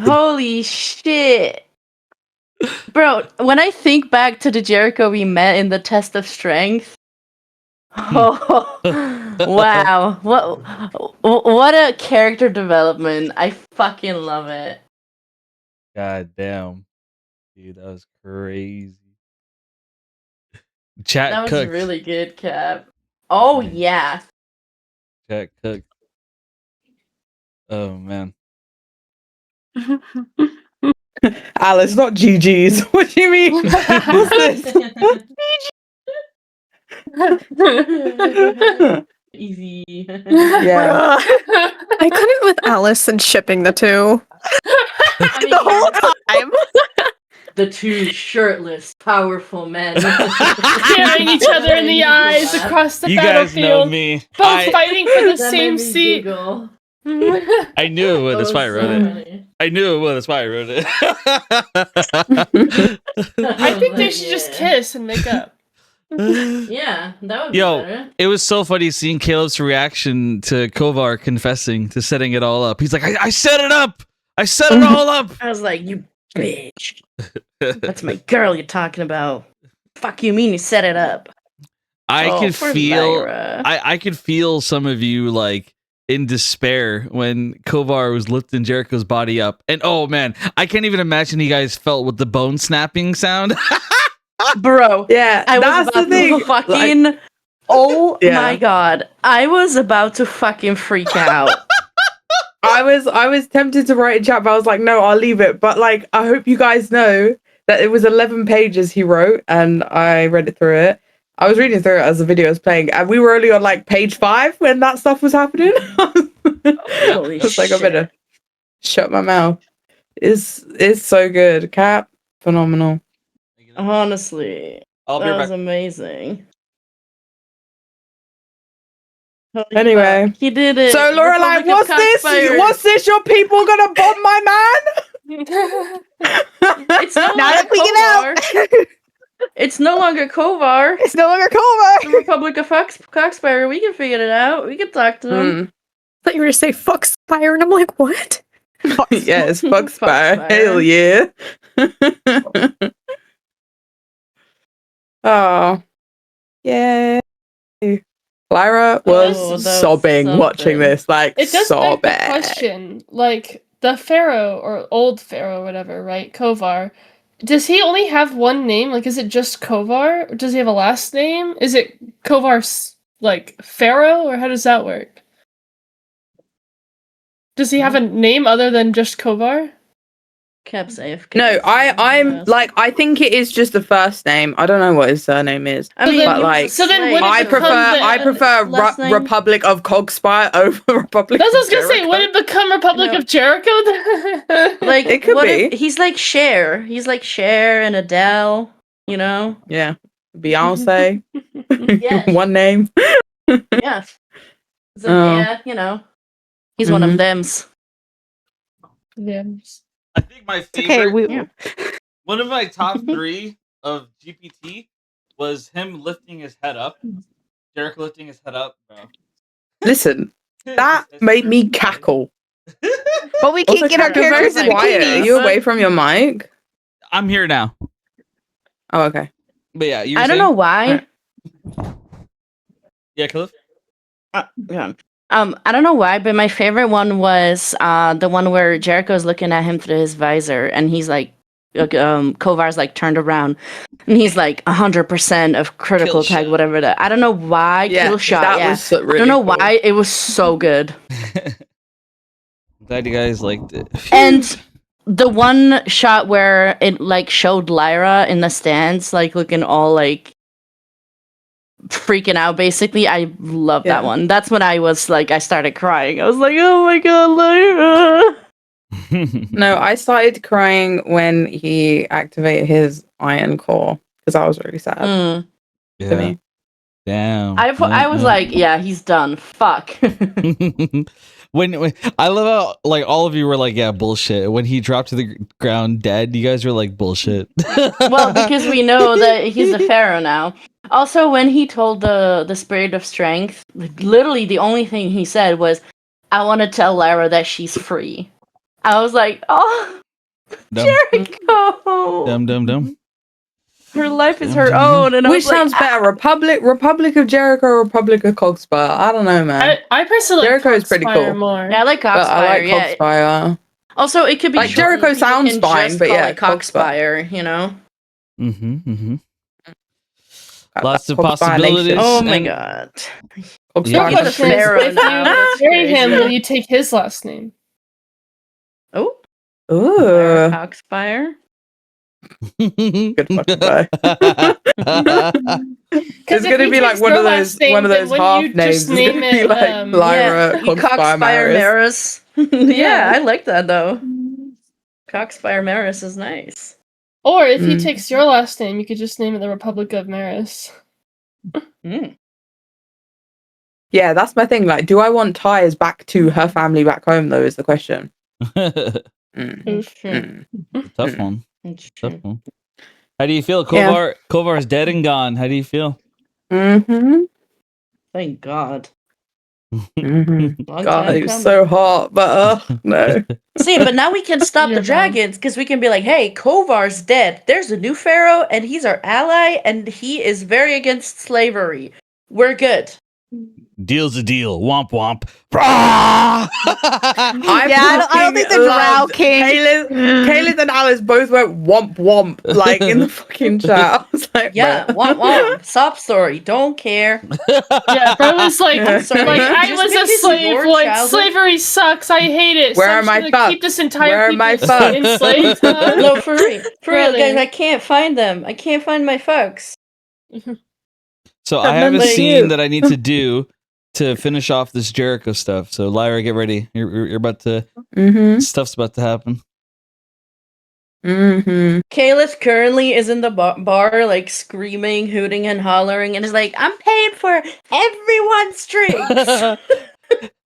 Holy shit. Bro, when I think back to the Jericho we met in the test of strength, oh, wow. What a character development. I fucking love it. God damn. Dude, that was crazy. Chat That was cooked. really good, Cap. Oh, yeah. Chat cooked. Oh, man. Alice, not GG's. What do you mean? What's this? Easy. Yeah. I couldn't with Alice and shipping the two. I mean, The whole time. the two shirtless, powerful men Staring each other in the eyes across the You guys know battlefield. me. Both fighting for the That same made me seat. giggle. I knew it would. That's why I wrote it. Funny. I knew it would. That's why I wrote it. I think they should just kiss and make up. Yeah, that would be Yo, better. it was so funny seeing Caleb's reaction to Kovar confessing to setting it all up. He's like, I set it up. I set it all up. I was like, you bitch. That's my girl you're talking about. Fuck you mean you set it up. I Oh, could poor feel Lyra. I could feel some of you like in despair when Kovar was lifting Jericho's body up. And oh man, I can't even imagine you guys felt with the bone snapping sound. Bro, Yeah, I was that's about the thing. to fucking oh Yeah. my god. I was about to fucking freak out. I was tempted to write in chat, but I was like, no, I'll leave it. But like, I hope you guys know that it was 11 pages he wrote, and I read it through it. I was reading through it as the video was playing, and we were only on like page 5 when that stuff was happening. Holy I was like, I shit. better shut my mouth. It's so good. Cap, phenomenal. Honestly, I'll be that right was back. amazing. Holy Anyway. fuck, he did it. So Lorelai, Republic of Cockspires. what's this? Your people gonna bomb my man? It's no Now longer that we get Kovar. It's no longer Kovar. It's no longer The Kovar. Republic of Cockspire. We can figure it out. We can talk to them. I thought you were gonna say fuck Spire, and I'm like, what? Yeah, it's Fuck Foxfire. Spire. Hell yeah. Oh. Yay. Lyra was Oh, that was sobbing watching something. this, like It does beg sobbing. the question. Like, the pharaoh or old pharaoh or whatever, right? Kovar. Does he only have one name? Like, is it just Kovar? Or does he have a last name? Is it Kovar's like pharaoh, or how does that work? Does he have a name other than just Kovar? Cap safe. No, I'm like, I think it is just the first name. I don't know what his surname is. I mean, then- but like, so then would it I become prefer last name? Republic of Cogspire over Republic. That's what I was of gonna say. Jericho. Would it become Republic No. of Jericho then? Like, It could what be. if he's like Cher? He's like Cher and Adele, you know? Yeah, Beyonce. Yes. One name. Yes. Zendaya, you know. He's one of Mhm. them's. Yeah. I think my Okay, favorite, Yeah. one of my top 3 of GPT was him lifting his head up. Jericho lifting his head up. Bro. Listen, that It's made me very funny. cackle. But we Also, can't get our Jericho's characters very in quiet. Are bikinis. you away from your mic? I'm here now. Oh, okay. But yeah, you were I don't saying? know why. Yeah, Cliff? Yeah. I don't know why, but my favorite one was the one where Jericho's looking at him through his visor, and he's like, Kovar's like turned around, and he's like 100% of critical Kill tag, shot. whatever that. I don't know why. Kill shot. that Yeah. was really I don't know cool. why. It was so good. Glad you guys liked it. And the one shot where it like showed Lyra in the stands, like looking all like freaking out, basically. I love Yeah. that one. That's when I was like, I started crying. I was like, oh my god, Lyra. No, I started crying when he activated his iron core because I was really sad Mm. to yeah. me. Damn. I was like, yeah, he's done. Fuck. when I love how like all of you were like, yeah, bullshit. When he dropped to the ground dead, you guys were like, bullshit. Well, because we know that he's the pharaoh now. Also, when he told the spirit of strength, literally the only thing he said was, "I want to tell Lyra that she's free." I was like, "Oh, Dumb. Jericho, Dumb. her life is Dum, her dum, dum. own." And I Which was like, sounds better, Republic of Jericho, or Republic of Cogspire? I don't know, man. I personally like Jericho is pretty Coxfire cool. more. Yeah, I like But I like Coxfire. Yeah. Cogspire. Also, it could be Like, shortened. Jericho People sounds can fine, just but call yeah, it Coxfire. You know. Mm-hmm. Got Lots that of Cogspire possibilities. Nation. Oh my and- god. Cogspire Yeah. You're the Nation. pharaoh If now. you That's marry him, crazy. will you take his last name? Oh, Ooh, Coxfire. good fucking guy. It's If gonna he be like takes one your of last those name, then half wouldn't you names. just It's name gonna be it, like Lyra, you Cogspire, Maris. Maris. Yeah. I like that though. Coxfire Maris is nice. Or if he Mm. takes your last name, you could just name it the Republic of Maris. Mm. Yeah, that's my thing. Like, do I want ties back to her family back home? Though is the question. Mm. It's true. Mm. Tough one. It's Tough true. one. How do you feel? Yeah. Kovar is dead and gone. How do you feel? Mm-hmm. Thank God. Mm-hmm. Long God, time he was coming. so hot, but no. See, but now we can stop the You're wrong. dragons because we can be like, hey, Kovar's dead. There's a new pharaoh, and he's our ally, and he is very against slavery. We're good. Deal's a deal. Womp womp. Rah! I don't think the Drow King. Kaylin and Alice both went womp womp like in the fucking chat. I was like, Yeah, bruh. womp. Sob story. Don't care. Yeah, bro was like, I'm sorry, like I just was because a slave your once. childhood- Slavery sucks. I hate it. Where so are I'm my just gonna keep fucks? this entire Where are my people fucks? enslaved. huh? No, for real, Really? guys. I can't find them. I can't find my fucks. So I have a Like scene you. that I need to do to finish off this Jericho stuff. So Lyra, get ready. You're about to Mm-hmm. stuff's about to happen. Mm-hmm. Kalis currently is in the bar, like screaming, hooting, and hollering, and is like, "I'm paying for everyone's drinks."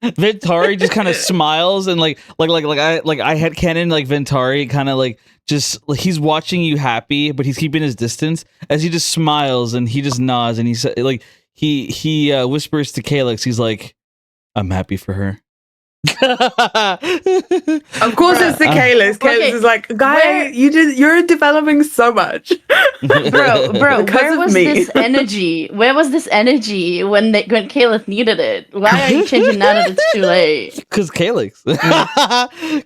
Ventari just kind of smiles and like I had Kenan like Ventari kind of like just like, he's watching you happy, but he's keeping his distance as he just smiles and he just nods and he said like he whispers to Calyx, he's like, "I'm happy for her." Of course, it's the Calyx. Calyx Okay, is like, guy, where- you're developing so much. bro, Because where of was me. this energy? Where was this energy when Caliph needed it? Why are you changing now that it's too late? Because Calyx.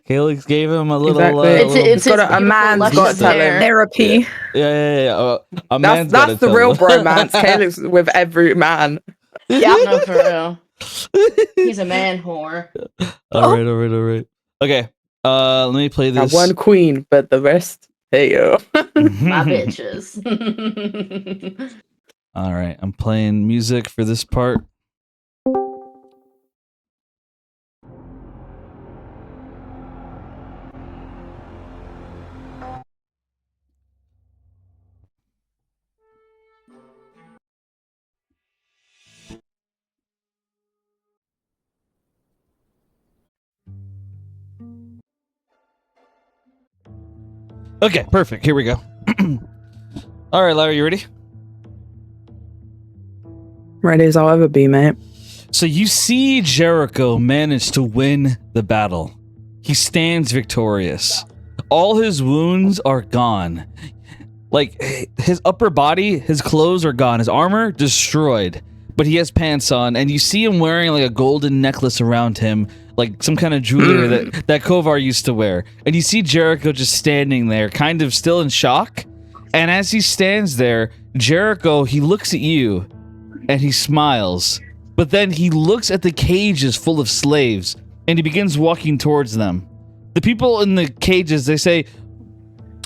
Calyx gave him a little. Exactly. It's Got his a beautiful, man's got luscious to tell him. hair. Therapy. Yeah. A man's gotta That's the tell real him. bromance. Calyx with every man. Yeah, no, for real. He's a man whore. All right. Okay. Let me play Now, this. one queen, but the rest, hey yo. My bitches. All right. I'm playing music for this part. Okay, perfect. Here we go. All right, Larry, you ready? Ready as I'll ever be, mate. So you see Jericho manage to win the battle. He stands victorious. All his wounds are gone. Like, his upper body, his clothes are gone. His armor, destroyed. But he has pants on, and you see him wearing like a golden necklace around him, like some kind of jewelry that Kovar used to wear. And you see Jericho just standing there, kind of still in shock. And as he stands there, Jericho, he looks at you, and he smiles. But then he looks at the cages full of slaves, and he begins walking towards them. The people in the cages, they say,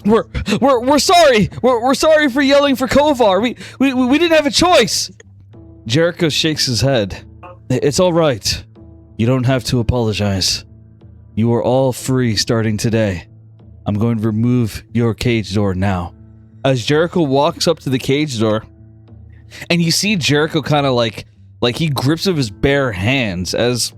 We're sorry. We're sorry for yelling for Kovar. We didn't have a choice. Jericho shakes his head. It's all right. You don't have to apologize. You are all free starting today. I'm going to remove your cage door now. As Jericho walks up to the cage door, and you see Jericho kind of like he grips with his bare hands as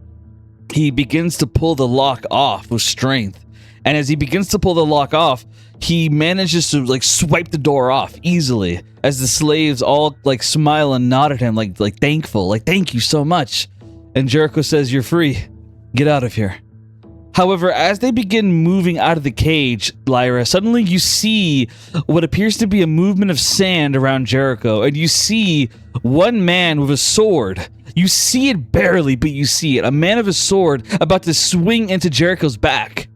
he begins to pull the lock off with strength. And as he begins to pull the lock off, he manages to like swipe the door off easily as the slaves all like smile and nod at him like thankful, like thank you so much. And Jericho says, "You're free. Get out of here." However, as they begin moving out of the cage, Lyra, suddenly you see what appears to be a movement of sand around Jericho, and you see one man with a sword. You see it barely, but you see it. A man with a sword about to swing into Jericho's back.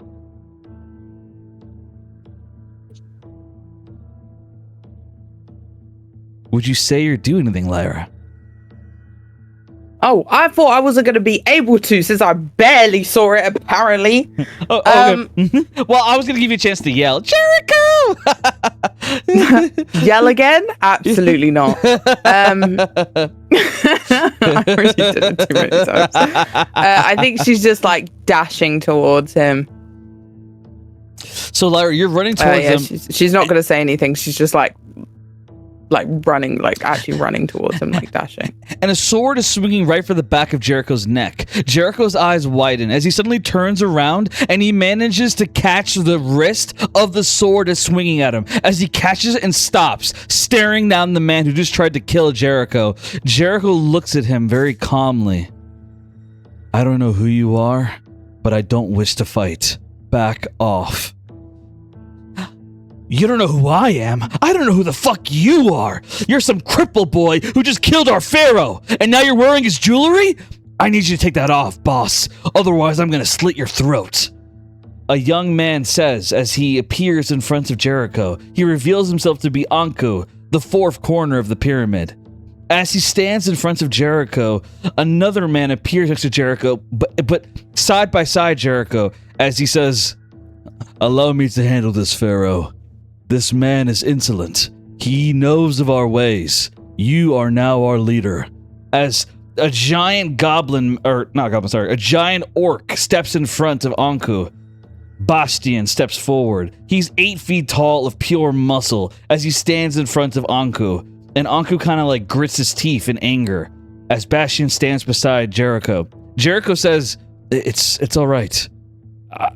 Would you say or do anything, Lyra? Oh, I thought I wasn't going to be able to since I barely saw it, apparently. Oh, okay. Well, I was going to give you a chance to yell, Jericho! Yell again? Absolutely not. I already did it too many times. I think she's just like dashing towards him. So, Lyra, you're running towards him. She's not going to say anything. She's just like running, like actually running towards him, like dashing. And a sword is swinging right for the back of Jericho's neck. Jericho's eyes widen as he suddenly turns around and he manages to catch the wrist of the sword that's swinging at him. As he catches it and stops, staring down the man who just tried to kill Jericho. Jericho looks at him very calmly. I don't know who you are, but I don't wish to fight. Back off. You don't know who I am. I don't know who the fuck you are. You're some cripple boy who just killed our pharaoh, and now you're wearing his jewelry? I need you to take that off, boss. Otherwise, I'm gonna slit your throat. A young man says as he appears in front of Jericho. He reveals himself to be Anku, the fourth corner of the pyramid. As he stands in front of Jericho, another man appears next to Jericho, but side by side Jericho, as he says, "Allow me to handle this, Pharaoh. This man is insolent. He knows of our ways. You are now our leader." As a giant a giant orc steps in front of Anku, Bastian steps forward. He's 8 feet tall of pure muscle as he stands in front of Anku, and Anku kind of like grits his teeth in anger as Bastian stands beside Jericho. Jericho says, It's all right.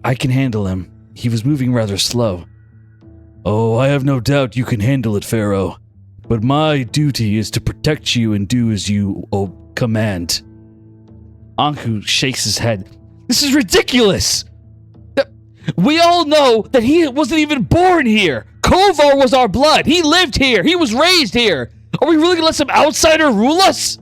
I can handle him. He was moving rather slow." "Oh, I have no doubt you can handle it, Pharaoh. But my duty is to protect you and do as you command." Anku shakes his head. This is ridiculous. We all know that he wasn't even born here. Kovar was our blood. He lived here. He was raised here. Are we really gonna let some outsider rule us?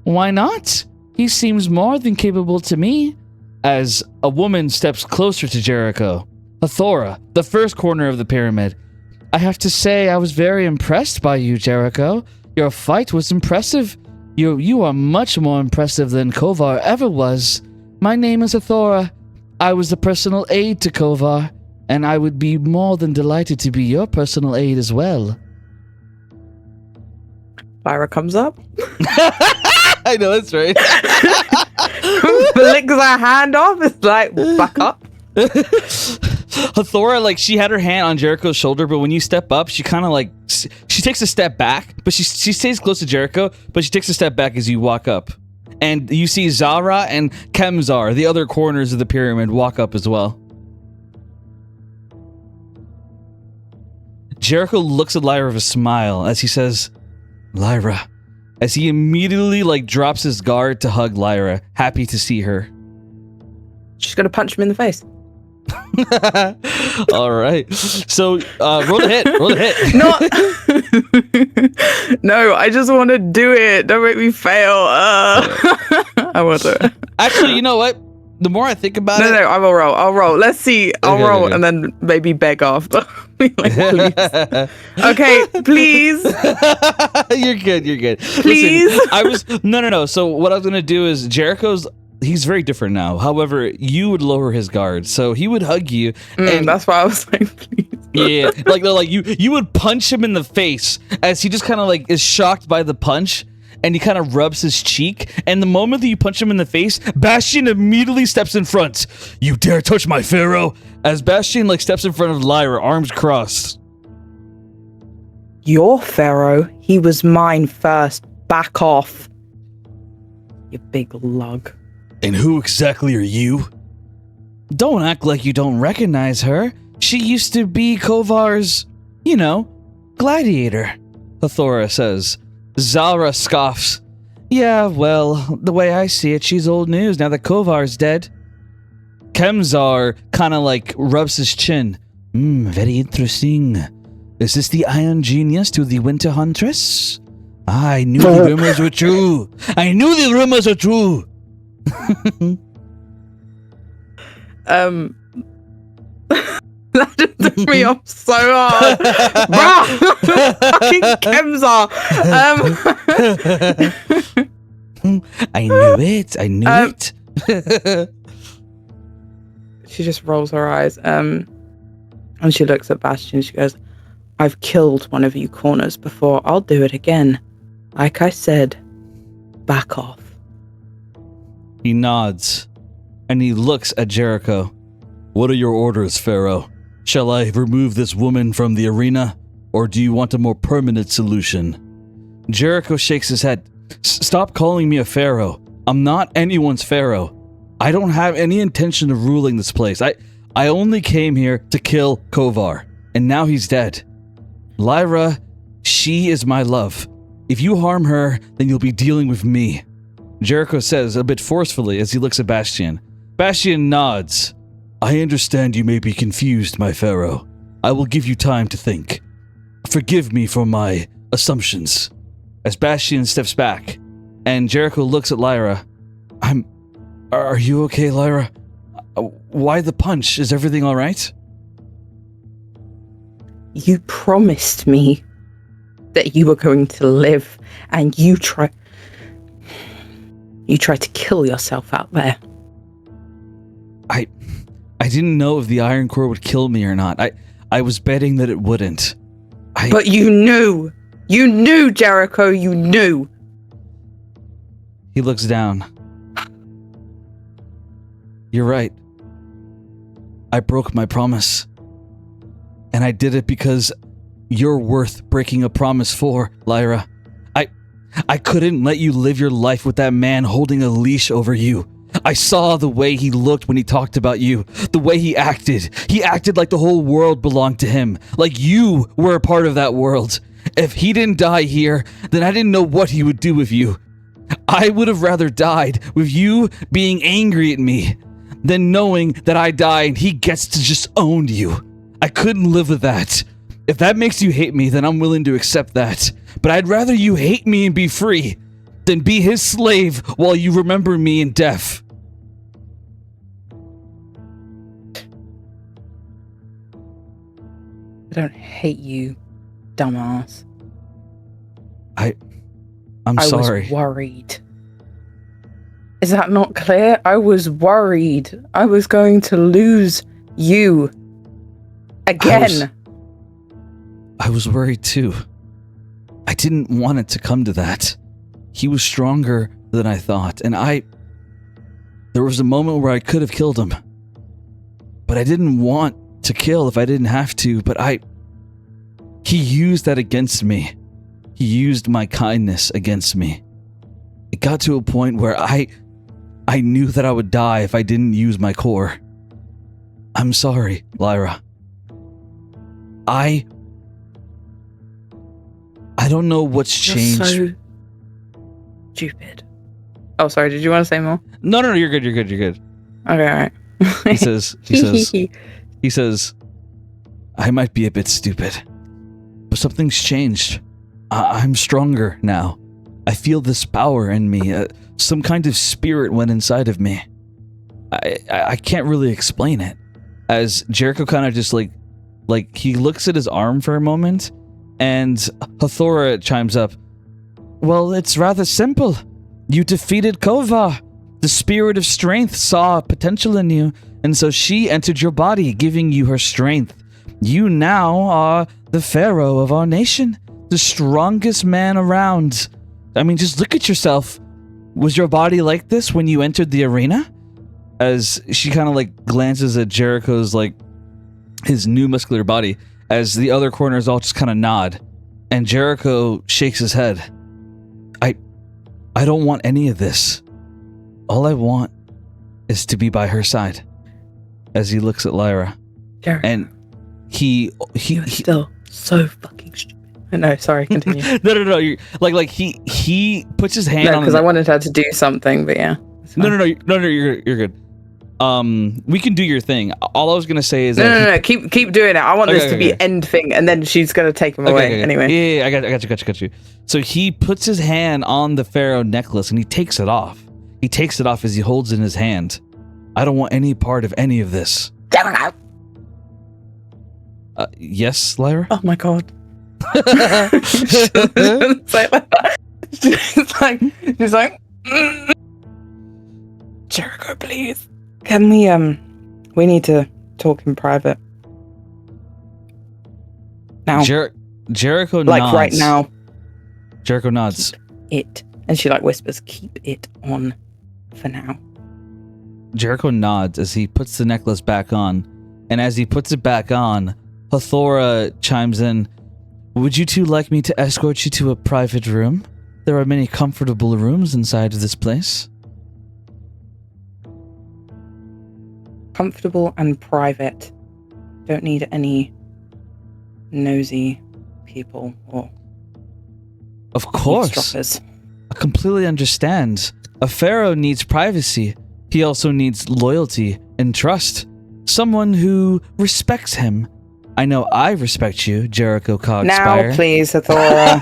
Why not? He seems more than capable to me. As a woman steps closer to Jericho, Hathora, the first corner of the pyramid. I have to say I was very impressed by you, Jericho. Your fight was impressive. You are much more impressive than Kovar ever was. My name is Hathora. I was the personal aide to Kovar, and I would be more than delighted to be your personal aide as well. Lyra comes up. I know, that's right. Flicks her hand off. It's like, back up. Hathora, like, she had her hand on Jericho's shoulder, but when you step up, she kind of like, she takes a step back, but she stays close to Jericho, but she takes a step back as you walk up. And you see Zara and Kemzar, the other corners of the pyramid, walk up as well. Jericho looks at Lyra with a smile as he says, Lyra, as he immediately like drops his guard to hug Lyra, happy to see her. She's gonna punch him in the face. All right. So roll a hit. Roll a hit. No, I just want to do it. Don't make me fail. I want to. Actually, you know what? The more I think about it. No, I will roll. I'll roll. Let's see. I'll roll and then maybe beg after. Like, please. Okay, please. You're good. Please. Listen, No. So what I was gonna do is he's very different now. However, you would lower his guard, so he would hug you. And that's why I was like, please. Yeah, like you would punch him in the face as he just kind of like is shocked by the punch, and he kind of rubs his cheek. And the moment that you punch him in the face, Bastion immediately steps in front. You dare touch my pharaoh? As Bastion like steps in front of Lyra, arms crossed. Your pharaoh? He was mine first. Back off. You big lug. And who exactly are you? Don't act like you don't recognize her. She used to be Kovar's, gladiator, Hathora says. Zara scoffs. Yeah, well, the way I see it, she's old news now that Kovar's dead. Kemzar kind of like rubs his chin. Very interesting. Is this the Iron Genius to the Winter Huntress? I knew the rumors were true. That just threw me off so hard. Bruh! Fucking Kemzar. I knew it. She just rolls her eyes. And she looks at Bastion. She goes, I've killed one of you corners before. I'll do it again. Like I said, back off. He nods, and he looks at Jericho. What are your orders, Pharaoh? Shall I remove this woman from the arena, or do you want a more permanent solution? Jericho shakes his head. Stop calling me a pharaoh. I'm not anyone's pharaoh. I don't have any intention of ruling this place. I only came here to kill Kovar, and now he's dead. Lyra, she is my love. If you harm her, then you'll be dealing with me. Jericho says a bit forcefully as he looks at Bastion. Bastion nods. I understand you may be confused, my pharaoh. I will give you time to think. Forgive me for my assumptions. As Bastion steps back, and Jericho looks at Lyra. Are you okay, Lyra? Why the punch? Is everything all right? You promised me that you were going to live, and you tried to kill yourself out there. I didn't know if the Iron Core would kill me or not. I was betting that it wouldn't. But you knew! You knew, Jericho, you knew! He looks down. You're right. I broke my promise. And I did it because you're worth breaking a promise for, Lyra. I couldn't let you live your life with that man holding a leash over you. I saw the way he looked when he talked about you, the way he acted. He acted like the whole world belonged to him, like you were a part of that world. If he didn't die here, then I didn't know what he would do with you. I would have rather died with you being angry at me than knowing that I die and he gets to just own you. I couldn't live with that. If that makes you hate me, then I'm willing to accept that. But I'd rather you hate me and be free than be his slave while you remember me in death. I don't hate you, dumbass. I'm sorry. I was worried. Is that not clear? I was worried. I was going to lose you again. I was worried too. I didn't want it to come to that. He was stronger than I thought, and there was a moment where I could have killed him. But I didn't want to kill if I didn't have to, but he used that against me. He used my kindness against me. It got to a point where I knew that I would die if I didn't use my core. I'm sorry, Lyra. I don't know what's changed. You're so stupid. Oh, sorry. Did you want to say more? No, you're good. Okay, all right. He says, I might be a bit stupid, but something's changed. I'm stronger now. I feel this power in me. Some kind of spirit went inside of me. I can't really explain it. As Jericho kind of just like he looks at his arm for a moment, and Hathora chimes up. Well, it's rather simple. You defeated Kova. The spirit of strength saw potential in you, and so she entered your body, giving you her strength. You now are the pharaoh of our nation, the strongest man around. I mean, just look at yourself. Was your body like this when you entered the arena? As she kind of like glances at Jericho's his new muscular body, as the other corners all just kind of nod, and Jericho shakes his head. I don't want any of this. All I want is to be by her side. As he looks at Lyra, Jericho, and he still so fucking stupid. No, sorry, continue. no. You're, he puts his hand on. Because I wanted her to do something, but yeah. No. You're good. We can do your thing. All I was gonna say is no. Keep doing it. I want this to be end thing, and then she's gonna take him away anyway. Yeah, I got you. So he puts his hand on the pharaoh necklace and he takes it off. He takes it off as he holds it in his hand. I don't want any part of any of this. Yes, Lyra? Oh my god. She's like, Jericho, please. Can we need to talk in private. Now. Jericho nods. Like right now. Jericho nods. Keep it. And she whispers, keep it on for now. Jericho nods as he puts the necklace back on. And as he puts it back on, Hathora chimes in. Would you two like me to escort you to a private room? There are many comfortable rooms inside of this place. Comfortable and private. Don't need any nosy people or of course. eavesdroppers. I completely understand. A pharaoh needs privacy. He also needs loyalty and trust. Someone who respects him. I know I respect you, Jericho Cogspire. Now, please, Hathora.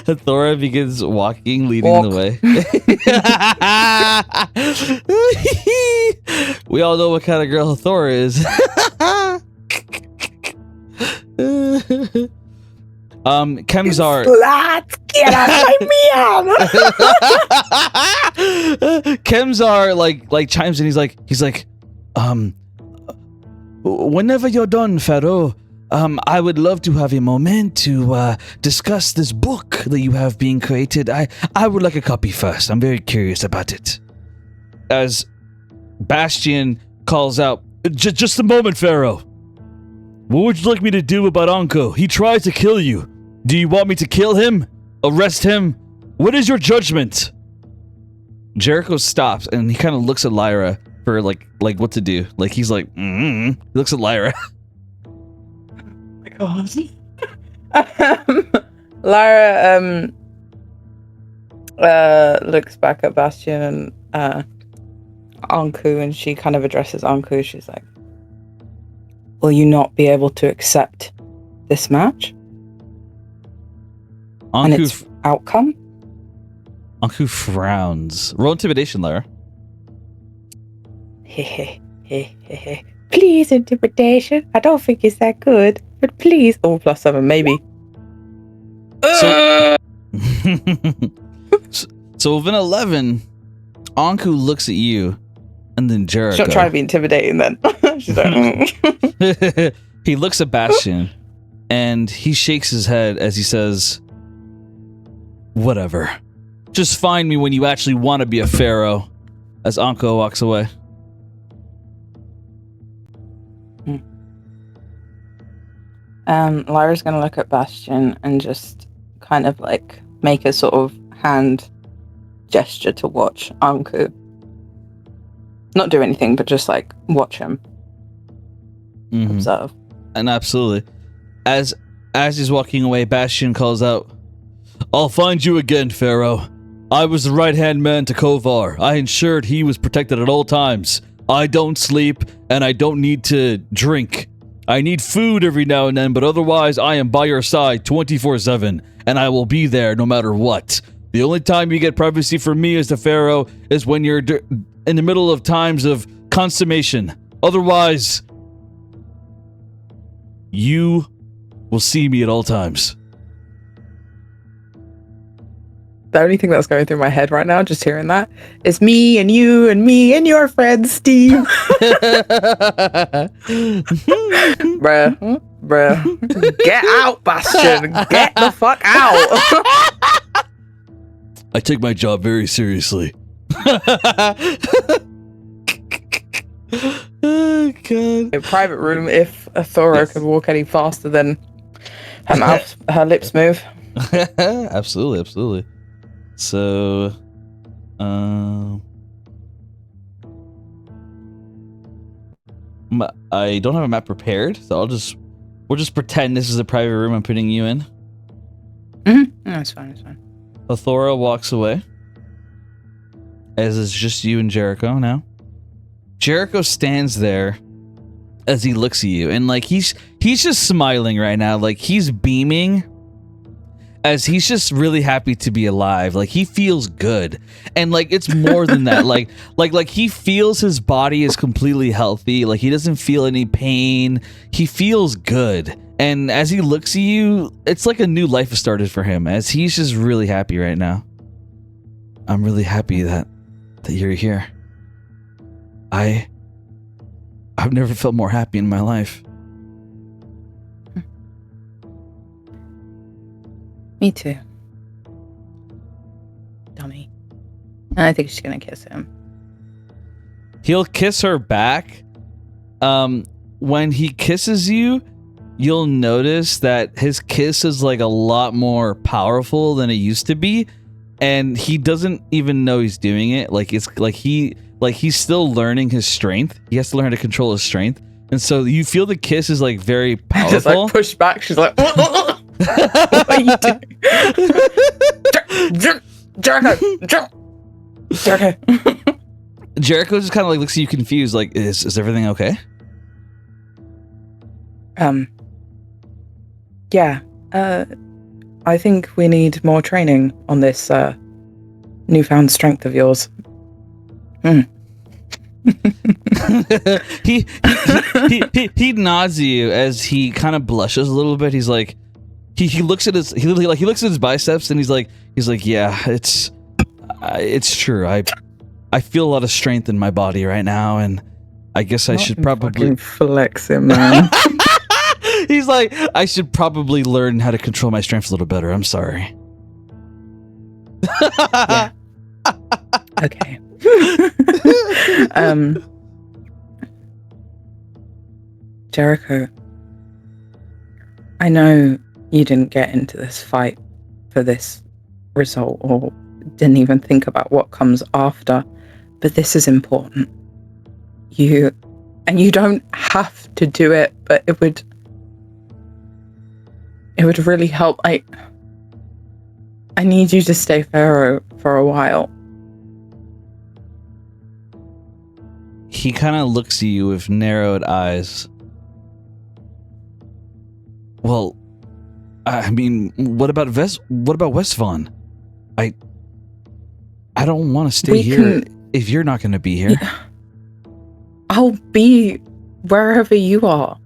Hathora begins walking, leading the way. We all know what kind of girl Hathora is. Kemzar. Splat! Get out of my man! Kemzar chimes in. He's like, whenever you're done, Pharaoh, I would love to have a moment to discuss this book that you have being created. I would like a copy first. I'm very curious about it. As Bastion calls out, just a moment, Pharaoh. What would you like me to do about Anko? He tried to kill you. Do you want me to kill him? Arrest him? What is your judgment? Jericho stops and he kind of looks at Lyra for like what to do. He's like, He looks at Lyra. Oh my god. Lyra looks back at Bastion and Anku, and she kind of addresses Anku. She's like, "Will you not be able to accept this match and its outcome?" Anku frowns. Roll intimidation, Lara. Please, intimidation. I don't think it's that good, but please. Oh, +7, maybe. So with an 11, Anku looks at you, and then Jericho. She's not trying to be intimidating then. She's like, He looks at Bastion, and he shakes his head as he says, "Whatever. Just find me when you actually want to be a pharaoh," as Anku walks away. Lyra's gonna look at Bastion and just kind of like make a sort of hand gesture to watch Anku. Not do anything, but just like watch him. Observe. And absolutely. As he's walking away, Bastion calls out, "I'll find you again, Pharaoh. I was the right-hand man to Kovar. I ensured he was protected at all times. I don't sleep, and I don't need to drink. I need food every now and then, but otherwise I am by your side 24/7, and I will be there no matter what. The only time you get privacy from me as the Pharaoh is when you're in the middle of times of consummation. Otherwise, you will see me at all times." The only thing that's going through my head right now, just hearing that, is me and you and me and your friend Steve. Bruh. Get out, Bastion. Get the fuck out. I take my job very seriously. Oh, God. A private room, if Athora could walk any faster than her lips move. Absolutely. So, I don't have a map prepared, so we'll just pretend this is a private room I'm putting you in. No, it's fine. Athora walks away, as it's just you and Jericho now. Jericho stands there as he looks at you, and like he's just smiling right now, like he's beaming, as he's just really happy to be alive. Like he feels good, and like it's more than that. Like he feels his body is completely healthy. Like he doesn't feel any pain. He feels good, and as he looks at you, it's like a new life has started for him. As he's just really happy right now. I'm really happy that you're here. I've never felt more happy in my life. Me too. Dummy. And I think she's gonna kiss him. He'll kiss her back. When he kisses you, you'll notice that his kiss is like a lot more powerful than it used to be, and he doesn't even know he's doing it. Like it's like he's still learning his strength. He has to learn how to control his strength, and so you feel the kiss is like very powerful. Just like push back. She's like, what are you doing? Jericho. Jericho just kind of like looks at you confused. Like, is everything okay? Yeah. I think we need more training on this newfound strength of yours. He nods at you as he kind of blushes a little bit. He's like, he looks at his looks at his biceps, and he's like, yeah, it's true. I feel a lot of strength in my body right now, and I guess I should probably flex him, man. He's like, I should probably learn how to control my strength a little better. I'm sorry. Yeah. Okay. Jericho, I know you didn't get into this fight for this result, or didn't even think about what comes after, but this is important. You don't have to do it, but it would really help. I need you to stay Pharaoh for a while. He kind of looks at you with narrowed eyes. Well, I mean, what about Westvaughn? I don't want to stay here if you're not going to be here. Yeah. I'll be wherever you are.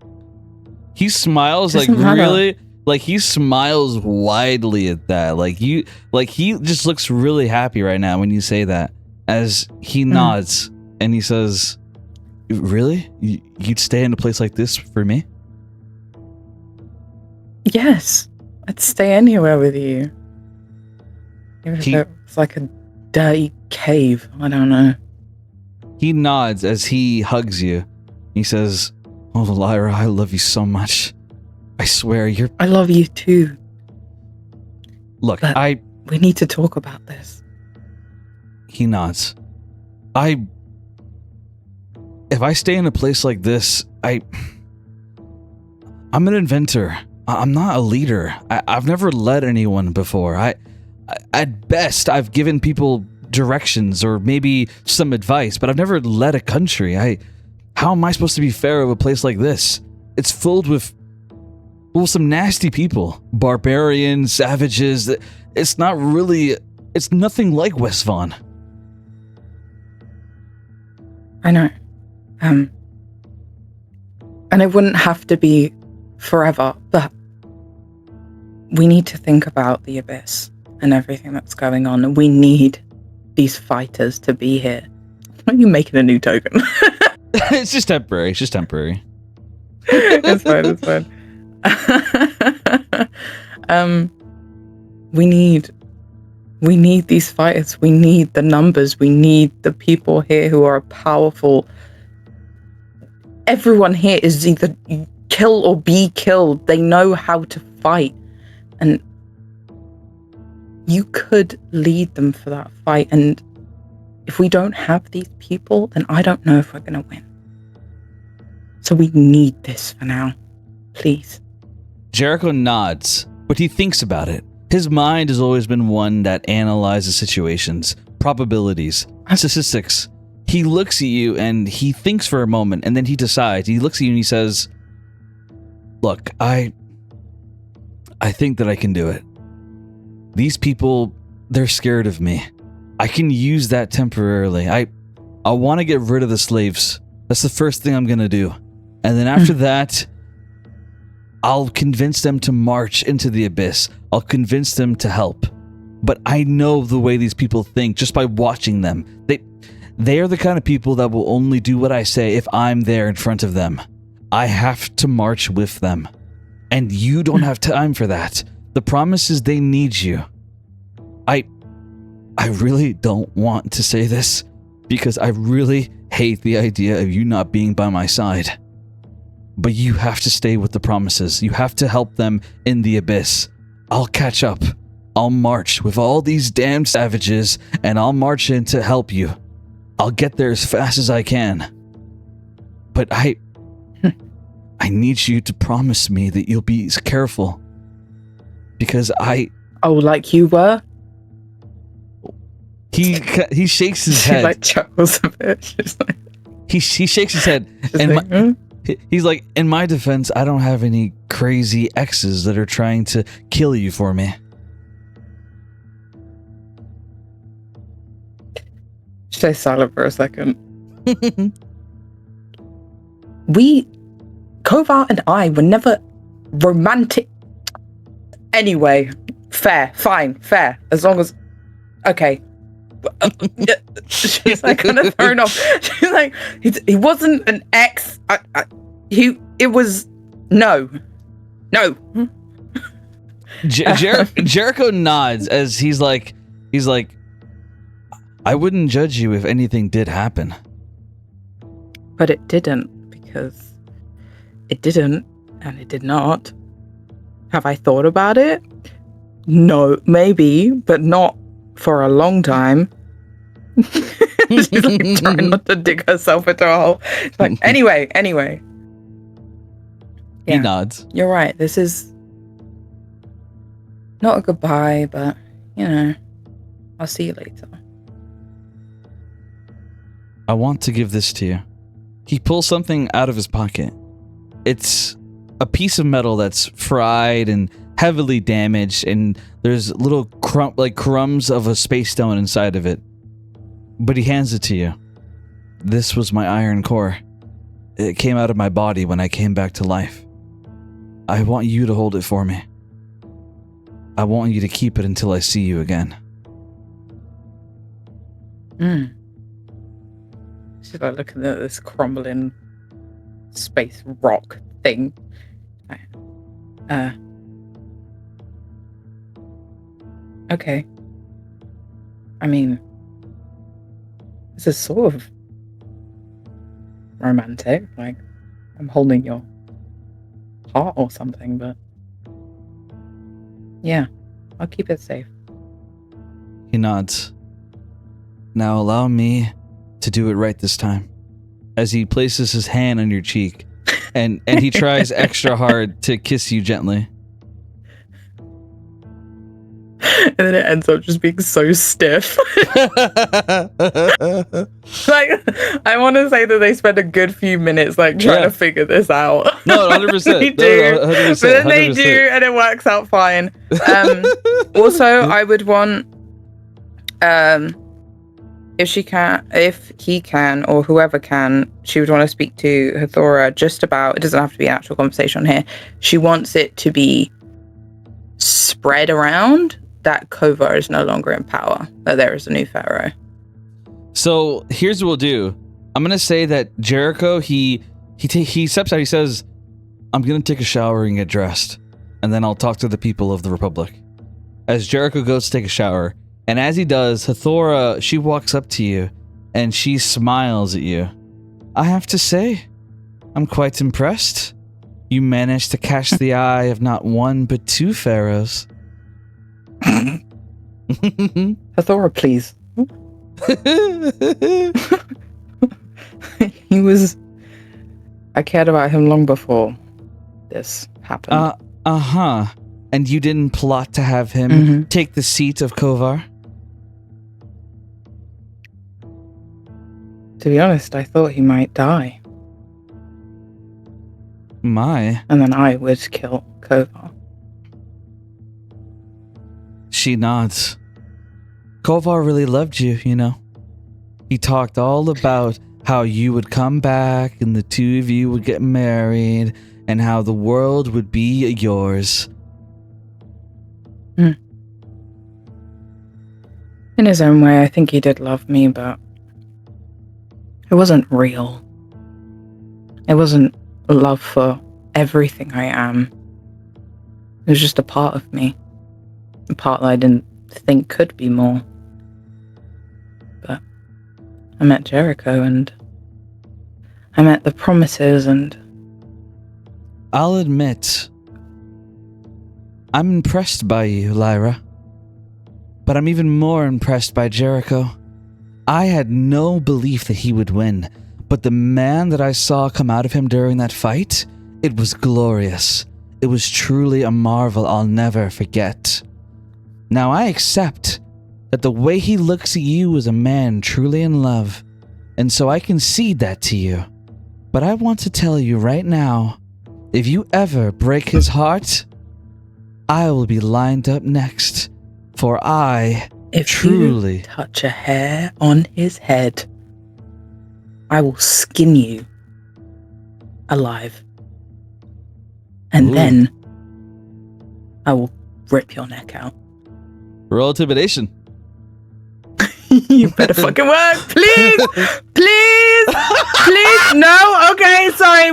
He smiles Doesn't matter. really, like he smiles widely at that. Like he just looks really happy right now when you say that. As he nods and he says, "Really? You'd stay in a place like this for me?" Yes, I'd stay anywhere with you. Even if it was like a dirty cave, I don't know. He nods as he hugs you. He says, "Oh, Lyra, I love you so much. I swear you're..." I love you too. Look, but we need to talk about this. He nods. If I stay in a place like this, I'm an inventor. I'm not a leader. I've never led anyone before. At best, I've given people directions or maybe some advice, but I've never led a country. How am I supposed to be fair of a place like this? It's filled with, well, some nasty people. Barbarians, savages. It's nothing like Westvaughn. I know. And it wouldn't have to be forever, but we need to think about the Abyss and everything that's going on, and we need these fighters to be here. Why are you making a new token? It's just temporary. It's fine. We need these fighters. We need the numbers. We need the people here who are powerful. Everyone here is either kill or be killed. They know how to fight. And you could lead them for that fight. And if we don't have these people, then I don't know if we're going to win. So we need this for now. Please. Jericho nods, but he thinks about it. His mind has always been one that analyzes situations, probabilities, statistics. He looks at you and he thinks for a moment, and then he decides. He looks at you and he says, "Look, I think that I can do it. These people, they're scared of me. I can use that temporarily. I want to get rid of the slaves. That's the first thing I'm going to do. And then after that, I'll convince them to march into the Abyss. I'll convince them to help. But I know the way these people think just by watching them. They are the kind of people that will only do what I say if I'm there in front of them. I have to march with them. And you don't have time for that. The promise is they need you. I really don't want to say this because I really hate the idea of you not being by my side. But you have to stay with the promises. You have to help them in the Abyss. I'll catch up. I'll march with all these damn savages and I'll march in to help you. I'll get there as fast as I can. But I need you to promise me that you'll be careful. Because Oh, like you were? He shakes his She head. like chuckles a bit. She's like, He shakes his head. He's like, in my defense, I don't have any crazy exes that are trying to kill you for me. Stay silent for a second. Kovar and I were never romantic. Anyway, fair. As long as, okay. She's like kind of thrown off. She's like, he wasn't an ex. It was no. Jericho nods as he's like, I wouldn't judge you if anything did happen. But it didn't, because it didn't, and it did not. Have I thought about it? No, maybe, but not for a long time. She's like trying not to dig herself into a hole. It's like, anyway. Yeah, he nods. You're right. This is not a goodbye, but, I'll see you later. I want to give this to you. He pulls something out of his pocket. It's a piece of metal that's fried and heavily damaged, and there's little crumbs of a space stone inside of it. But he hands it to you. This was my iron core. It came out of my body when I came back to life. I want you to hold it for me. I want you to keep it until I see you again. She's like looking at this crumbling space rock thing. Okay. I mean, this is sort of romantic. Like, I'm holding your heart or something, but yeah, I'll keep it safe. He nods. Now allow me to do it right this time. As he places his hand on your cheek, and he tries extra hard to kiss you gently. And then it ends up just being so stiff. Like, I want to say that they spend a good few minutes like trying to figure this out. No, 100%. They do, no, 100%, but then they 100%. do, and it works out fine. Also, I would want, if he can, or whoever can, she would want to speak to Hathora just about. It doesn't have to be an actual conversation here. She wants it to be spread around that Kovar is no longer in power, that there is a new pharaoh. So here's what we'll do. I'm gonna say that Jericho he steps out. He says, "I'm gonna take a shower and get dressed, and then I'll talk to the people of the Republic." As Jericho goes to take a shower, and as he does, Hathora, she walks up to you, and she smiles at you. I have to say, I'm quite impressed. You managed to catch the eye of not one but two pharaohs. Hathora, please. I cared about him long before this happened. And you didn't plot to have him take the seat of Kovar? To be honest, I thought he might die. My. And then I would kill Kovar. She nods. Kovar really loved you, you know. He talked all about how you would come back and the two of you would get married and how the world would be yours. In his own way, I think he did love me, but it wasn't real. It wasn't love for everything I am. It was just a part of me. A part that I didn't think could be more. But I met Jericho and I met the Promises and... I'll admit, I'm impressed by you, Lyra. But I'm even more impressed by Jericho. I had no belief that he would win, but the man that I saw come out of him during that fight, it was glorious. It was truly a marvel I'll never forget. Now I accept that the way he looks at you is a man truly in love, and so I concede that to you. But I want to tell you right now, if you ever break his heart, I will be lined up next, for I if truly you touch a hair on his head, I will skin you alive. And then I will rip your neck out. Roll intimidation. You better fucking work, please, please, please. No, okay, sorry.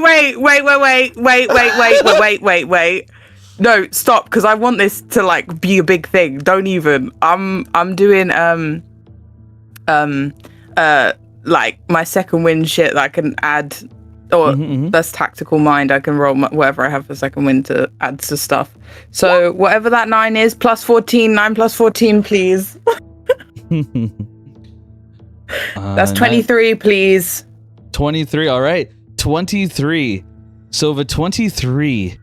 Wait. No, stop, because I want this to like be a big thing. Don't even. I'm doing like my second wind shit that I can add, or that's tactical mind. I can roll whatever I have for second wind to add to stuff. So whatever that 9 is, plus 14, 9 plus 14, please. That's 23, please. 23, all right. 23. So the 23,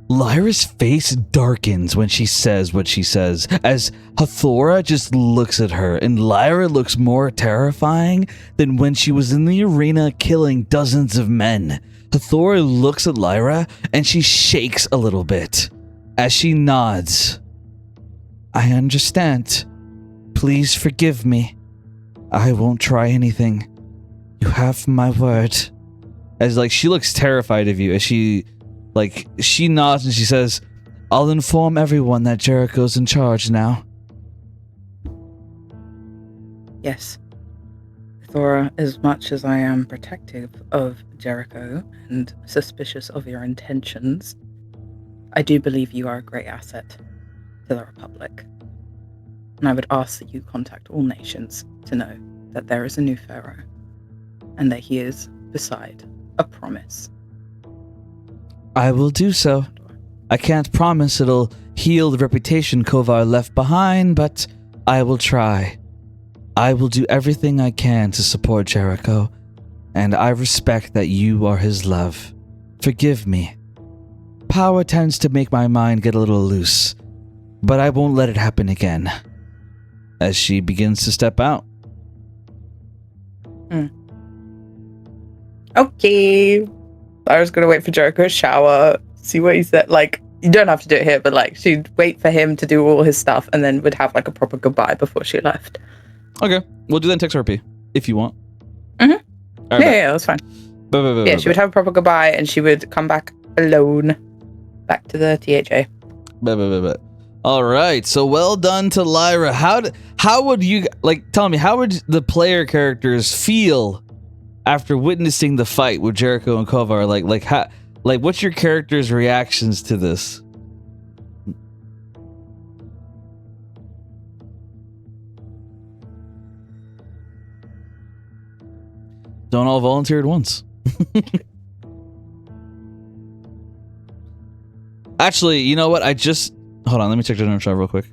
Lyra's face darkens when she says what she says, as Hathora just looks at her, and Lyra looks more terrifying than when she was in the arena killing dozens of men. Hathora looks at Lyra, and she shakes a little bit as she nods. I understand. Please forgive me. I won't try anything. You have my word. As like she looks terrified of you as she nods and she says, I'll inform everyone that Jericho's in charge now. Yes. Thora, as much as I am protective of Jericho and suspicious of your intentions, I do believe you are a great asset to the Republic. And I would ask that you contact all nations to know that there is a new pharaoh and that he is beside a promise. I will do so. I can't promise it'll heal the reputation Kovar left behind, but I will try. I will do everything I can to support Jericho, and I respect that you are his love. Forgive me. Power tends to make my mind get a little loose, but I won't let it happen again. As she begins to step out. Okay. I was gonna wait for Jericho to shower, see what he said. Like, you don't have to do it here, but like, she'd wait for him to do all his stuff and then would have like a proper goodbye before she left. Okay, we'll do that in text RP if you want. Mm-hmm. Right, Yeah, that's fine. Yeah, she would have a proper goodbye and she would come back alone back to the THA. All right, so well done to Lyra. How would you tell me, how would the player characters feel after witnessing the fight with Jericho and Kovar? What's your characters' reactions to this? Don't all volunteer at once. Actually, you know what? Hold on, let me check the notes real quick.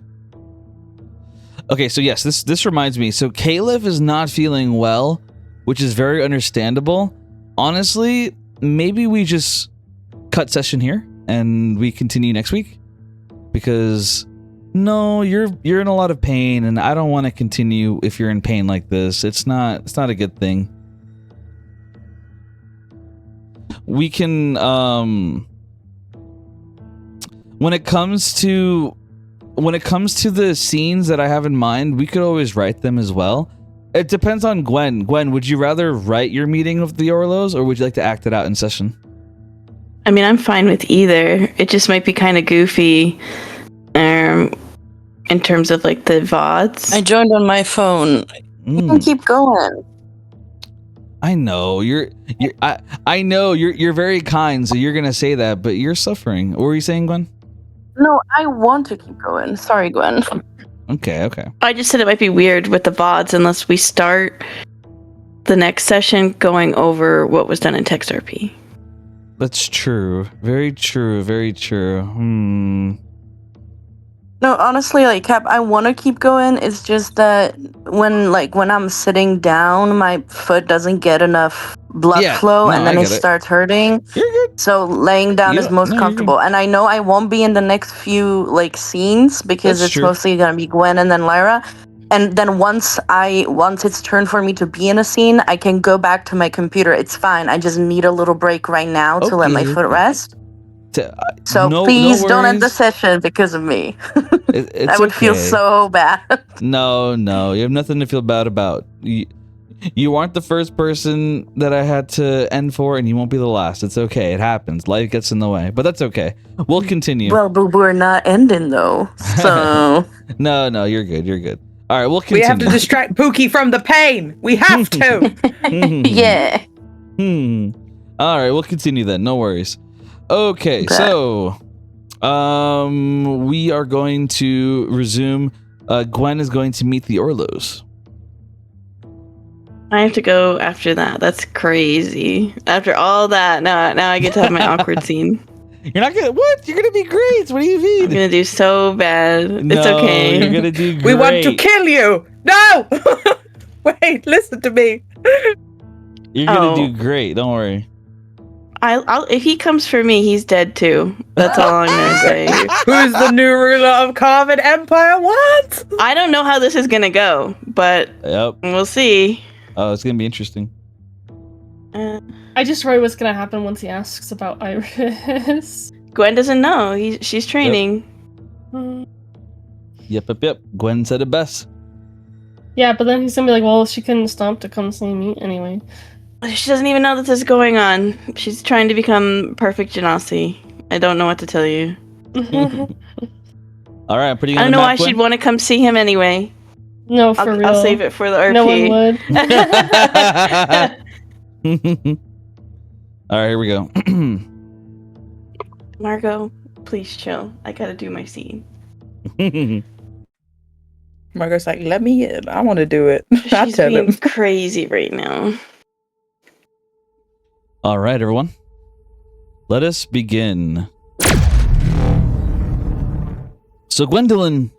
Okay, so yes, this reminds me. So Caleb is not feeling well, which is very understandable. Honestly, maybe we just cut session here and we continue next week, because no, you're in a lot of pain, and I don't want to continue if you're in pain like this. It's not a good thing. We can when it comes to the scenes that I have in mind, we could always write them as well. It depends on Gwen. Gwen, would you rather write your meeting of the Orlos, or would you like to act it out in session? I mean, I'm fine with either. It just might be kind of goofy in terms of like the VODs. I joined on my phone. You can keep going. I know I know you're very kind, so you're gonna say that, but you're suffering. What were you saying, Gwen? No, I want to keep going. Sorry, Gwen. Okay. I just said it might be weird with the VODs unless we start the next session going over what was done in text RP. That's true. Very true. Very true. No, honestly, like, Cap, I want to keep going. It's just that when I'm sitting down, my foot doesn't get enough blood flow, and then it starts hurting. You're good. So laying down is most comfortable. And I know I won't be in the next few scenes because it's mostly gonna be Gwen and then Lyra. And then once it's turn for me to be in a scene, I can go back to my computer. It's fine. I just need a little break right now to let my foot rest. So please don't end the session because of me. I would feel so bad. No, you have nothing to feel bad about. You aren't the first person that I had to end for, and you won't be the last. It's okay. It happens. Life gets in the way, but that's okay. We'll continue. Well, but we're not ending though. So no, you're good. All right, we'll continue. We have to distract Pookie from the pain. We have to. Yeah. All right, we'll continue then. No worries. Okay, so we are going to resume. Gwen is going to meet the Orlos. I have to go after that. That's crazy. After all that, now I get to have my awkward scene. You're not gonna what? You're gonna be great. What do you mean? I'm gonna do so bad. It's okay. You're gonna do great. We want to kill you. No. Wait, listen to me. You're gonna do great. Don't worry. I'll if he comes for me, he's dead too. That's all I'm gonna say. Who's the new ruler of Carven Empire? What? I don't know how this is gonna go, but we'll see. Oh, it's gonna be interesting. I just worry what's gonna happen once he asks about Iris. Gwen doesn't know. She's training. Yep. Gwen said it best. Yeah, but then he's gonna be like, well, she couldn't stop to come see me anyway. She doesn't even know that this is going on. She's trying to become perfect Genasi. I don't know what to tell you. All right, I'm putting. I don't know why she'd want to come see him anyway. No, for real. I'll save it for the RP. No one would. All right, here we go. Margot, please chill. I gotta do my scene. Margot's like, let me in. I want to do it. I She's tell being him. crazy right now. All right, everyone. Let us begin. So, Gwendolyn,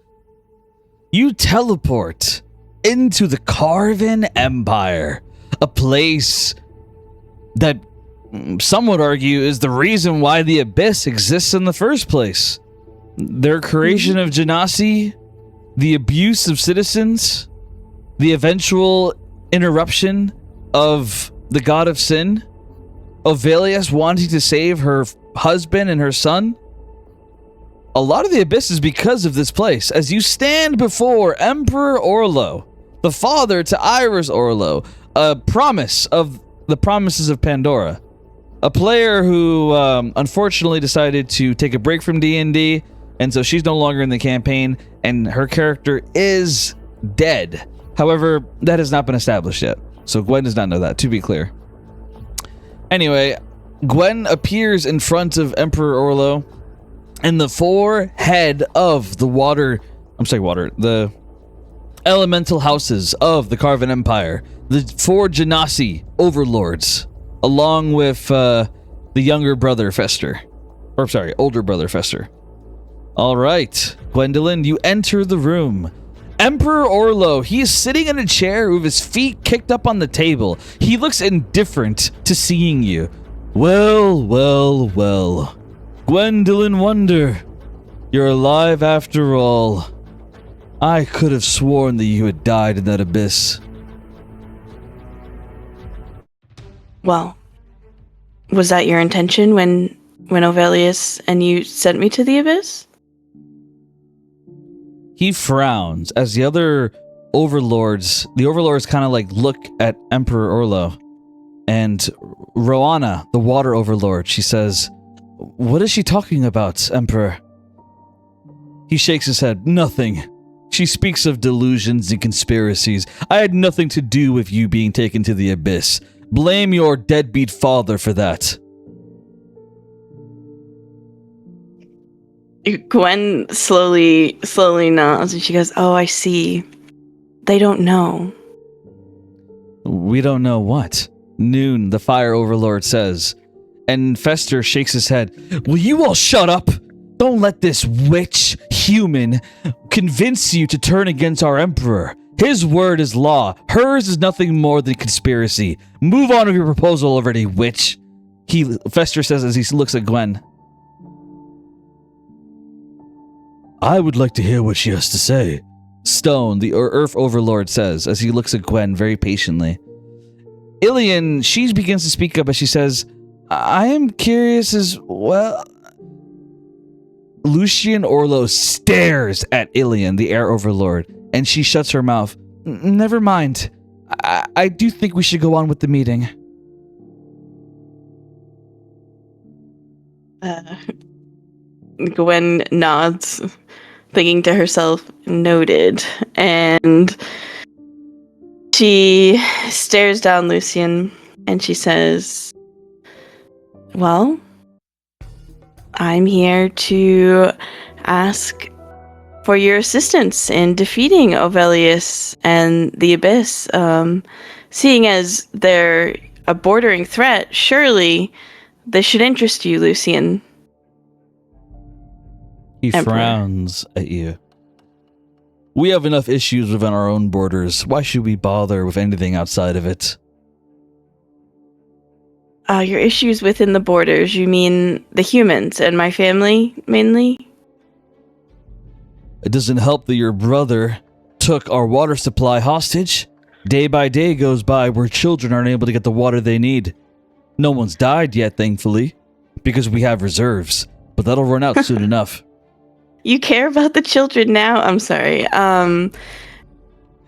you teleport into the Carven Empire, a place that some would argue is the reason why the Abyss exists in the first place. Their creation of Genasi, the abuse of citizens, the eventual interruption of the god of sin, Ovelius wanting to save her husband and her son. A lot of the Abyss is because of this place. As you stand before Emperor Orlo, the father to Iris Orlo, a promise of the Promises of Pandora, a player who unfortunately decided to take a break from D&D, and so she's no longer in the campaign, and her character is dead. However, that has not been established yet, so Gwen does not know that, to be clear. Anyway, Gwen appears in front of Emperor Orlo, and the forehead of the the elemental houses of the Carven Empire, the four Genasi overlords, along with the older brother Fester. All right, Gwendolyn, you enter the room. Emperor Orlo, he is sitting in a chair with his feet kicked up on the table. He looks indifferent to seeing you. Well. Gwendolyn Wonder, you're alive after all. I could have sworn that you had died in that abyss. Well, was that your intention when Ovelius and you sent me to the Abyss? He frowns as the overlords kind of like look at Emperor Orlo. And Roanna, the water overlord, she says, "What is she talking about, Emperor?" He shakes his head. "Nothing. She speaks of delusions and conspiracies. I had nothing to do with you being taken to the Abyss. Blame your deadbeat father for that." Gwen slowly nods and she goes, "Oh, I see. They don't know." "We don't know what?" Noon, the fire overlord, says. And Fester shakes his head. "Will you all shut up? Don't let this witch human convince you to turn against our emperor. His word is law. Hers is nothing more than conspiracy. Move on with your proposal already, witch." Fester says as he looks at Gwen. "I would like to hear what she has to say," Stone, the Earth Overlord, says as he looks at Gwen very patiently. Ilian, she begins to speak up as she says, "I am curious as well." Lucian Orlo stares at Ilian, the Air Overlord, and she shuts her mouth. "Never mind. I do think we should go on with the meeting." Gwen nods, thinking to herself, "Noted." And she stares down Lucian and she says, "Well, I'm here to ask for your assistance in defeating Ovelius and the Abyss. Seeing as they're a bordering threat, surely this should interest you, Lucian." He frowns at you. "We have enough issues within our own borders. Why should we bother with anything outside of it?" Your issues within the borders, you mean the humans and my family, mainly? It doesn't help that your brother took our water supply hostage. Day by day goes by where children aren't able to get the water they need. No one's died yet, thankfully, because we have reserves, but that'll run out soon enough. You care about the children now? I'm sorry.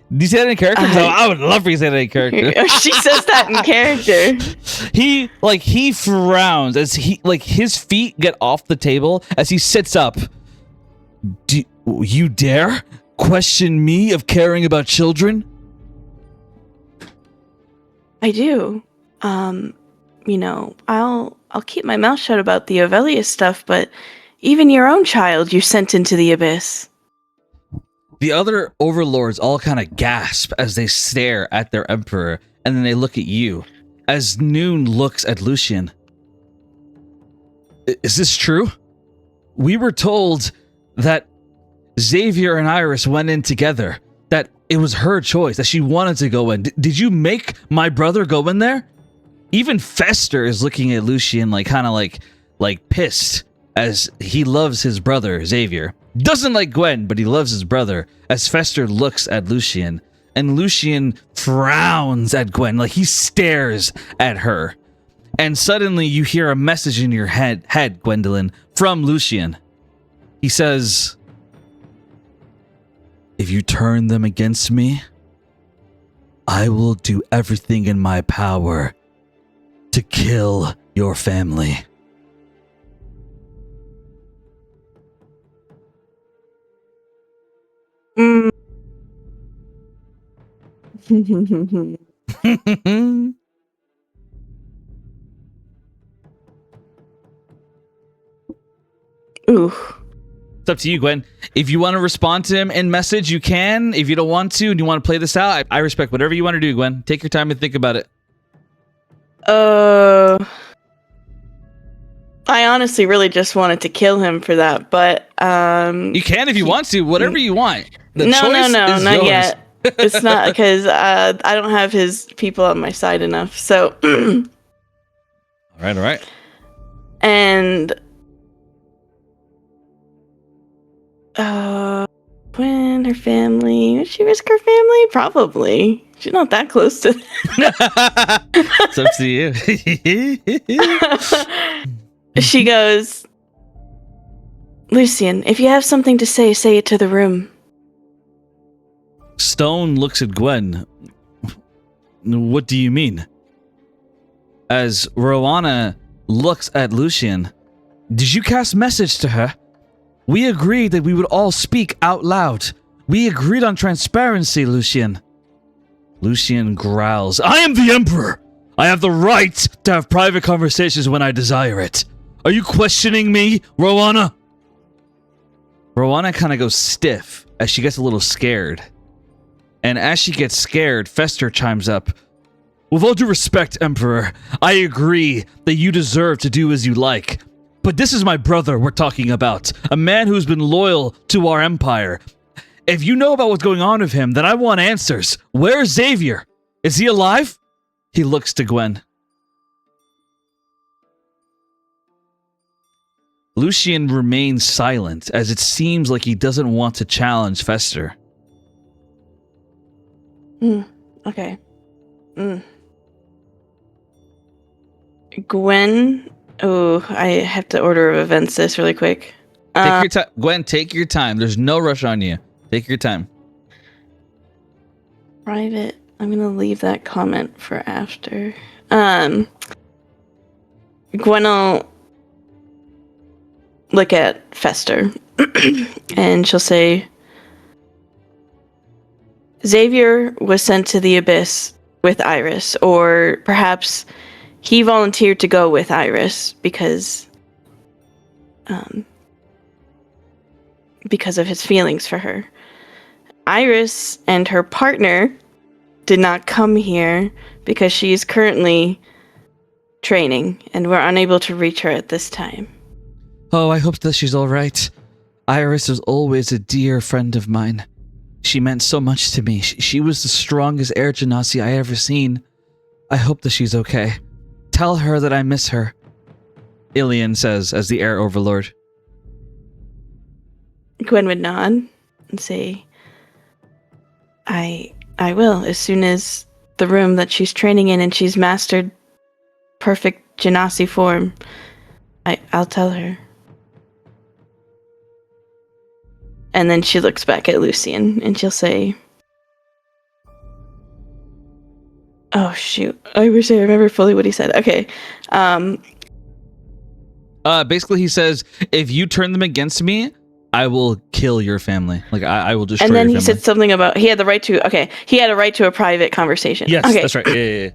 Do you say that in character? I would love for you to say that in character. She says that in character. He frowns as his feet get off the table as he sits up. Do you dare question me of caring about children? I do. I'll keep my mouth shut about the Ovelius stuff, but even your own child you sent into the abyss. The other overlords all kind of gasp as they stare at their emperor, and then they look at you. As Noon looks at Lucian. Is this true? We were told that Xavier and Iris went in together, that it was her choice, that she wanted to go in. Did you make my brother go in there? Even Fester is looking at Lucian kind of pissed, as he loves his brother, Xavier. Doesn't like Gwen, but he loves his brother, as Fester looks at Lucian. And Lucian frowns at Gwen, he stares at her. And suddenly you hear a message in your head, Gwendolyn, from Lucian. He says, if you turn them against me, I will do everything in my power to kill your family. Ooh. It's up to you, Gwen. If you want to respond to him in message, you can. If you don't want to and you want to play this out, I respect whatever you want to do, Gwen. Take your time and think about it. I honestly really just wanted to kill him for that, but you can if you want to, whatever you want. No, not yours. Yet. It's not because I don't have his people on my side enough. So, all right. And Gwen, her family. Would she risk her family? Probably. She's not that close to. It's up to you. She goes, Lucian, if you have something to say it to the room. Stone looks at Gwen. What do you mean? As Rowana looks at Lucian. Did you cast message to her? We agreed that we would all speak out loud. We agreed on transparency, Lucian. Lucian growls. I am the Emperor. I have the right to have private conversations when I desire it. Are you questioning me, Rowana? Rowana kind of goes stiff as she gets a little scared. And as she gets scared, Fester chimes up. With all due respect, Emperor, I agree that you deserve to do as you like. But this is my brother we're talking about, a man who's been loyal to our empire. If you know about what's going on with him, then I want answers. Where's Xavier? Is he alive? He looks to Gwen. Lucian remains silent, as it seems like he doesn't want to challenge Fester. Okay. Gwen. Oh, I have to order of events this really quick. Take your time, Gwen. Take your time. There's no rush on you. Take your time. Private. I'm gonna leave that comment for after. Gwen will look at Fester, and she'll say, Xavier was sent to the Abyss with Iris, or perhaps he volunteered to go with Iris because of his feelings for her. Iris and her partner did not come here because she is currently training, and we're unable to reach her at this time. Oh, I hope that she's all right. Iris was always a dear friend of mine. She meant so much to me. She was the strongest air genasi I ever seen. I hope that she's okay. Tell her that I miss her, Ilian says as the Air Overlord. Gwen would nod and say, I will, as soon as the room that she's training in and she's mastered perfect Genasi form. I'll tell her. And then she looks back at Lucian and she'll say, oh shoot, I wish I remember fully what he said. Okay. Basically he says, if you turn them against me, I will kill your family. Like, I will destroy your family. And then he said something about, he had a right to a private conversation. Yes, okay. That's right. Yeah.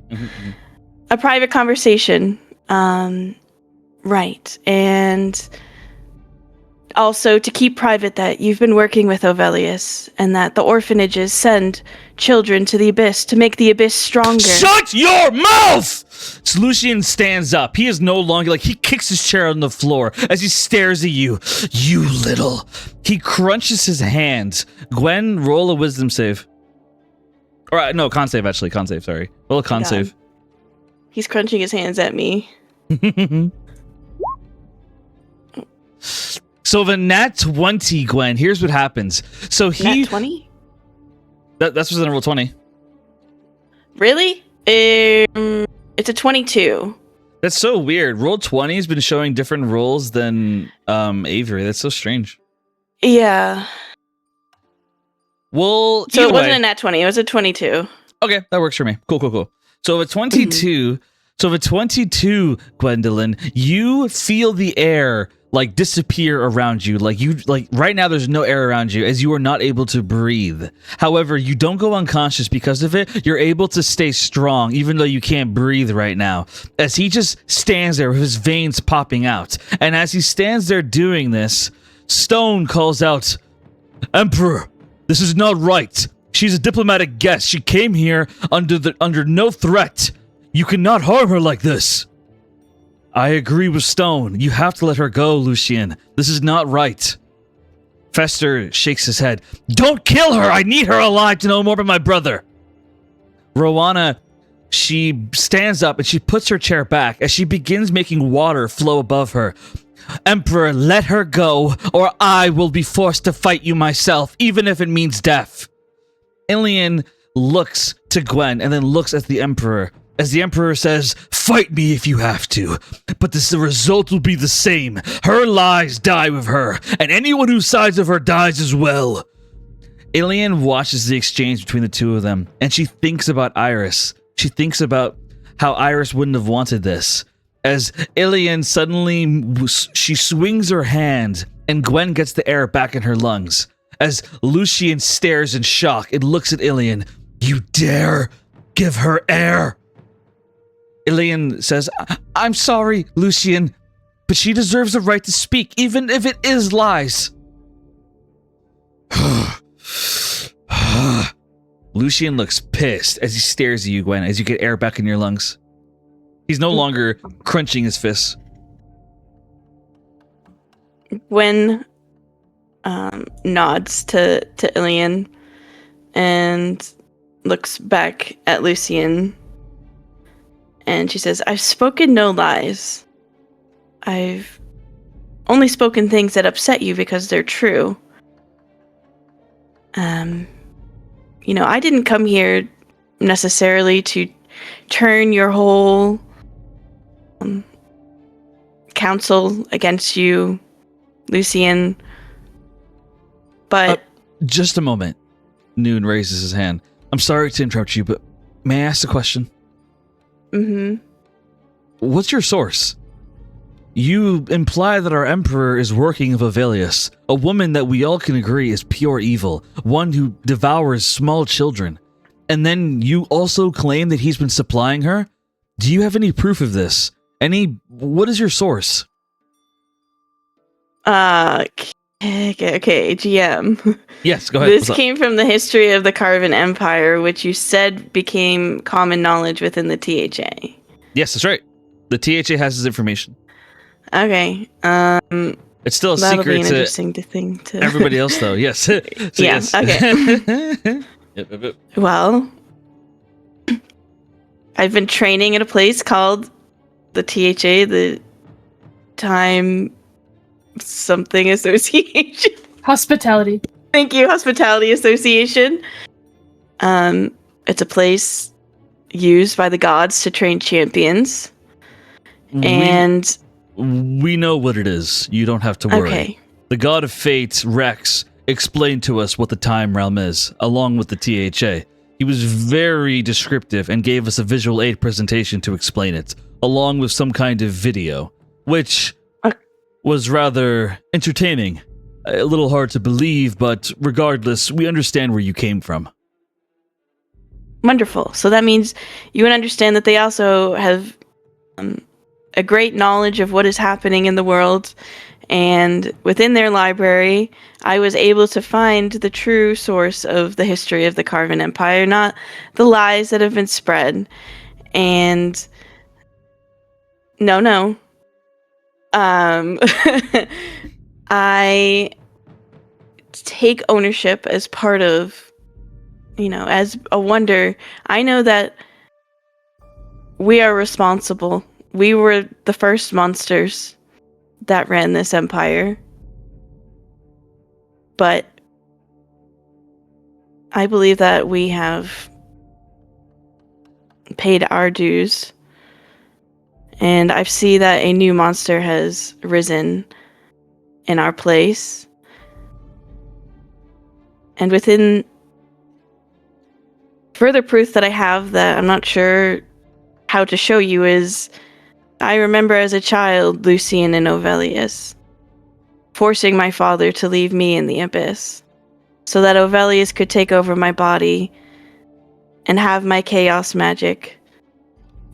A private conversation. Right. And also to keep private that you've been working with Ovelius and that the orphanages send children to the Abyss to make the Abyss stronger. Shut your mouth! So Lucian stands up. He is no longer he kicks his chair on the floor as he stares at you. You little. He crunches his hands. Gwen, roll a wisdom save. Or no, con save actually. Con save, sorry. Roll a con save. He's crunching his hands at me. So the nat 20, Gwen, here's what happens. So he... Nat 20? That's what's in roll 20. Really? It's a 22. That's so weird. Roll 20 has been showing different rolls than Avery. That's so strange. Yeah. Well, so it wasn't a nat 20. It was a 22. Okay, that works for me. Cool. So a 22... So the 22, Gwendolyn, you feel the air disappear around you. Right now there's no air around you as you are not able to breathe. However, you don't go unconscious because of it. You're able to stay strong even though you can't breathe right now. As he just stands there with his veins popping out. And as he stands there doing this, Stone calls out, Emperor, this is not right. She's a diplomatic guest. She came here under no threat. You cannot harm her like this. I agree with Stone. You have to let her go, Lucian. This is not right. Fester shakes his head. Don't kill her! I need her alive to know more about my brother. Rowana, she stands up and she puts her chair back as she begins making water flow above her. Emperor, let her go, or I will be forced to fight you myself, even if it means death. Ilian looks to Gwen and then looks at the Emperor. As the Emperor says, fight me if you have to, but the result will be the same. Her lies die with her, and anyone who sides with her dies as well. Ilian watches the exchange between the two of them, and she thinks about Iris. She thinks about how Iris wouldn't have wanted this. As Ilian suddenly, she swings her hand, and Gwen gets the air back in her lungs. As Lucian stares in shock and looks at Ilian, you dare give her air? Ilian says, I'm sorry, Lucian, but she deserves the right to speak, even if it is lies. Lucian looks pissed as he stares at you, Gwen, as you get air back in your lungs. He's no longer crunching his fists. Gwen nods to Ilian and looks back at Lucian. And she says, I've spoken no lies. I've only spoken things that upset you because they're true. I didn't come here necessarily to turn your whole council against you, Lucian. But... just a moment. Noon raises his hand. I'm sorry to interrupt you, but may I ask a question? Mm-hmm. What's your source? You imply that our Emperor is working with Ovelius, a woman that we all can agree is pure evil, one who devours small children. And then you also claim that he's been supplying her? Do you have any proof of this? What is your source? Okay, GM. Yes, go ahead. This came from the history of the Carven Empire, which you said became common knowledge within the THA. Yes, that's right. The THA has this information. Okay. It's still a that'll secret be an interesting thing to everybody else, though. Yes. So yeah. yes. Okay. Yep. Well, I've been training at a place called the THA, the Time something Association. Hospitality. Thank you, Hospitality Association. It's a place used by the gods to train champions. And we know what it is. You don't have to worry. Okay. The god of fate, Rex, explained to us what the time realm is, along with the THA. He was very descriptive and gave us a visual aid presentation to explain it, along with some kind of video, which was rather entertaining. A little hard to believe, but regardless, we understand where you came from. Wonderful. So that means you would understand that they also have a great knowledge of what is happening in the world. And within their library, I was able to find the true source of the history of the Carven Empire, not the lies that have been spread. And no. I take ownership as part of, as a wonder. I know that we are responsible. We were the first monsters that ran this empire. But I believe that we have paid our dues. And I see that a new monster has risen in our place. And within further proof that I have that I'm not sure how to show you is, I remember as a child Lucian and Ovelius forcing my father to leave me in the abyss so that Ovelius could take over my body and have my chaos magic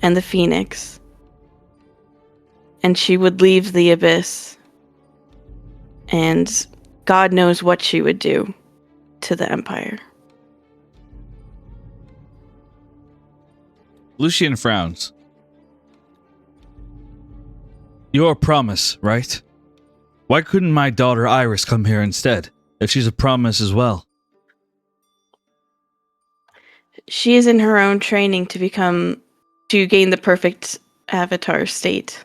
and the phoenix. And she would leave the abyss, and God knows what she would do to the Empire. Lucian frowns. You're a promise, right? Why couldn't my daughter Iris come here instead, if she's a promise as well? She is in her own training to gain the perfect avatar state.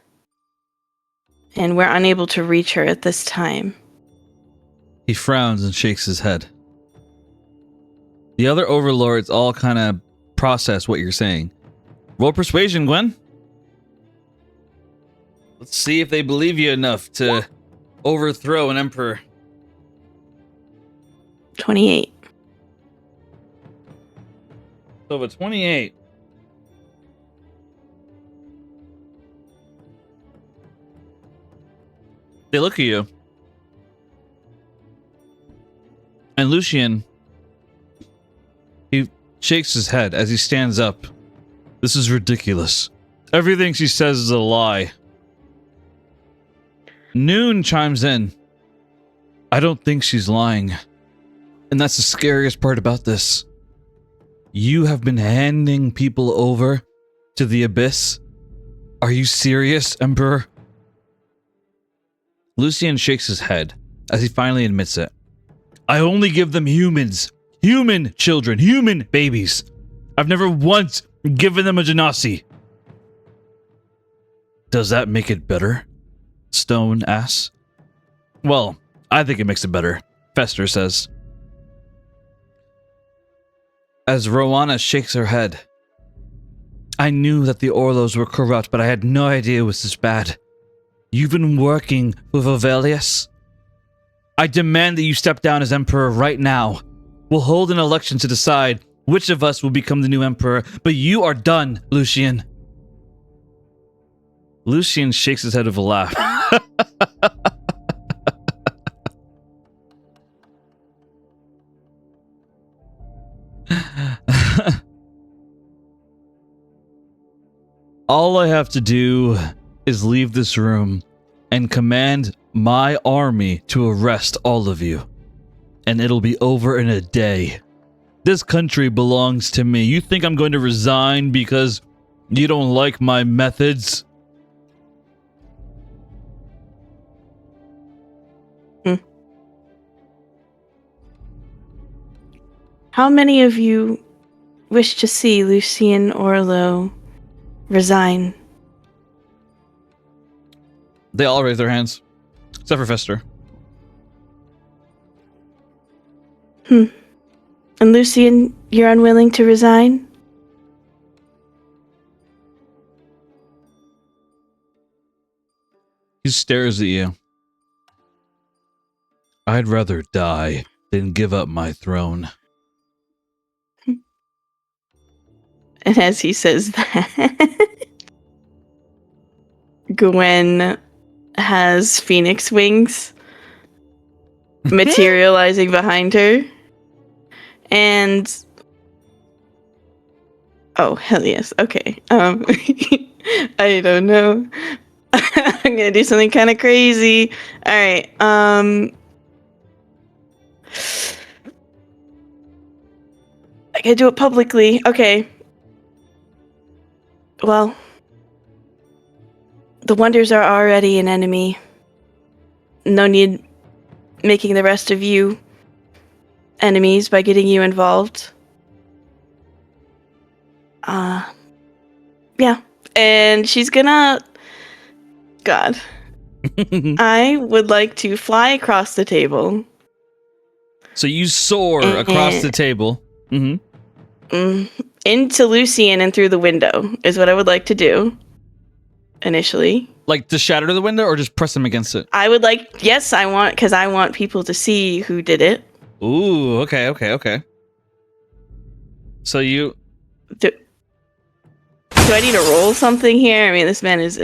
And we're unable to reach her at this time. He frowns and shakes his head. The other overlords all kind of process what you're saying. Roll persuasion, Gwen. Let's see if they believe you enough to overthrow an emperor. 28. So a 28. They look at you. And Lucian, he shakes his head as he stands up. This is ridiculous. Everything she says is a lie. Noon chimes in. I don't think she's lying. And that's the scariest part about this. You have been handing people over to the abyss? Are you serious, Emperor? Lucian shakes his head as he finally admits it. I only give them humans. Human children. Human babies. I've never once given them a genasi. Does that make it better? Stone asks. Well, I think it makes it better, Fester says. As Rowana shakes her head. I knew that the Orlos were corrupt, but I had no idea it was this bad. You've been working with Ovelius? I demand that you step down as Emperor right now. We'll hold an election to decide which of us will become the new Emperor, but you are done, Lucian. Lucian shakes his head with a laugh. All I have to do is leave this room and command my army to arrest all of you. And it'll be over in a day. This country belongs to me. You think I'm going to resign because you don't like my methods? How many of you wish to see Lucien Orlo resign? They all raise their hands, except for Fester. And Lucian, you're unwilling to resign? He stares at you. I'd rather die than give up my throne. And as he says that, Gwen has phoenix wings materializing behind her. And oh, hell yes. Okay. I don't know. I'm gonna do something kind of crazy. All right. I gotta do it publicly. Okay. Well, the Wonders are already an enemy. No need making the rest of you enemies by getting you involved. Yeah. And she's gonna... God. I would like to fly across the table. So you soar across the table. Into Lucian and through the window is what I would like to do. Initially. Like to shatter the window or just press them against it? I would like... Yes, I want... Because I want people to see who did it. Ooh, okay. So you... Do I need to roll something here? I mean, this man is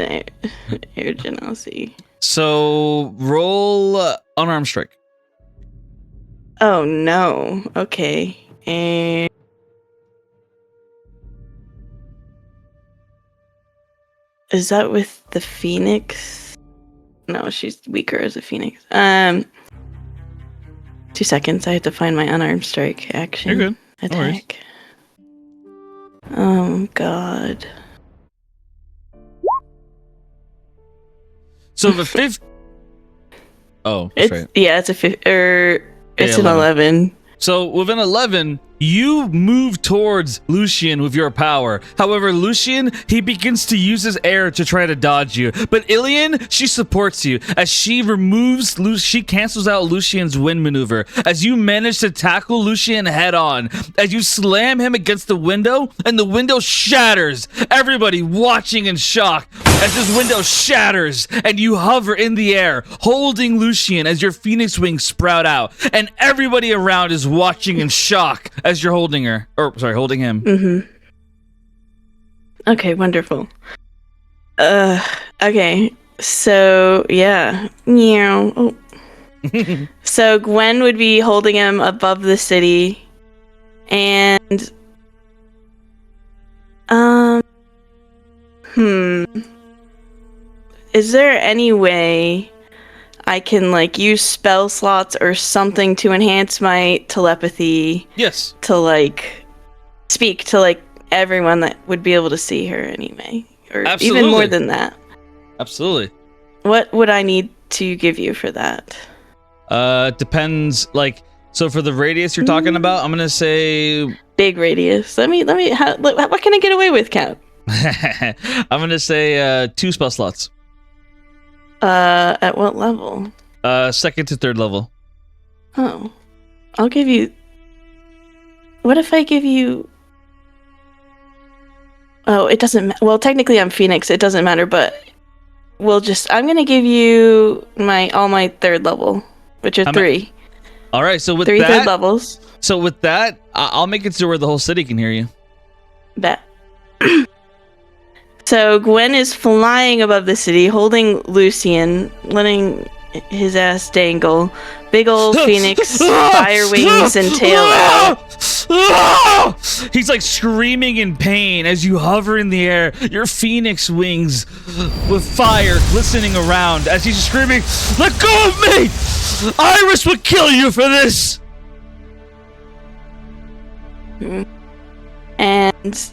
urgent. I'll see. So roll unarmed strike. Oh no. Okay. And is that with the Phoenix? No, she's weaker as a Phoenix. 2 seconds. I have to find my unarmed strike action. You're good. Attack. Oh God. So the fifth. Oh, that's right. Yeah, it's a it's an 11. So with an 11, you move towards Lucian with your power. However, Lucian, he begins to use his air to try to dodge you. But Ilian, she supports you as she she cancels out Lucian's wind maneuver. As you manage to tackle Lucian head on, as you slam him against the window, and the window shatters. Everybody watching in shock as this window shatters, and you hover in the air, holding Lucian as your phoenix wings sprout out, and everybody around is watching in shock as you're holding her. Or, sorry, holding him. Okay, wonderful. Okay. So, yeah. Meow. Oh. So, Gwen would be holding him above the city. And... Is there any way I can, like, use spell slots or something to enhance my telepathy? Yes. To, like, speak to, like, everyone that would be able to see her anyway. Or Absolutely. even more than that. Absolutely. What would I need to give you for that? Depends, like, so for the radius you're talking about, I'm gonna say... Big radius. What can I get away with, Count? I'm gonna say 2 spell slots. At what level? Second to third level. Oh. I'll give you... What if I give you... Oh, it doesn't... Well, technically I'm Phoenix. It doesn't matter, but... I'm gonna give you all my third level, which are 3. All right, so with 3 that... third levels. So with that, I'll make it to where the whole city can hear you. Bet. So Gwen is flying above the city, holding Lucian, letting his ass dangle. Big old phoenix, fire wings and tail out. He's like screaming in pain as you hover in the air, your phoenix wings with fire glistening around as he's screaming, "Let go of me! Iris will kill you for this!" And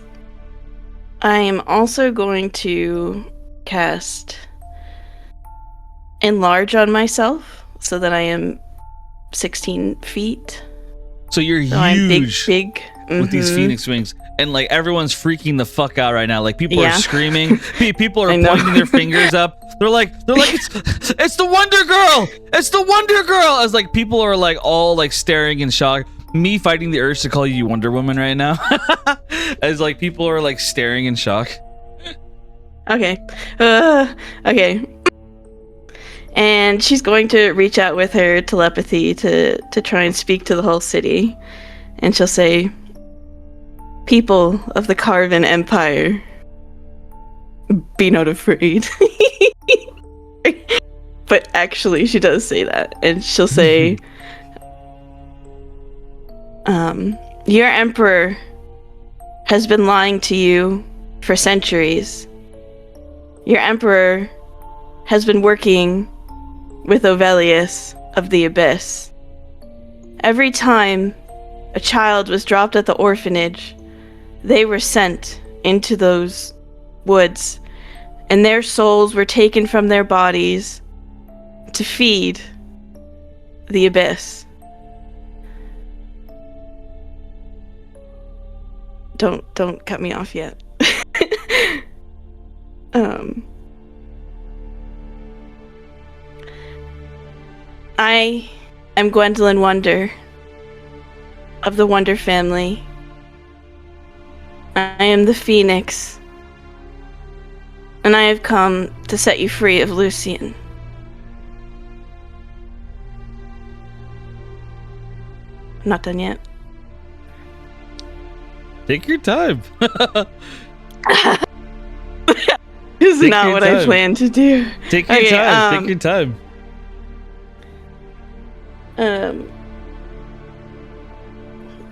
I am also going to cast Enlarge on myself so that I am 16 feet. So you're huge I'm big. With these phoenix wings. And like everyone's freaking the fuck out right now. Like people are screaming. People are pointing their fingers up. They're like, it's the Wonder Girl. It's the Wonder Girl. As like people are like all like staring in shock. Me fighting the urge to call you Wonder Woman right now. As like people are like staring in shock. Okay. Okay. And she's going to reach out with her telepathy to try and speak to the whole city. And she'll say, people of the Carven Empire, be not afraid. But actually, she does say that. And she'll say, your emperor has been lying to you for centuries. Your emperor has been working with Ovelius of the Abyss. Every time a child was dropped at the orphanage, they were sent into those woods, and their souls were taken from their bodies to feed the Abyss. Don't cut me off yet. I am Gwendolyn Wonder of the Wonder family. I am the Phoenix, and I have come to set you free of Lucian. I'm not done yet. Take your time. This is not what I planned to do. Take your time. Take your time.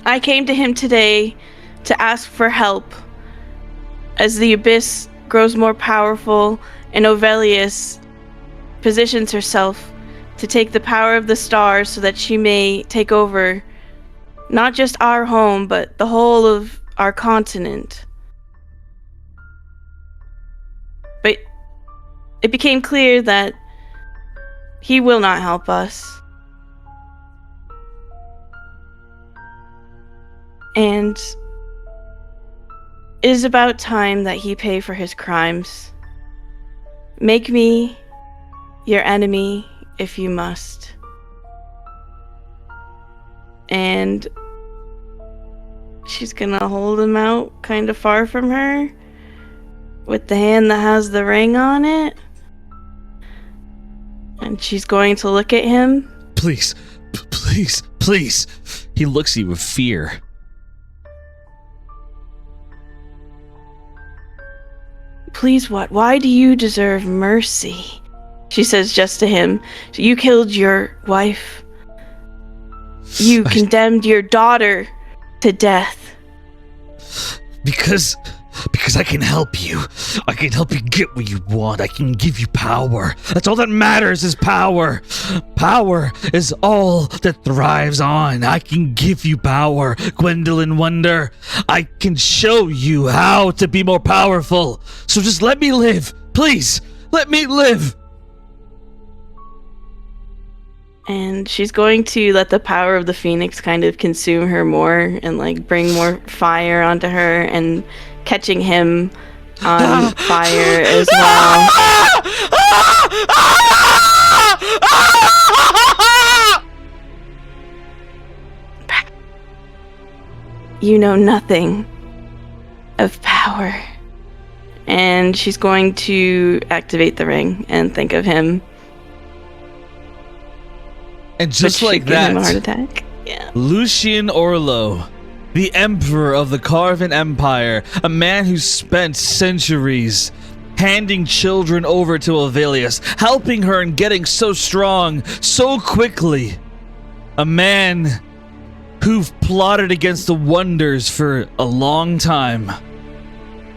I came to him today to ask for help as the Abyss grows more powerful and Ovelius positions herself to take the power of the stars so that she may take over not just our home, but the whole of our continent. But it became clear that he will not help us. And it is about time that he pay for his crimes. Make me your enemy if you must. And she's gonna hold him out kind of far from her with the hand that has the ring on it. And she's going to look at him. Please, please, please. He looks at you with fear. Please what? Why do you deserve mercy? She says just to him. You killed your wife. You condemned your daughter to death. Because I can help you. I can help you get what you want. I can give you power. That's all that matters is power. Power is all that thrives on. I can give you power, Gwendolyn Wonder. I can show you how to be more powerful. So just let me live. Please, let me live. And she's going to let the power of the Phoenix kind of consume her more and like bring more fire onto her and catching him on fire as well. You know nothing of power. And she's going to activate the ring and think of him. And just like give him a that, heart attack. Yeah. Lucian Orlo, the Emperor of the Carven Empire, a man who spent centuries handing children over to Ovelius, helping her and getting so strong so quickly. A man who plotted against the Wonders for a long time,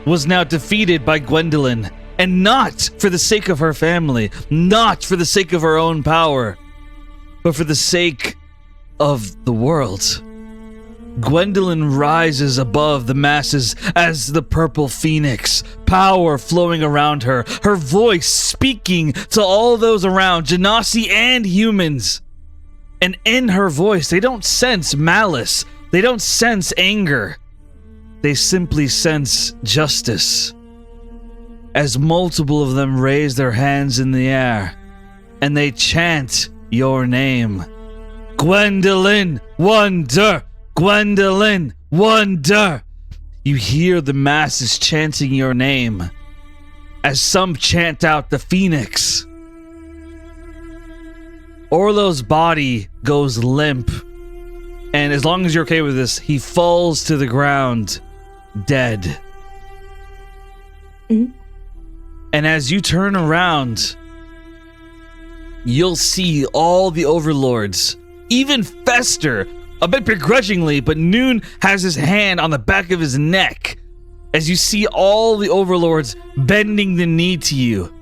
was now defeated by Gwendolyn, and not for the sake of her family, not for the sake of her own power, but for the sake of the world. Gwendolyn rises above the masses as the purple phoenix, power flowing around her, her voice speaking to all those around, Genasi and humans. And in her voice, they don't sense malice, they don't sense anger, they simply sense justice. as multiple of them raise their hands in the air and they chant your name. Gwendolyn Wonder! Gwendolyn Wonder! You hear the masses chanting your name as some chant out the Phoenix. Orlo's body goes limp, and as long as you're okay with this, he falls to the ground, dead. Mm-hmm. And as you turn around, you'll see all the overlords, even Fester, a bit begrudgingly, but Noon has his hand on the back of his neck. As you see all the overlords bending the knee to you,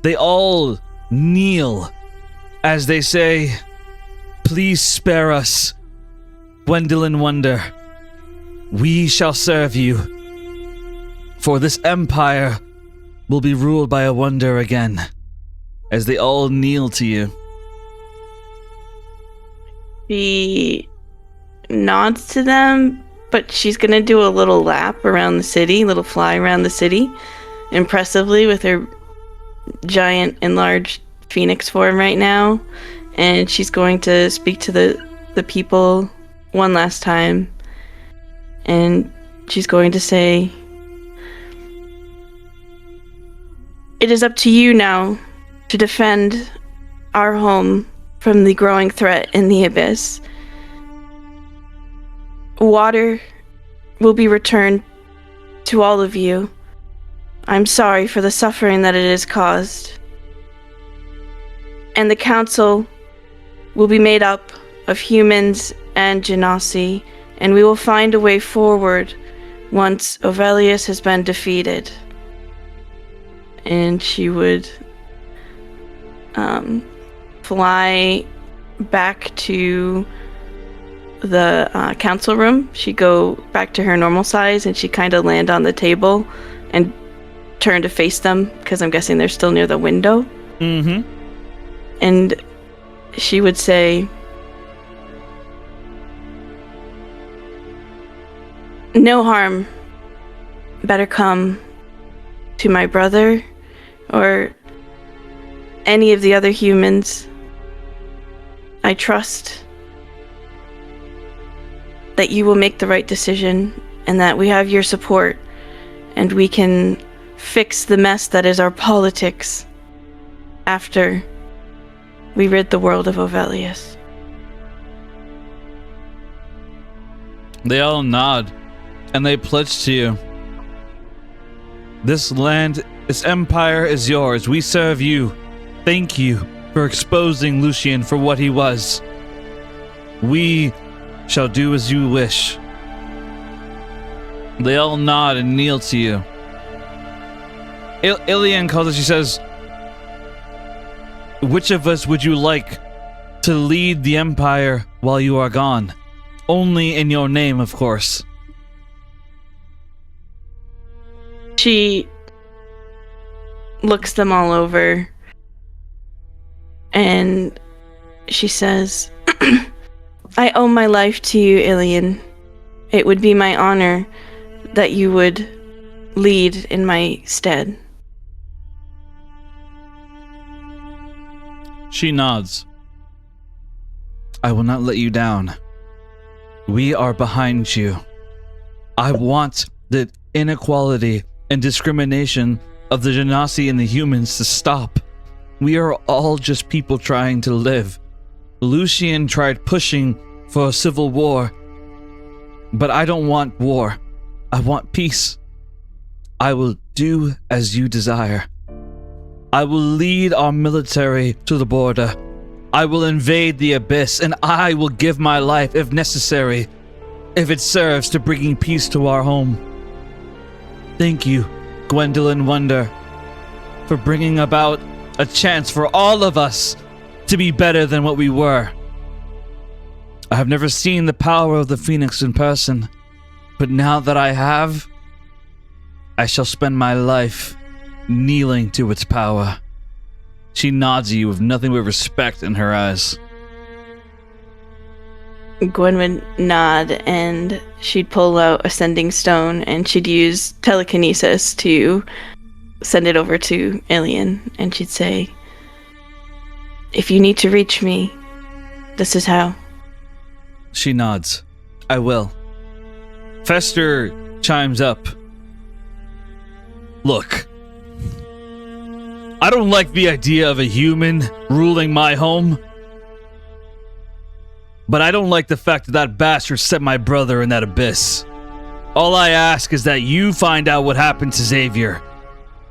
they all kneel as they say, "Please spare us, Gwendolyn Wonder. We shall serve you, for this empire will be ruled by a wonder again," as they all kneel to you. She nods to them, but she's gonna do a little lap around the city, little fly around the city, impressively with her giant enlarged phoenix form right now, and she's going to speak to the people one last time, and she's going to say, "It is up to you now to defend our home from the growing threat in the abyss. Water will be returned to all of you. I'm sorry for the suffering that it has caused. And the council will be made up of humans and genasi, and we will find a way forward once Ovelius has been defeated." And she would fly back to the council room. She'd go back to her normal size, and she'd kind of land on the table and turn to face them, because I'm guessing they're still near the window. Mm-hmm. And she would say, "No harm better come to my brother or any of the other humans. I trust that you will make the right decision and that we have your support and we can fix the mess that is our politics after we rid the world of Ovelius." They all nod, and they pledge to you. "This land, this empire is yours. We serve you. Thank you for exposing Lucian for what he was. We shall do as you wish." They all nod and kneel to you. Ilian calls it, she says, "Which of us would you like to lead the empire while you are gone? Only in your name, of course." She looks them all over and she says, "I owe my life to you, Ilian. It would be my honor that you would lead in my stead." She nods. "I will not let you down. We are behind you. I want the inequality and discrimination of the genasi and the humans to stop. We are all just people trying to live. Lucian tried pushing for a civil war, but I don't want war. I want peace. I will do as you desire. I will lead our military to the border. I will invade the abyss, and I will give my life if necessary, if it serves to bringing peace to our home. Thank you, Gwendolyn Wonder, for bringing about a chance for all of us to be better than what we were. I have never seen the power of the Phoenix in person, but now that I have, I shall spend my life kneeling to its power." She nods at you with nothing but respect in her eyes. Gwen would nod and she'd pull out a sending stone and she'd use telekinesis to send it over to Alien, and she'd say, "If you need to reach me, this is how." She nods. I will. Fester chimes up. Look, I don't like the idea of a human ruling my home, but I don't like the fact that that bastard sent my brother in that abyss. All I ask is that you find out what happened to Xavier.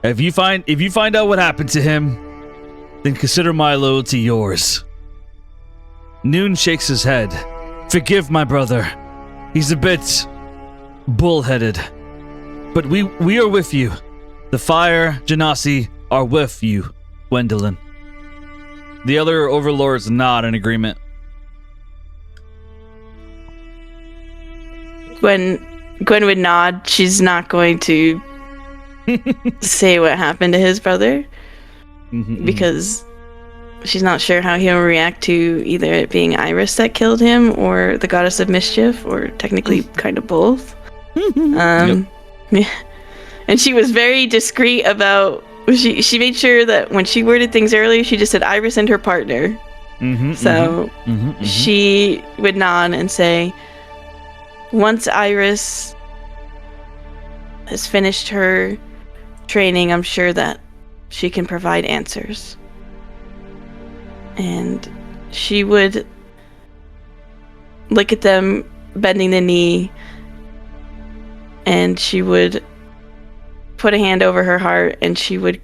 If you find out what happened to him, then consider my loyalty yours. Noon shakes his head. Forgive my brother. He's a bit bullheaded. But we are with you. The Fire Genasi are with you, Gwendolyn. The other overlords nod in agreement. Gwen would nod. She's not going to say what happened to his brother because she's not sure how he'll react to either it being Iris that killed him or the Goddess of Mischief, or technically kind of both. Yeah. And she was very discreet about. She made sure that when she worded things earlier, she just said Iris and her partner. She would nod and say, once Iris has finished her training, I'm sure that she can provide answers. And she would look at them bending the knee, and she would put a hand over her heart, and she would,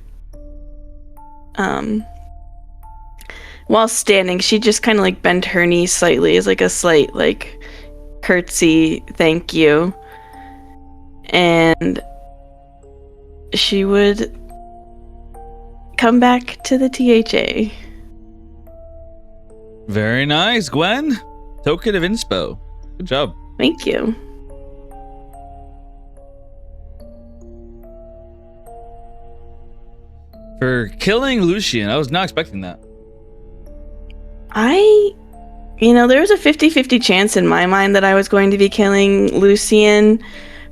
while standing, she'd just kind of like bend her knee slightly as like a slight like curtsy, thank you. And she would come back to the THA. Very nice, Gwen. Token of inspo. Good job. Thank you. For killing Lucian, I was not expecting that. There was a 50-50 chance in my mind that I was going to be killing Lucian,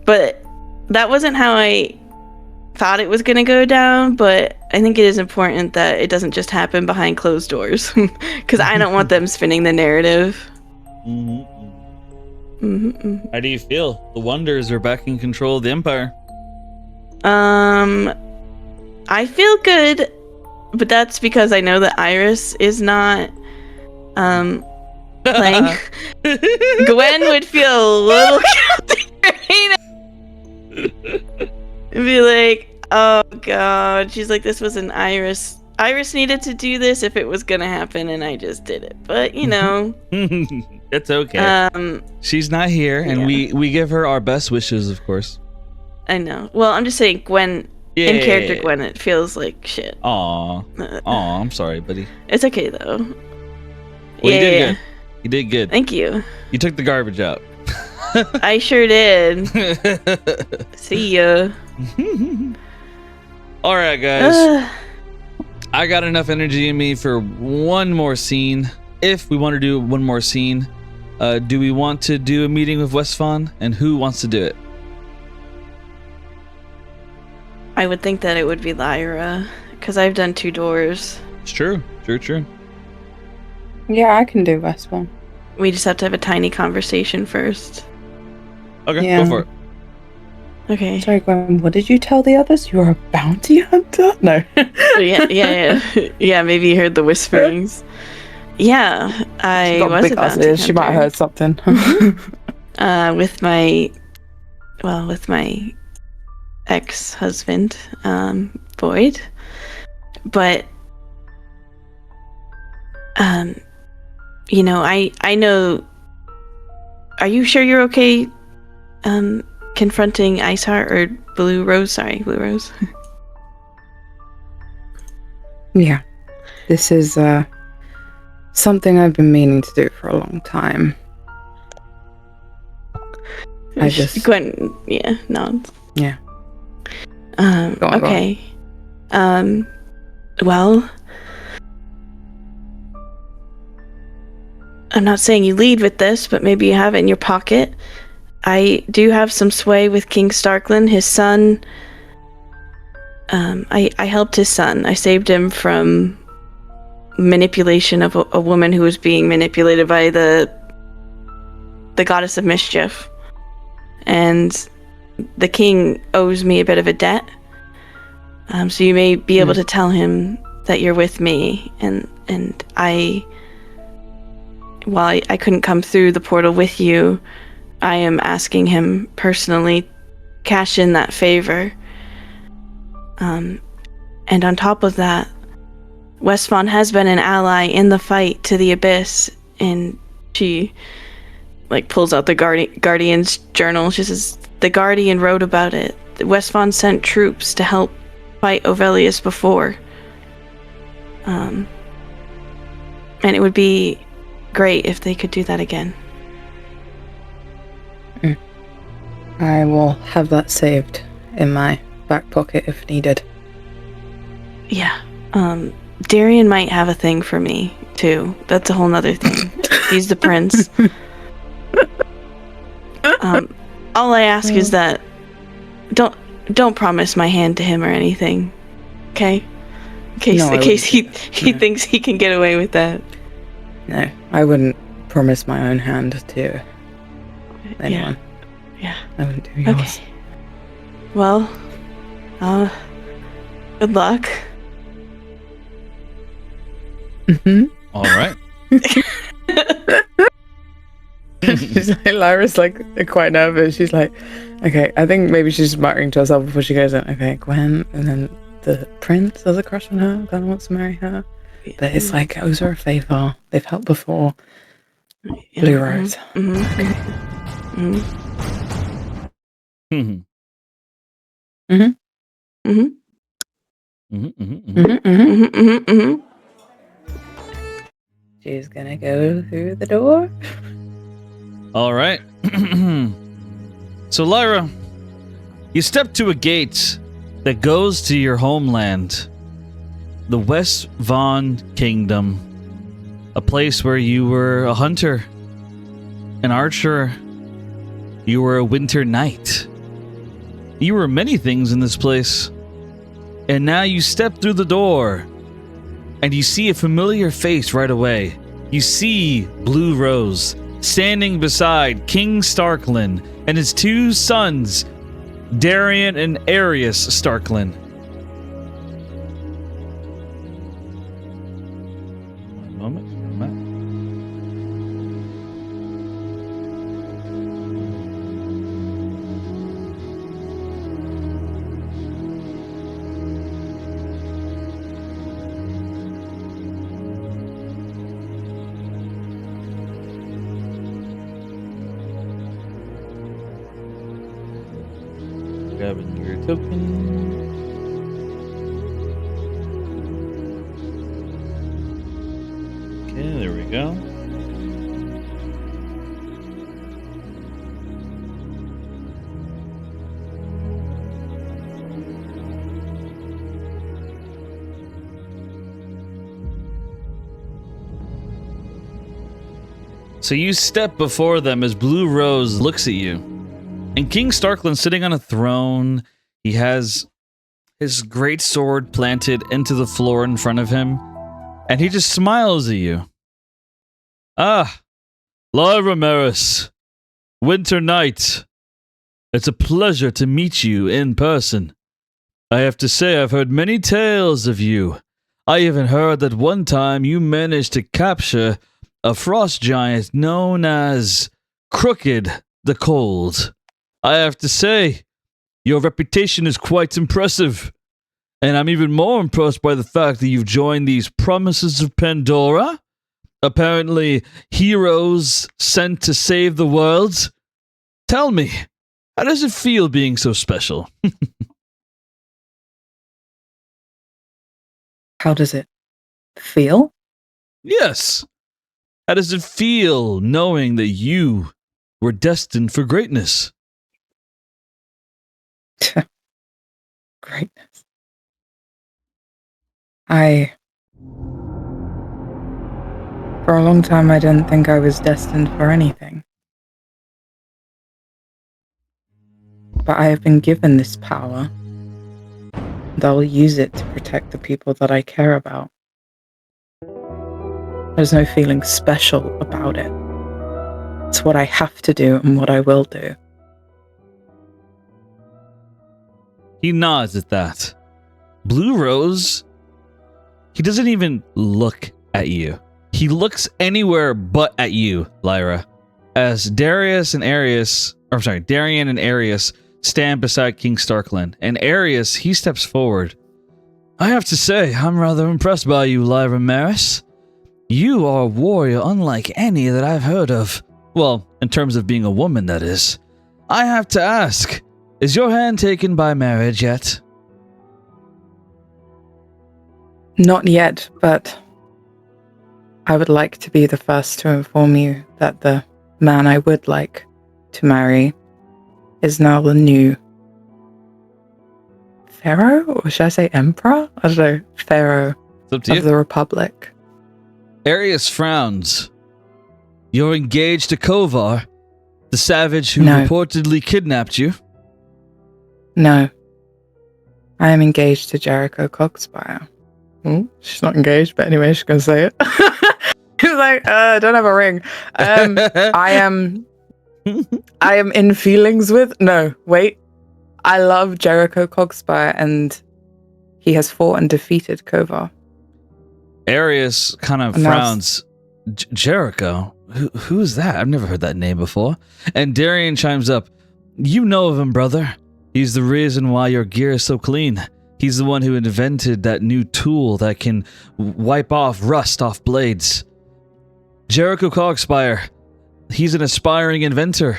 but that wasn't how I thought it was going to go down. But I think it is important that it doesn't just happen behind closed doors, because I don't want them spinning the narrative. How do you feel? The Wonders are back in control of the Empire. I feel good, but that's because I know that Iris is not playing. Gwen would feel a little and be like, oh god. She's like, this was an Iris. Iris needed to do this if it was gonna happen, and I just did it. But it's okay. She's not here, and we give her our best wishes, of course. I know. Well, I'm just saying, Gwen. Yeah. In character Gwen, it feels like shit. Aw, I'm sorry, buddy. It's okay though. Well, you did good. You did good. Thank you. You took the garbage out. I sure did. See ya. All right, guys. I got enough energy in me for one more scene. If we want to do one more scene, do we want to do a meeting with Westfon? And who wants to do it? I would think that it would be Lyra, because I've done 2 doors. It's true. True. Yeah, I can do Westbourne. We just have to have a tiny conversation first. Okay, yeah. Go for it. Okay. Sorry, Gwen, what did you tell the others? You're a bounty hunter? No. Yeah, maybe you heard the whisperings. Yeah, I was a bounty hunter. She might have heard something. With my ex-husband, Boyd. But I know. Are you sure you're okay confronting Iceheart or Blue Rose? Sorry, Blue Rose. Yeah. This is something I've been meaning to do for a long time. Gwen, yeah, nods. Yeah. Okay. Well, I'm not saying you lead with this, but maybe you have it in your pocket. I do have some sway with King Starkland. His son I helped his son. I saved him from manipulation of a woman who was being manipulated by the goddess of mischief. And the king owes me a bit of a debt. So you may be able to tell him that you're with me, and while I couldn't come through the portal with you, I am asking him personally cash in that favor. And on top of that, Westfawn has been an ally in the fight to the Abyss, and she pulls out the Guardian's journal. She says, the Guardian wrote about it. Westfawn sent troops to help fight Ovelius before. And it would be great if they could do that again. I will have that saved in my back pocket if needed. Yeah. Darian might have a thing for me, too. That's a whole nother thing. He's the prince. All I ask is that don't promise my hand to him or anything. Okay? In case he thinks he can get away with that. No, I wouldn't promise my own hand to anyone. Yeah. I wouldn't do yours. Okay. Well, good luck. All right. She's Lyra's quite nervous. She's like, okay, I think maybe she's muttering to herself before she goes in, okay, Gwen, and then the prince has a crush on her, Gwen wants to marry her. But it's owes her a favor. They've helped before. Blue Rose. She's gonna go through the door. All right. So, Lyra, you step to a gate that goes to your homeland, the West Vaughn Kingdom, a place where you were a hunter, an archer, you were a winter knight. You were many things in this place. And now you step through the door, and you see a familiar face right away. You see Blue Rose standing beside King Starklin and his two sons, Darian and Arius Starklin. One moment. Grabbing your token. Okay, there we go. So you step before them as Blue Rose looks at you. And King Starklin sitting on a throne, he has his great sword planted into the floor in front of him, and he just smiles at you. Ah, Lyra Maris, Winter Knight. It's a pleasure to meet you in person. I have to say I've heard many tales of you. I even heard that one time you managed to capture a frost giant known as Crooked the Cold. I have to say, your reputation is quite impressive. And I'm even more impressed by the fact that you've joined these Promises of Pandora. Apparently, heroes sent to save the world. Tell me, how does it feel being so special? How does it feel? Yes. How does it feel knowing that you were destined for greatness? Greatness. For a long time, I didn't think I was destined for anything. But I have been given this power and I'll use it to protect the people that I care about. There's no feeling special about it. It's what I have to do and what I will do. He nods at that. Blue Rose, he doesn't even look at you. He looks anywhere but at you, Lyra. As Darian and Arius stand beside King Starkland, and Arius, he steps forward. I have to say, I'm rather impressed by you, Lyra Maris. You are a warrior unlike any that I've heard of. Well, in terms of being a woman, that is. I have to ask, is your hand taken by marriage yet? Not yet, but I would like to be the first to inform you that the man I would like to marry is now the new Pharaoh? Or should I say Emperor? I don't know. Pharaoh of the Republic. Arius frowns. You're engaged to Kovar, the savage who reportedly kidnapped you? No. I am engaged to Jericho Coxspire. She's not engaged, but anyway, she's going to say it. She was like, I don't have a ring. I am in feelings with... No, wait. I love Jericho Coxspire, and he has fought and defeated Kovar. Arius kind of frowns. Jericho? Who is that? I've never heard that name before. And Darian chimes up. You know of him, brother. He's the reason why your gear is so clean. He's the one who invented that new tool that can wipe off rust off blades. Jericho Cogspire. He's an aspiring inventor.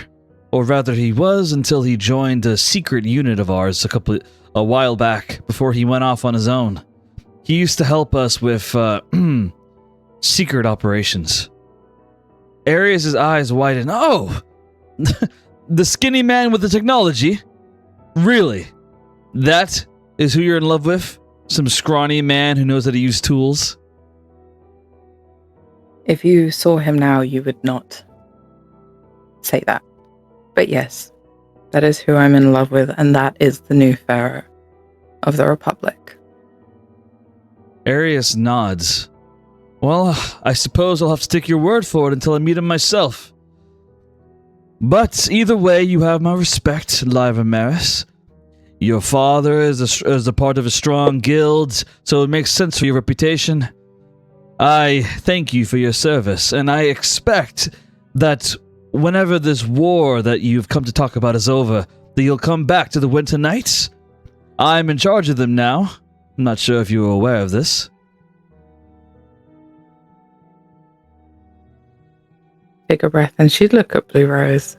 Or rather, he was until he joined a secret unit of ours a while back before he went off on his own. He used to help us with secret operations. Arius' eyes widen. Oh! The skinny man with the technology? Really? That is who you're in love with? Some scrawny man who knows how to use tools? If you saw him now, you would not say that. But yes, that is who I'm in love with, and that is the new Pharaoh of the Republic. Arius nods. Well, I suppose I'll have to take your word for it until I meet him myself. But either way, you have my respect, Lyra Maris. Your father is a part of a strong guild, so it makes sense for your reputation. I thank you for your service, and I expect that whenever this war that you've come to talk about is over, that you'll come back to the Winter Knights. I'm in charge of them now. I'm not sure if you were aware of this. Take a breath, and she'd look at Blue Rose.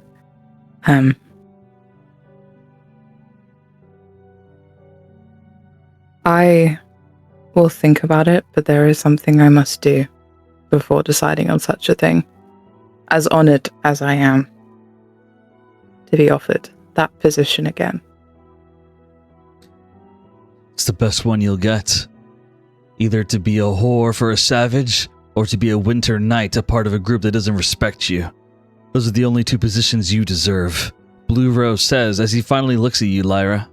I will think about it, but there is something I must do before deciding on such a thing. As honored as I am to be offered that position again. It's the best one you'll get. Either to be a whore for a savage, or to be a winter knight, a part of a group that doesn't respect you. Those are the only two positions you deserve, Blue Rose says as he finally looks at you, Lyra.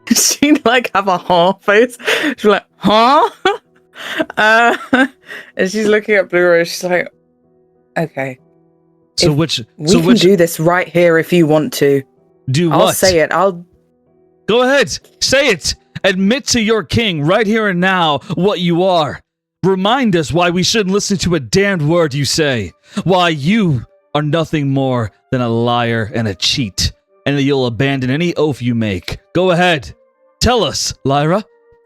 She'd have a huh face. She's like, huh? And she's looking at Blue Rose. She's like, okay. So we can do this right here if you want to. Do what? I'll say it. Go ahead. Say it. Admit to your king right here and now what you are. Remind us why we shouldn't listen to a damned word you say. Why you are nothing more than a liar and a cheat. And that you'll abandon any oath you make. Go ahead. Tell us, Lyra.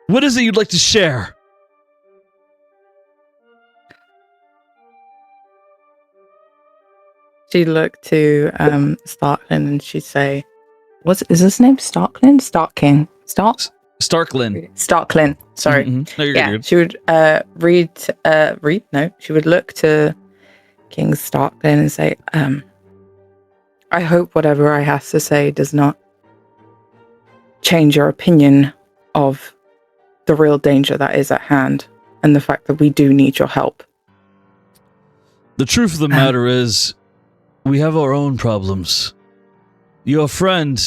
What is it you'd like to share? She'd look to Starklin and she'd say, is his name Starklin? Starklin. Starklin. Sorry. Mm-hmm. No, you're good. She would she would look to King Starklin and say, I hope whatever I have to say does not change your opinion of the real danger that is at hand and the fact that we do need your help. The truth of the matter is, we have our own problems. your friend,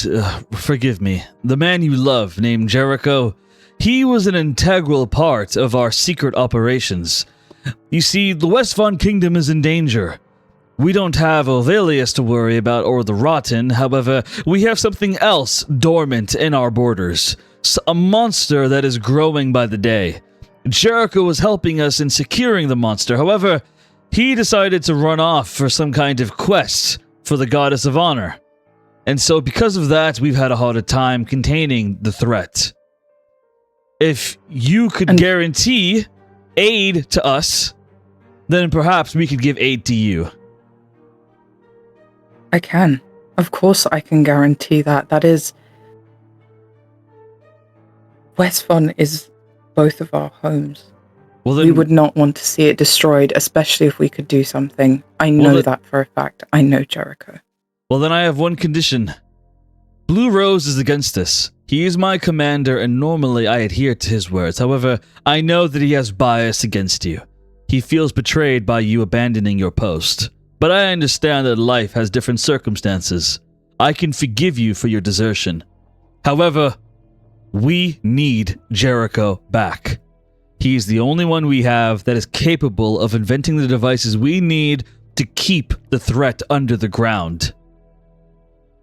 forgive me, the man you love named Jericho, he was an integral part of our secret operations. You see, the Westfond Kingdom is in danger. We don't have Ovelius to worry about or the Rotten, however, we have something else dormant in our borders. A monster that is growing by the day. Jericho was helping us in securing the monster, however, he decided to run off for some kind of quest for the Goddess of Honor. And so because of that, we've had a harder time containing the threat. If you could guarantee aid to us, then perhaps we could give aid to you. I can. Of course I can guarantee that. That is... Westfon is both of our homes. Well, then, we would not want to see it destroyed, especially if we could do something. I know that for a fact. I know Jericho. Well, then I have one condition. Blue Rose is against us. He is my commander, and normally I adhere to his words. However, I know that he has bias against you. He feels betrayed by you abandoning your post. But I understand that life has different circumstances. I can forgive you for your desertion. However, we need Jericho back. He's the only one we have that is capable of inventing the devices we need to keep the threat under the ground.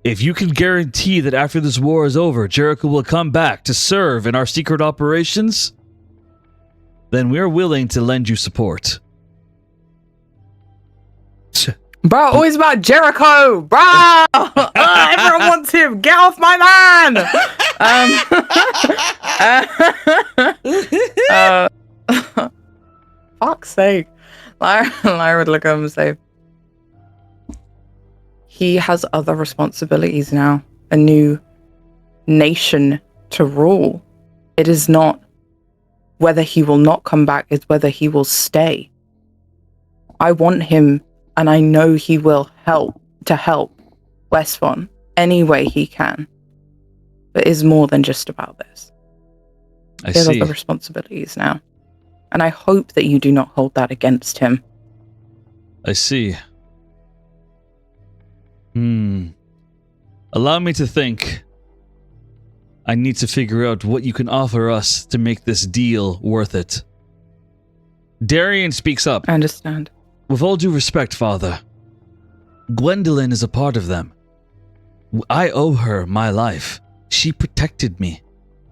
If you can guarantee that after this war is over, Jericho will come back to serve in our secret operations, then we're willing to lend you support. Bro, always about Jericho, bro. Everyone wants him. Get off my land. Fuck's sake. Lyra would look at him and say, he has other responsibilities now. A new nation to rule. It is not whether he will not come back, it's whether he will stay. I want him, and I know he will help Westfon any way he can. But it is more than just about this. I He has see. other responsibilities now. And I hope that you do not hold that against him. I see. Allow me to think. I need to figure out what you can offer us to make this deal worth it. Darian speaks up. I understand. With all due respect, Father, Gwendolyn is a part of them. I owe her my life. She protected me.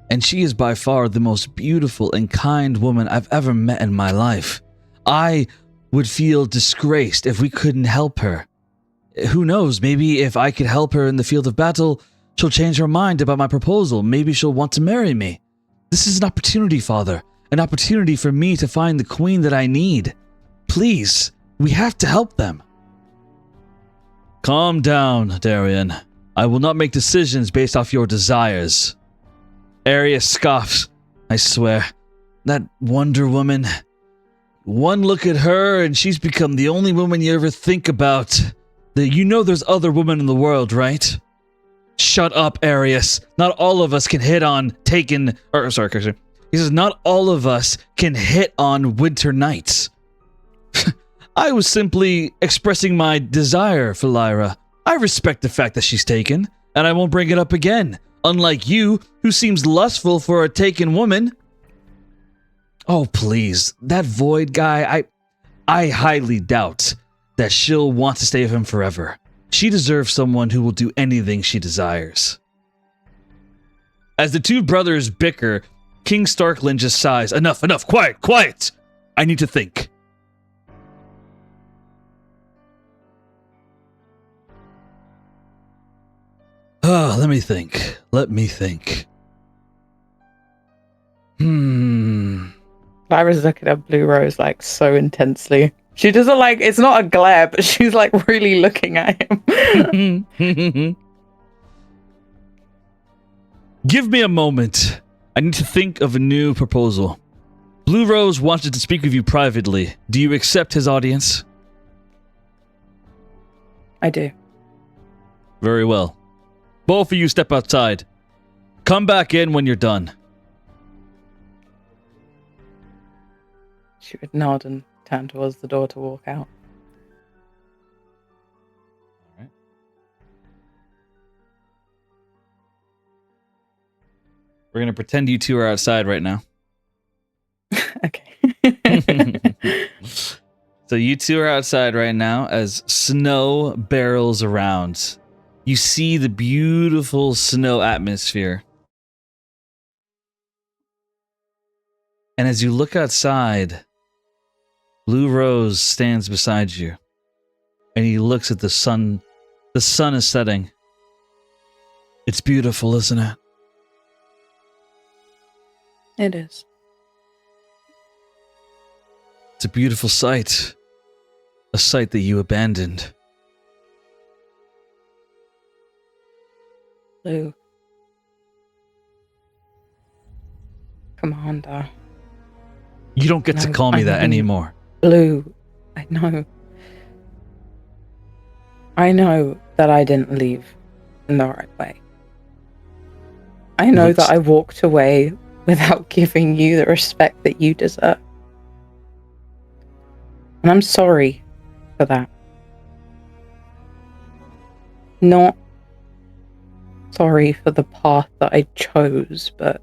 And she is by far the most beautiful and kind woman I've ever met in my life. I would feel disgraced if we couldn't help her. Who knows, maybe if I could help her in the field of battle, she'll change her mind about my proposal. Maybe she'll want to marry me. This is an opportunity, Father. An opportunity for me to find the queen that I need. Please, we have to help them. Calm down, Darian. I will not make decisions based off your desires. Arius scoffs. I swear, that Wonder Woman. One look at her and she's become the only woman you ever think about. You know there's other women in the world, right? Shut up, Arius. Not all of us can hit on Sorry. He says, not all of us can hit on winter nights. I was simply expressing my desire for Lyra. I respect the fact that she's taken, and I won't bring it up again. Unlike you, who seems lustful for a taken woman. Oh, please. That Void guy, I highly doubt that she'll want to stay with him forever. She deserves someone who will do anything she desires. As the two brothers bicker, King Starkland just sighs. Enough, quiet. I need to think. Let me think. Lyra's looking at Blue Rose like so intensely. She doesn't like, it's not a glare, but she's like really looking at him. Give me a moment. I need to think of a new proposal. Blue Rose wanted to speak with you privately. Do you accept his audience? I do. Very well. Both of you step outside. Come back in when you're done. She would nod and turn towards the door to walk out. We're gonna pretend you two are outside right now. Okay. So you two are outside right now as snow barrels around. You see the beautiful snow atmosphere. And as you look outside, Blue Rose stands beside you. And he looks at the sun. The sun is setting. It's beautiful, isn't it? It is. It's a beautiful sight. A sight that you abandoned. Blue. Commander. You don't get to call me that anymore. Blue. I know. I know that I didn't leave in the right way. I know that I walked away without giving you the respect that you deserve. And I'm sorry for that. Not sorry for the path that I chose, but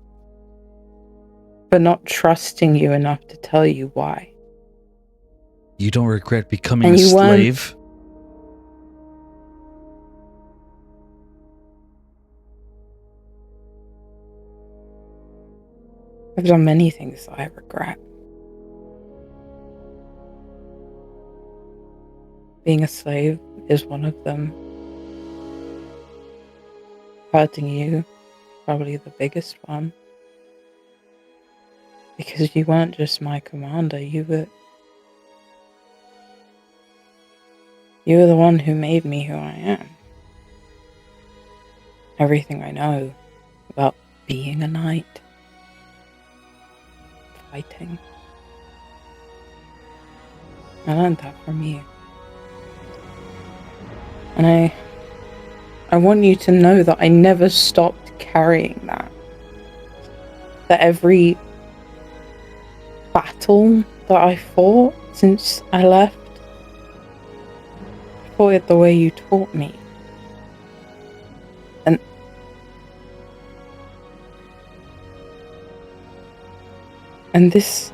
for not trusting you enough to tell you why. You don't regret becoming a slave? I've done many things that I regret. Being a slave is one of them. Hurting you, probably the biggest one. Because you weren't just my commander, you were the one who made me who I am. Everything I know about being a knight, fighting. I learned that from you. And I want you to know that I never stopped carrying that. That every battle that I fought since I left, I fought it the way you taught me. And this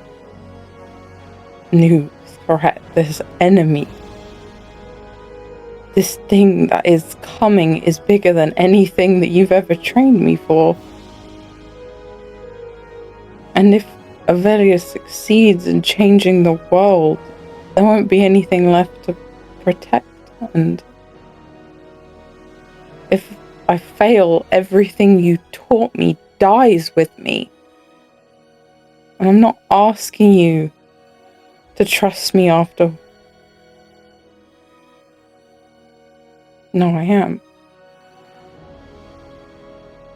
new threat, this enemy, this thing that is coming is bigger than anything that you've ever trained me for. And if Avelia succeeds in changing the world, there won't be anything left to protect. And if I fail, everything you taught me dies with me. And I'm not asking you to trust me after. No, I am.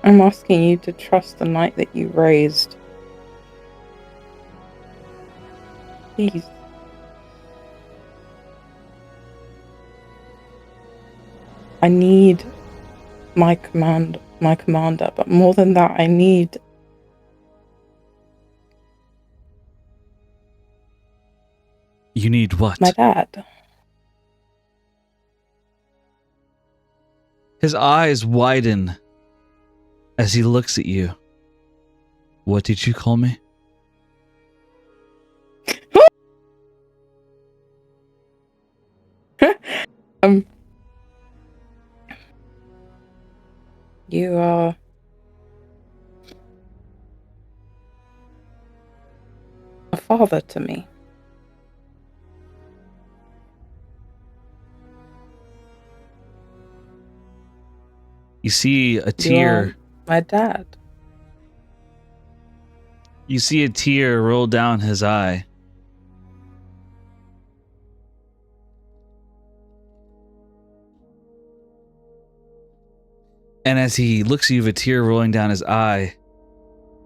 I'm asking you to trust the knight that you raised. Please. I need my commander, but more than that, I need You need what? my dad. His eyes widen as he looks at you. What did you call me? You are a father to me. You see a tear. You are my dad. You see a tear roll down his eye. And as he looks at you with a tear rolling down his eye,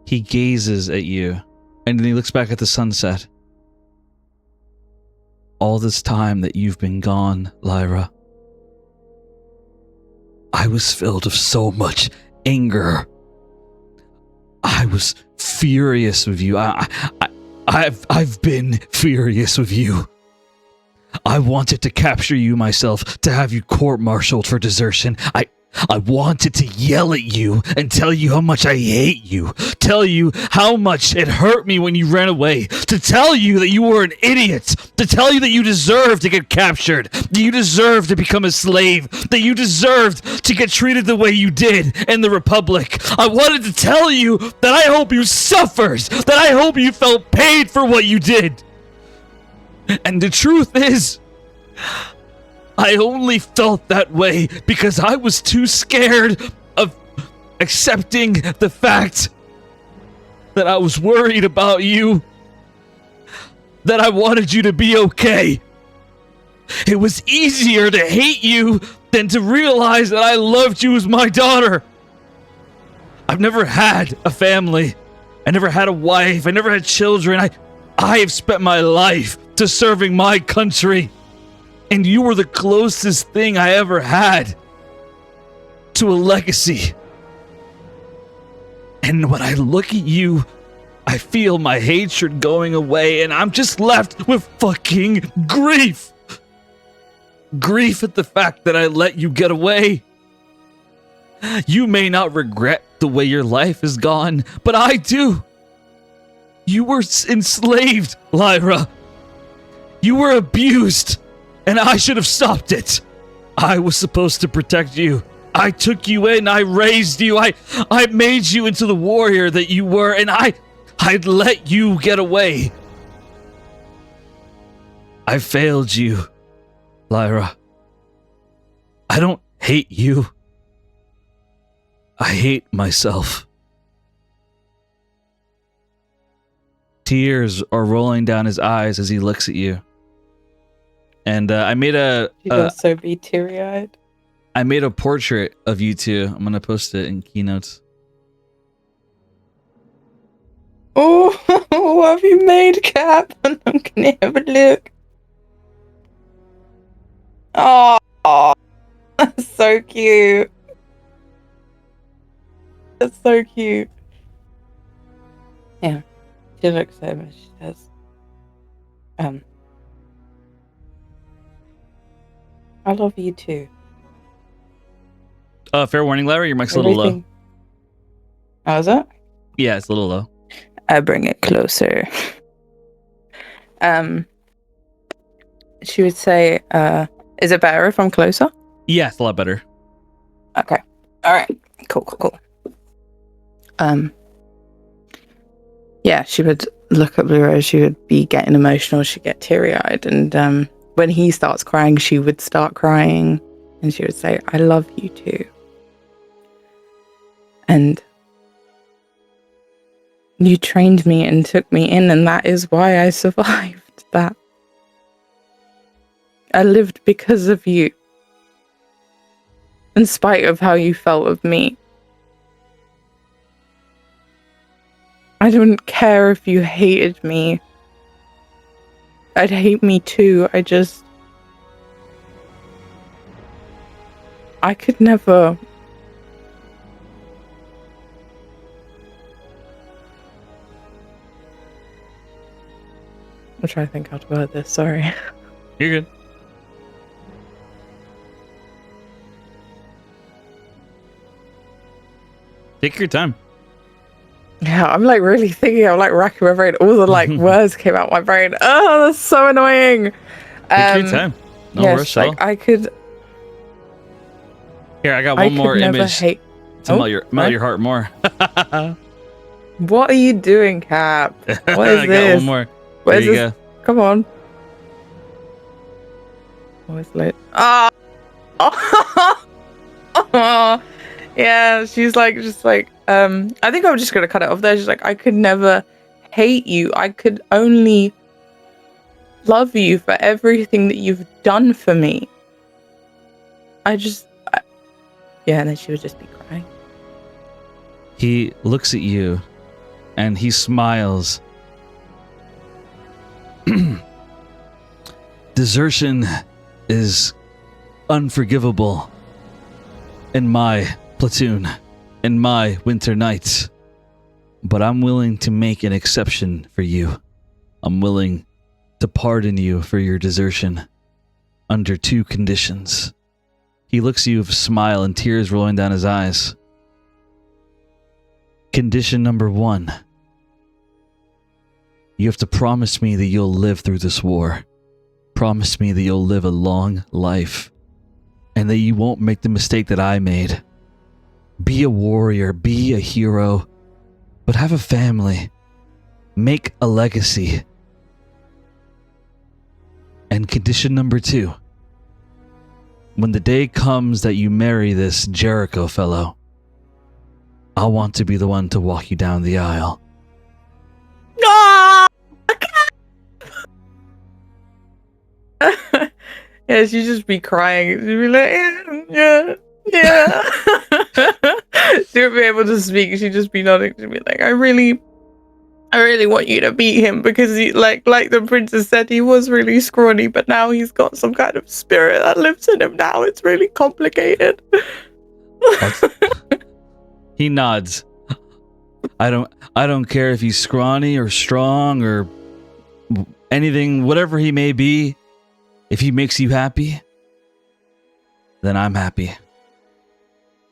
he gazes at you, and then he looks back at the sunset. All this time that you've been gone, Lyra, I was filled with so much anger. I was furious with you. I've been furious with you. I wanted to capture you myself, to have you court-martialed for desertion. I wanted to yell at you and tell you how much I hate you. Tell you how much it hurt me when you ran away. To tell you that you were an idiot. To tell you that you deserved to get captured. That you deserved to become a slave. That you deserved to get treated the way you did in the Republic. I wanted to tell you that I hope you suffered. That I hope you felt paid for what you did. And the truth is, I only felt that way because I was too scared of accepting the fact that I was worried about you, that I wanted you to be okay. It was easier to hate you than to realize that I loved you as my daughter. I've never had a family. I never had a wife. I never had children. I have spent my life to serving my country. And you were the closest thing I ever had to a legacy. And when I look at you, I feel my hatred going away, and I'm just left with fucking grief. Grief at the fact that I let you get away. You may not regret the way your life is gone, but I do. You were enslaved, Lyra. You were abused. And I should have stopped it. I was supposed to protect you. I took you in. I raised you. I made you into the warrior that you were. And I'd let you get away. I failed you, Lyra. I don't hate you. I hate myself. Tears are rolling down his eyes as he looks at you. And I made a... You'd also be teary-eyed. I made a portrait of you two. I'm going to post it in Keynotes. Oh, what have you made, Cap? I'm gonna have a look. Oh, that's so cute. That's so cute. Yeah, she looks over. She says, I love you too. Fair warning, Larry, your mic's a little low. How's that? Yeah, it's a little low. I bring it closer. She would say, is it better if I'm closer? Yeah, it's a lot better. Okay. All right. Cool. Yeah, she would look at Blue Rose. She would be getting emotional. She'd get teary-eyed. And when he starts crying, she would start crying. And she would say, I love you too. And you trained me and took me in, and that is why I survived that. I lived because of you. In spite of how you felt of me. I don't care if you hated me. I'd hate me too. I could never... I'll try to think how to word this, sorry. You're good. Take your time. Yeah, I'm like really thinking, I'm like racking my brain. All the like words came out my brain. Oh, that's so annoying. Take your time. No rush at all. I could... Here, I got one more image to melt your heart more. What are you doing, Cap? What is I this? got one more. Where's there you this? go. Come on. Oh, it's lit. Oh. Yeah, she's like, just like, I think I'm just gonna cut it off there. She's like, I could never hate you. I could only love you for everything that you've done for me. Yeah, and then she would just be crying. He looks at you and he smiles. Desertion is unforgivable in my platoon, in my winter nights. But I'm willing to make an exception for you. I'm willing to pardon you for your desertion under two conditions. He looks at you with a smile and tears rolling down his eyes. Condition number 1. You have to promise me that you'll live through this war. Promise me that you'll live a long life. And that you won't make the mistake that I made. Be a warrior, be a hero, but have a family. Make a legacy. And condition number 2. When the day comes that you marry this Jericho fellow, I want to be the one to walk you down the aisle. Yeah, she'd just be crying. She'd be like, yeah. She would be able to speak. She'd just be nodding. She'd be like, I really want you to meet him because he, like the princess said, he was really scrawny, but now he's got some kind of spirit that lives in him now. It's really complicated. He nods. I don't care if he's scrawny or strong or anything, whatever he may be. If he makes you happy, then I'm happy.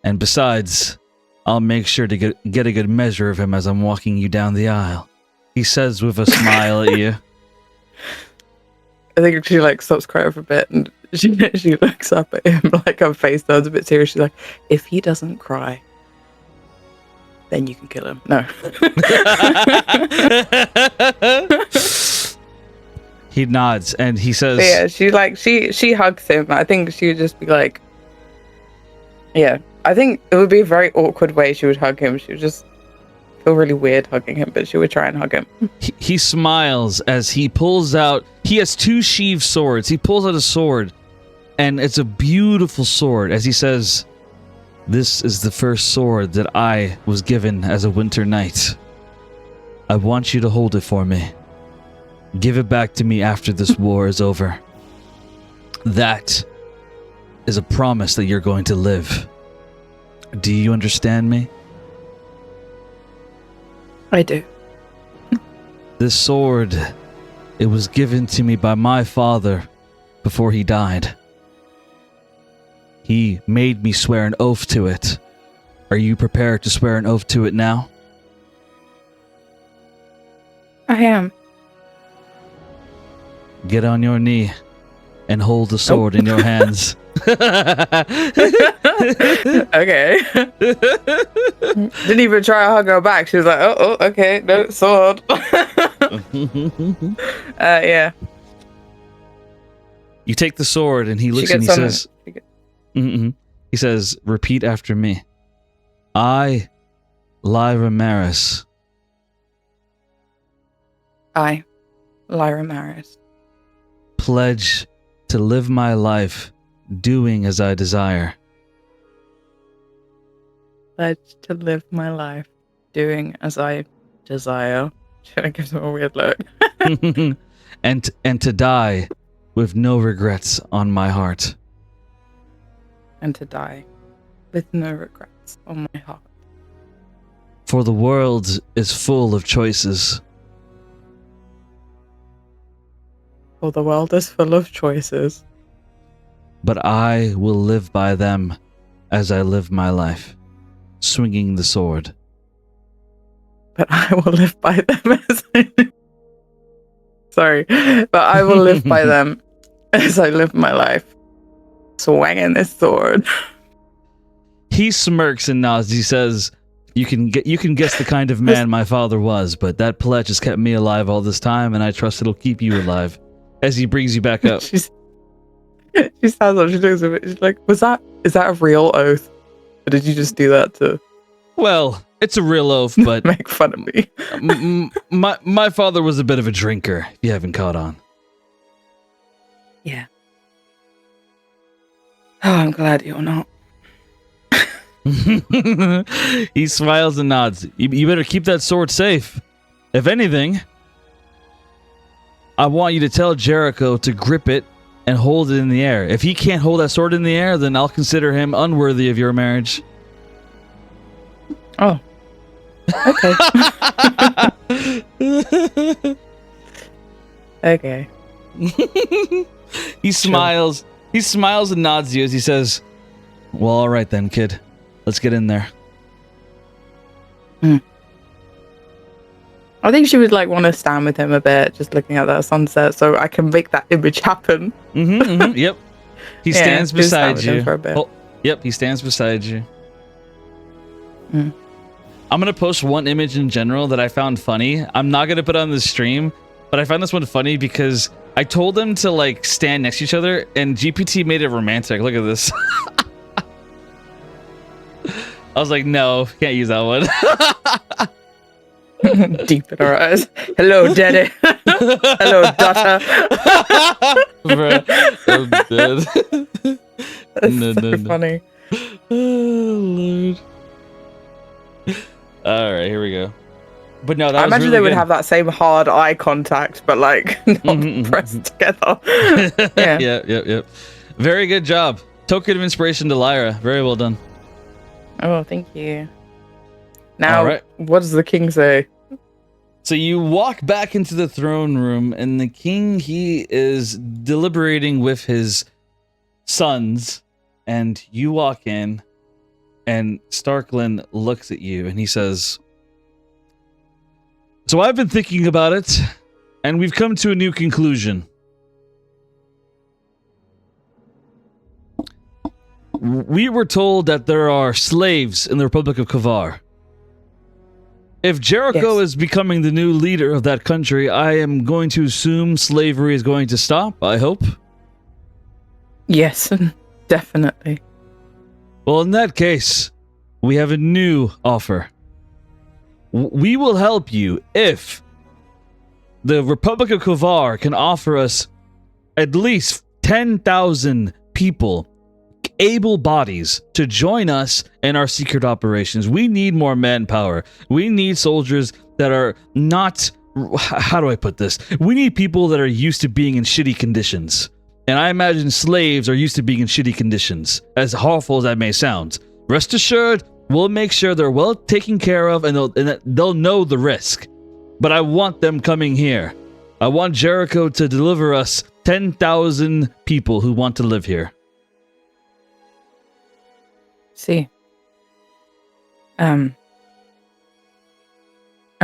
And besides, I'll make sure to get a good measure of him as I'm walking you down the aisle. He says with a smile at you. I think she like stops crying for a bit and she looks up at him, like her face turns a bit serious. She's like, if he doesn't cry, then you can kill him. No. He nods and he says, yeah, she hugs him. I think she would just be like, yeah, I think it would be a very awkward way she would hug him. She would just feel really weird hugging him, but she would try and hug him. He smiles as he pulls out, he has 2 sheathed swords. He pulls out a sword and it's a beautiful sword as he says, this is the first sword that I was given as a winter knight. I want you to hold it for me. Give it back to me after this war is over. That is a promise that you're going to live. Do you understand me? I do. This sword, it was given to me by my father before he died. He made me swear an oath to it. Are you prepared to swear an oath to it now? I am. Get on your knee and hold the sword in your hands. Okay. Didn't even try to hug her back. She was like, oh, okay, no, sword. Yeah. You take the sword and he looks and he says, he says, repeat after me. I, Lyra Maris. I, Lyra Maris. Pledge to live my life doing as I desire. Pledge to live my life doing as I desire. Should I give him a weird look? and to die with no regrets on my heart. And to die with no regrets on my heart. For the world is full of choices. For the world is full of choices. But I will live by them as I live my life, swinging the sword. But I will live by them as I live. Sorry. But I will live by them as I live my life, swinging this sword. He smirks and nods. He says, you can guess the kind of man my father was, but that pledge has kept me alive all this time, and I trust it'll keep you alive. As he brings you back up. She stands up, she looks at me, she's like, is that a real oath? Or did you just do that to... Well, it's a real oath, but... make fun of me. my father was a bit of a drinker, if you haven't caught on. Yeah. Oh, I'm glad you're not. He smiles and nods. You better keep that sword safe. If anything, I want you to tell Jericho to grip it and hold it in the air. If he can't hold that sword in the air, then I'll consider him unworthy of your marriage. Oh. Okay. Okay. He smiles. He smiles and nods to you as he says, Well, all right then, kid. Let's get in there. I think she would like want to stand with him a bit, just looking at that sunset, so I can make that image happen. Yep. He stands just stand beside with him you. for a bit. Oh, yep, he stands beside you. I'm gonna post one image in general that I found funny. I'm not gonna put it on the stream, but I found this one funny because I told them to like stand next to each other, and GPT made it romantic. Look at this. I was like, no, can't use that one. Deep in our eyes. Hello, daddy. Hello, daughter. Bruh, I'm dead. That's funny. Oh, Lord. All right, here we go. But no, that I was imagine really they would good. have that same hard eye contact, but like not pressed together. Yeah. Yep. Very good job. Token of inspiration to Lyra. Very well done. Oh, thank you. Now, All right. what does the king say? So you walk back into the throne room, and the king, he is deliberating with his sons, and you walk in, and Starklin looks at you, and he says, so I've been thinking about it, and we've come to a new conclusion. We were told that there are slaves in the Republic of Kavar. If Jericho is becoming the new leader of that country, I am going to assume slavery is going to stop, I hope. Yes, definitely. Well, in that case, we have a new offer. We will help you if the Republic of Kavar can offer us at least 10,000 people, able bodies, to join us in our secret operations. We need more manpower. We need soldiers that are not... How do I put this? We need people that are used to being in shitty conditions. And I imagine slaves are used to being in shitty conditions, as awful as that may sound. Rest assured, we'll make sure they're well taken care of, and they'll know the risk. But I want them coming here. I want Jericho to deliver us 10,000 people who want to live here. See. I'm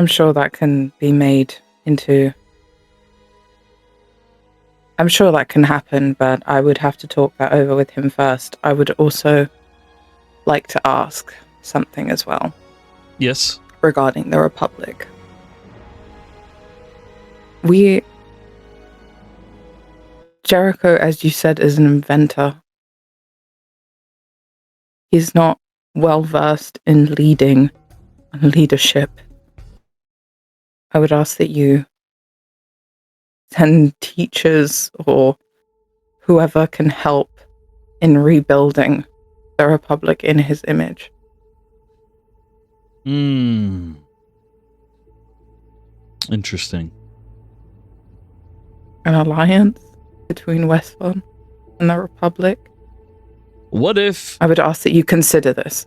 sure that can be made into... I'm sure that can happen, but I would have to talk that over with him first. I would also like to ask something as well. Yes? Regarding the Republic. Jericho, as you said, is an inventor. He's not well versed in leading and leadership. I would ask that you send teachers or whoever can help in rebuilding the Republic in his image. Interesting. An alliance between Westvon and the Republic. What if... I would ask that you consider this.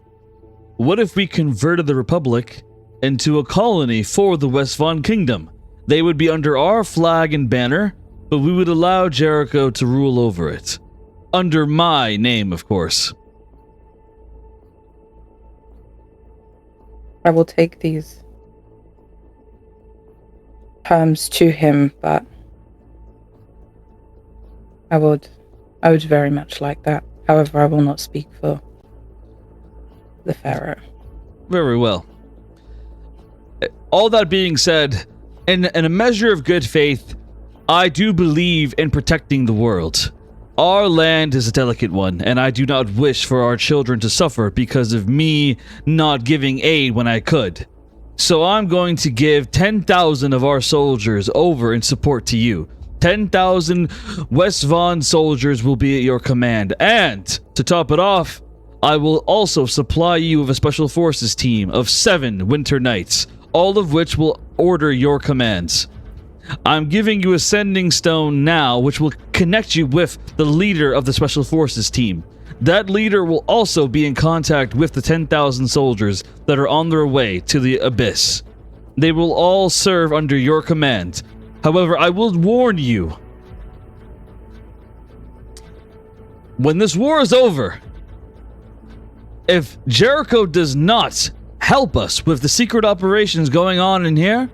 What if we converted the Republic into a colony for the Westvon Kingdom? They would be under our flag and banner, but we would allow Jericho to rule over it. Under my name, of course. I will take these terms to him, but I would very much like that. However, I will not speak for the Pharaoh. Very well. All that being said, in a measure of good faith, I do believe in protecting the world. Our land is a delicate one, and I do not wish for our children to suffer because of me not giving aid when I could. So I'm going to give 10,000 of our soldiers over in support to you. 10,000 Westvon soldiers will be at your command, and to top it off, I will also supply you with a special forces team of 7 winter knights, all of which will order your commands. I'm giving you a sending stone now, which will connect you with the leader of the special forces team. That leader will also be in contact with the 10,000 soldiers that are on their way to the Abyss. They will all serve under your command. However, I will warn you. When this war is over, if Jericho does not help us with the secret operations going on in here,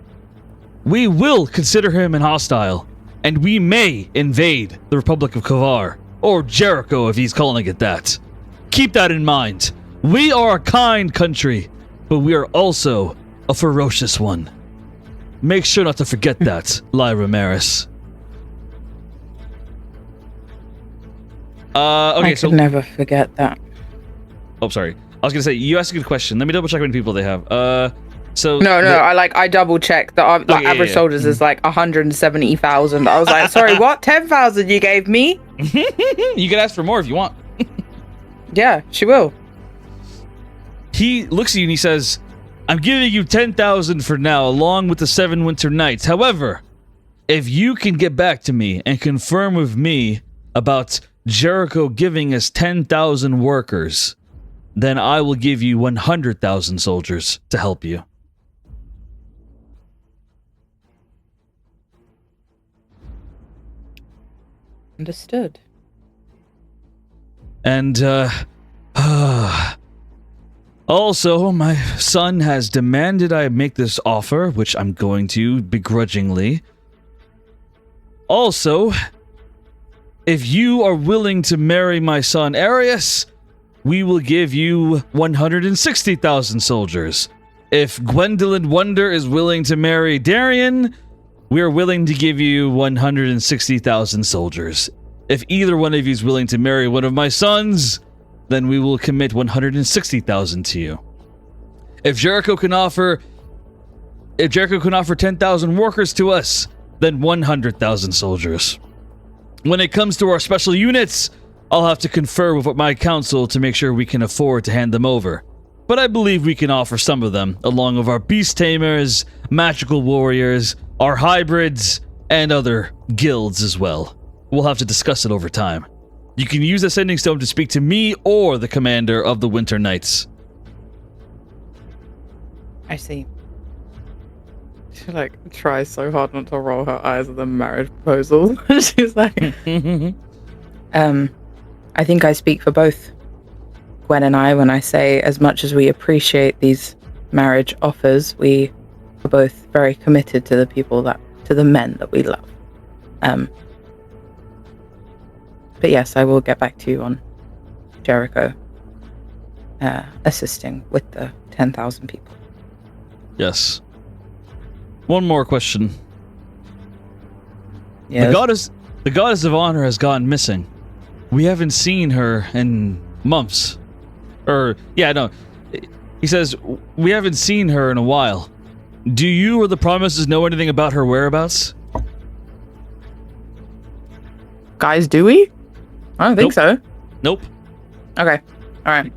we will consider him an hostile, and we may invade the Republic of Kovar, or Jericho if he's calling it that. Keep that in mind. We are a kind country, but we are also a ferocious one. Make sure not to forget that, Lyra Maris. Okay, I could never forget that. Oh, sorry. I was gonna say, you asked a good question. Let me double check how many people they have. I double checked. The average soldiers is like 170,000. I was like, sorry, what? 10,000 you gave me? You can ask for more if you want. Yeah, she will. He looks at you and he says, I'm giving you 10,000 for now, along with the 7 winter nights. However, if you can get back to me and confirm with me about Jericho giving us 10,000 workers, then I will give you 100,000 soldiers to help you. Understood. And, also, my son has demanded I make this offer, which I'm going to begrudgingly. Also, if you are willing to marry my son Arius, we will give you 160,000 soldiers. If Gwendolyn Wonder is willing to marry Darian, we are willing to give you 160,000 soldiers. If either one of you is willing to marry one of my sons, then we will commit 160,000 to you. If Jericho can offer 10,000 workers to us, then 100,000 soldiers. When it comes to our special units, I'll have to confer with my council to make sure we can afford to hand them over. But I believe we can offer some of them, along with our beast tamers, magical warriors, our hybrids, and other guilds as well. We'll have to discuss it over time. You can use the Sending Stone to speak to me or the commander of the Winter Knights. I see. She tries so hard not to roll her eyes at the marriage proposal. She's like, I think I speak for both Gwen and I when I say, as much as we appreciate these marriage offers, we are both very committed to the men that we love. But yes, I will get back to you on Jericho assisting with the 10,000 people. Yes. One more question. Yes. The goddess of honor has gone missing. We haven't seen her in months. He says, we haven't seen her in a while. Do you or the Promises know anything about her whereabouts? Guys, do we? I don't think so. Nope. Okay. Alright.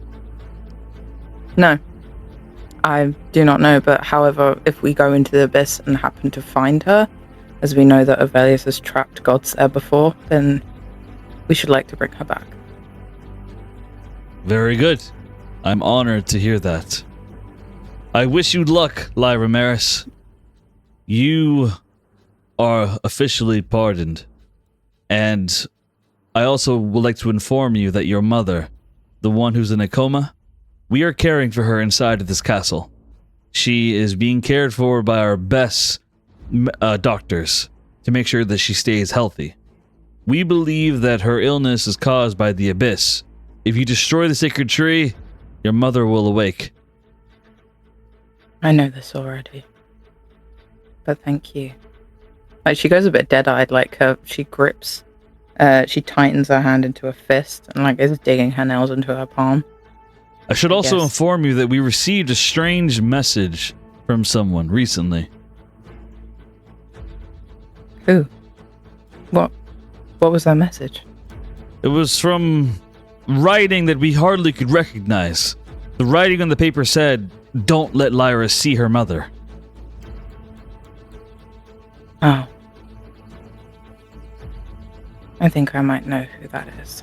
No. I do not know, but however, if we go into the abyss and happen to find her, as we know that Ovelius has trapped gods there before, then we should like to bring her back. Very good. I'm honored to hear that. I wish you luck, Lyra Maris. You are officially pardoned. And I also would like to inform you that your mother, the one who's in a coma, we are caring for her inside of this castle. She is being cared for by our best doctors to make sure that she stays healthy. We believe that her illness is caused by the abyss. If you destroy the sacred tree, your mother will awake. I know this already. But thank you. She goes a bit dead-eyed, she grips. She tightens her hand into a fist and is digging her nails into her palm. I should also inform you that we received a strange message from someone recently. Who? What was that message? It was from writing that we hardly could recognize. The writing on the paper said, "Don't let Lyra see her mother." Oh. I think I might know who that is.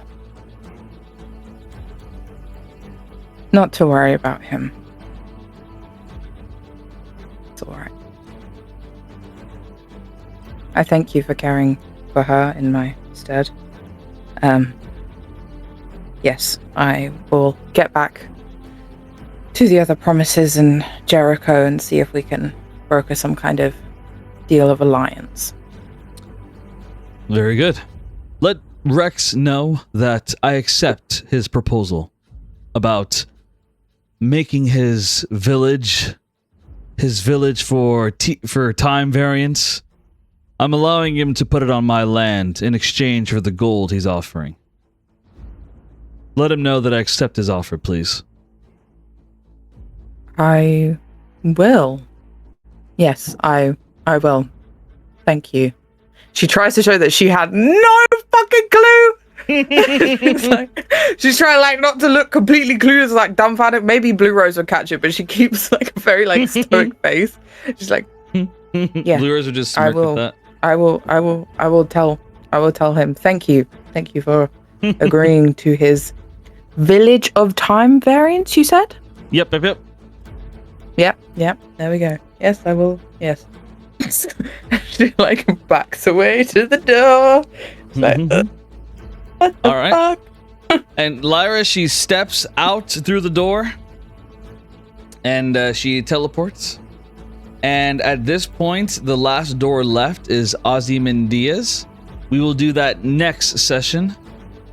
Not to worry about him. It's alright. I thank you for caring for her in my stead. Yes, I will get back to the other promises in Jericho and see if we can broker some kind of deal of alliance. Very good. Let Rex know that I accept his proposal about making his village for time variance. I'm allowing him to put it on my land in exchange for the gold he's offering. Let him know that I accept his offer, please. I will. Yes, I will. Thank you. She tries to show that she had no fucking clue. It's like, she's trying like not to look completely clueless, like dumbfounded. Maybe Blue Rose will catch it, but she keeps like a very like stoic face. She's like, yeah. Blue Rose would just smirk at that. I will tell him. Thank you for agreeing to his village of time variance, you said? Yep. Yep. There we go. Yes, I will. Yes. She like backs away to the door. Like, what the fuck? And Lyra, she steps out through the door and she teleports. And at this point, the last door left is Ozymandias. We will do that next session.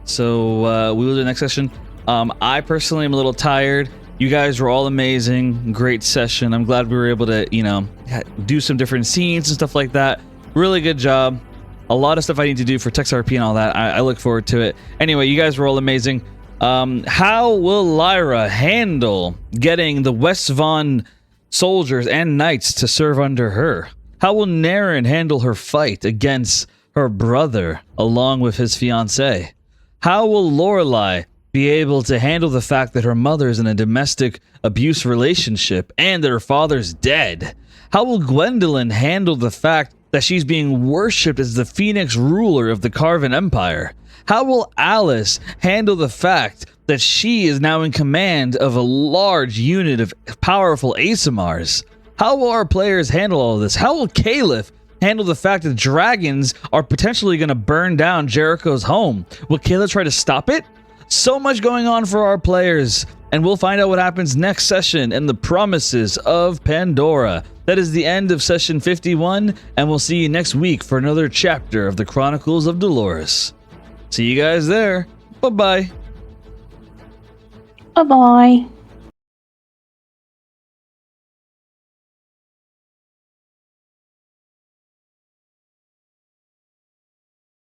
So we will do the next session. I personally am a little tired. You guys were all amazing. Great session. I'm glad we were able to, do some different scenes and stuff like that. Really good job. A lot of stuff I need to do for TextRP and all that. I look forward to it. Anyway, you guys were all amazing. How will Lyra handle getting the West Vaughn soldiers and knights to serve under her? How will Naren handle her fight against her brother along with his fiancée? How will Lorelei be able to handle the fact that her mother's in a domestic abuse relationship and that her father's dead? How will Gwendolyn handle the fact that she's being worshipped as the Phoenix ruler of the Carven Empire? How will Alice handle the fact that she is now in command of a large unit of powerful Asimars? How will our players handle all of this? How will Caliph handle the fact that dragons are potentially going to burn down Jericho's home? Will Caliph try to stop it? So much going on for our players, and we'll find out what happens next session in the Promises of Pandora. That is the end of session 51, and we'll see you next week for another chapter of the Chronicles of Dolores. See you guys there. Bye-bye. Bye-bye.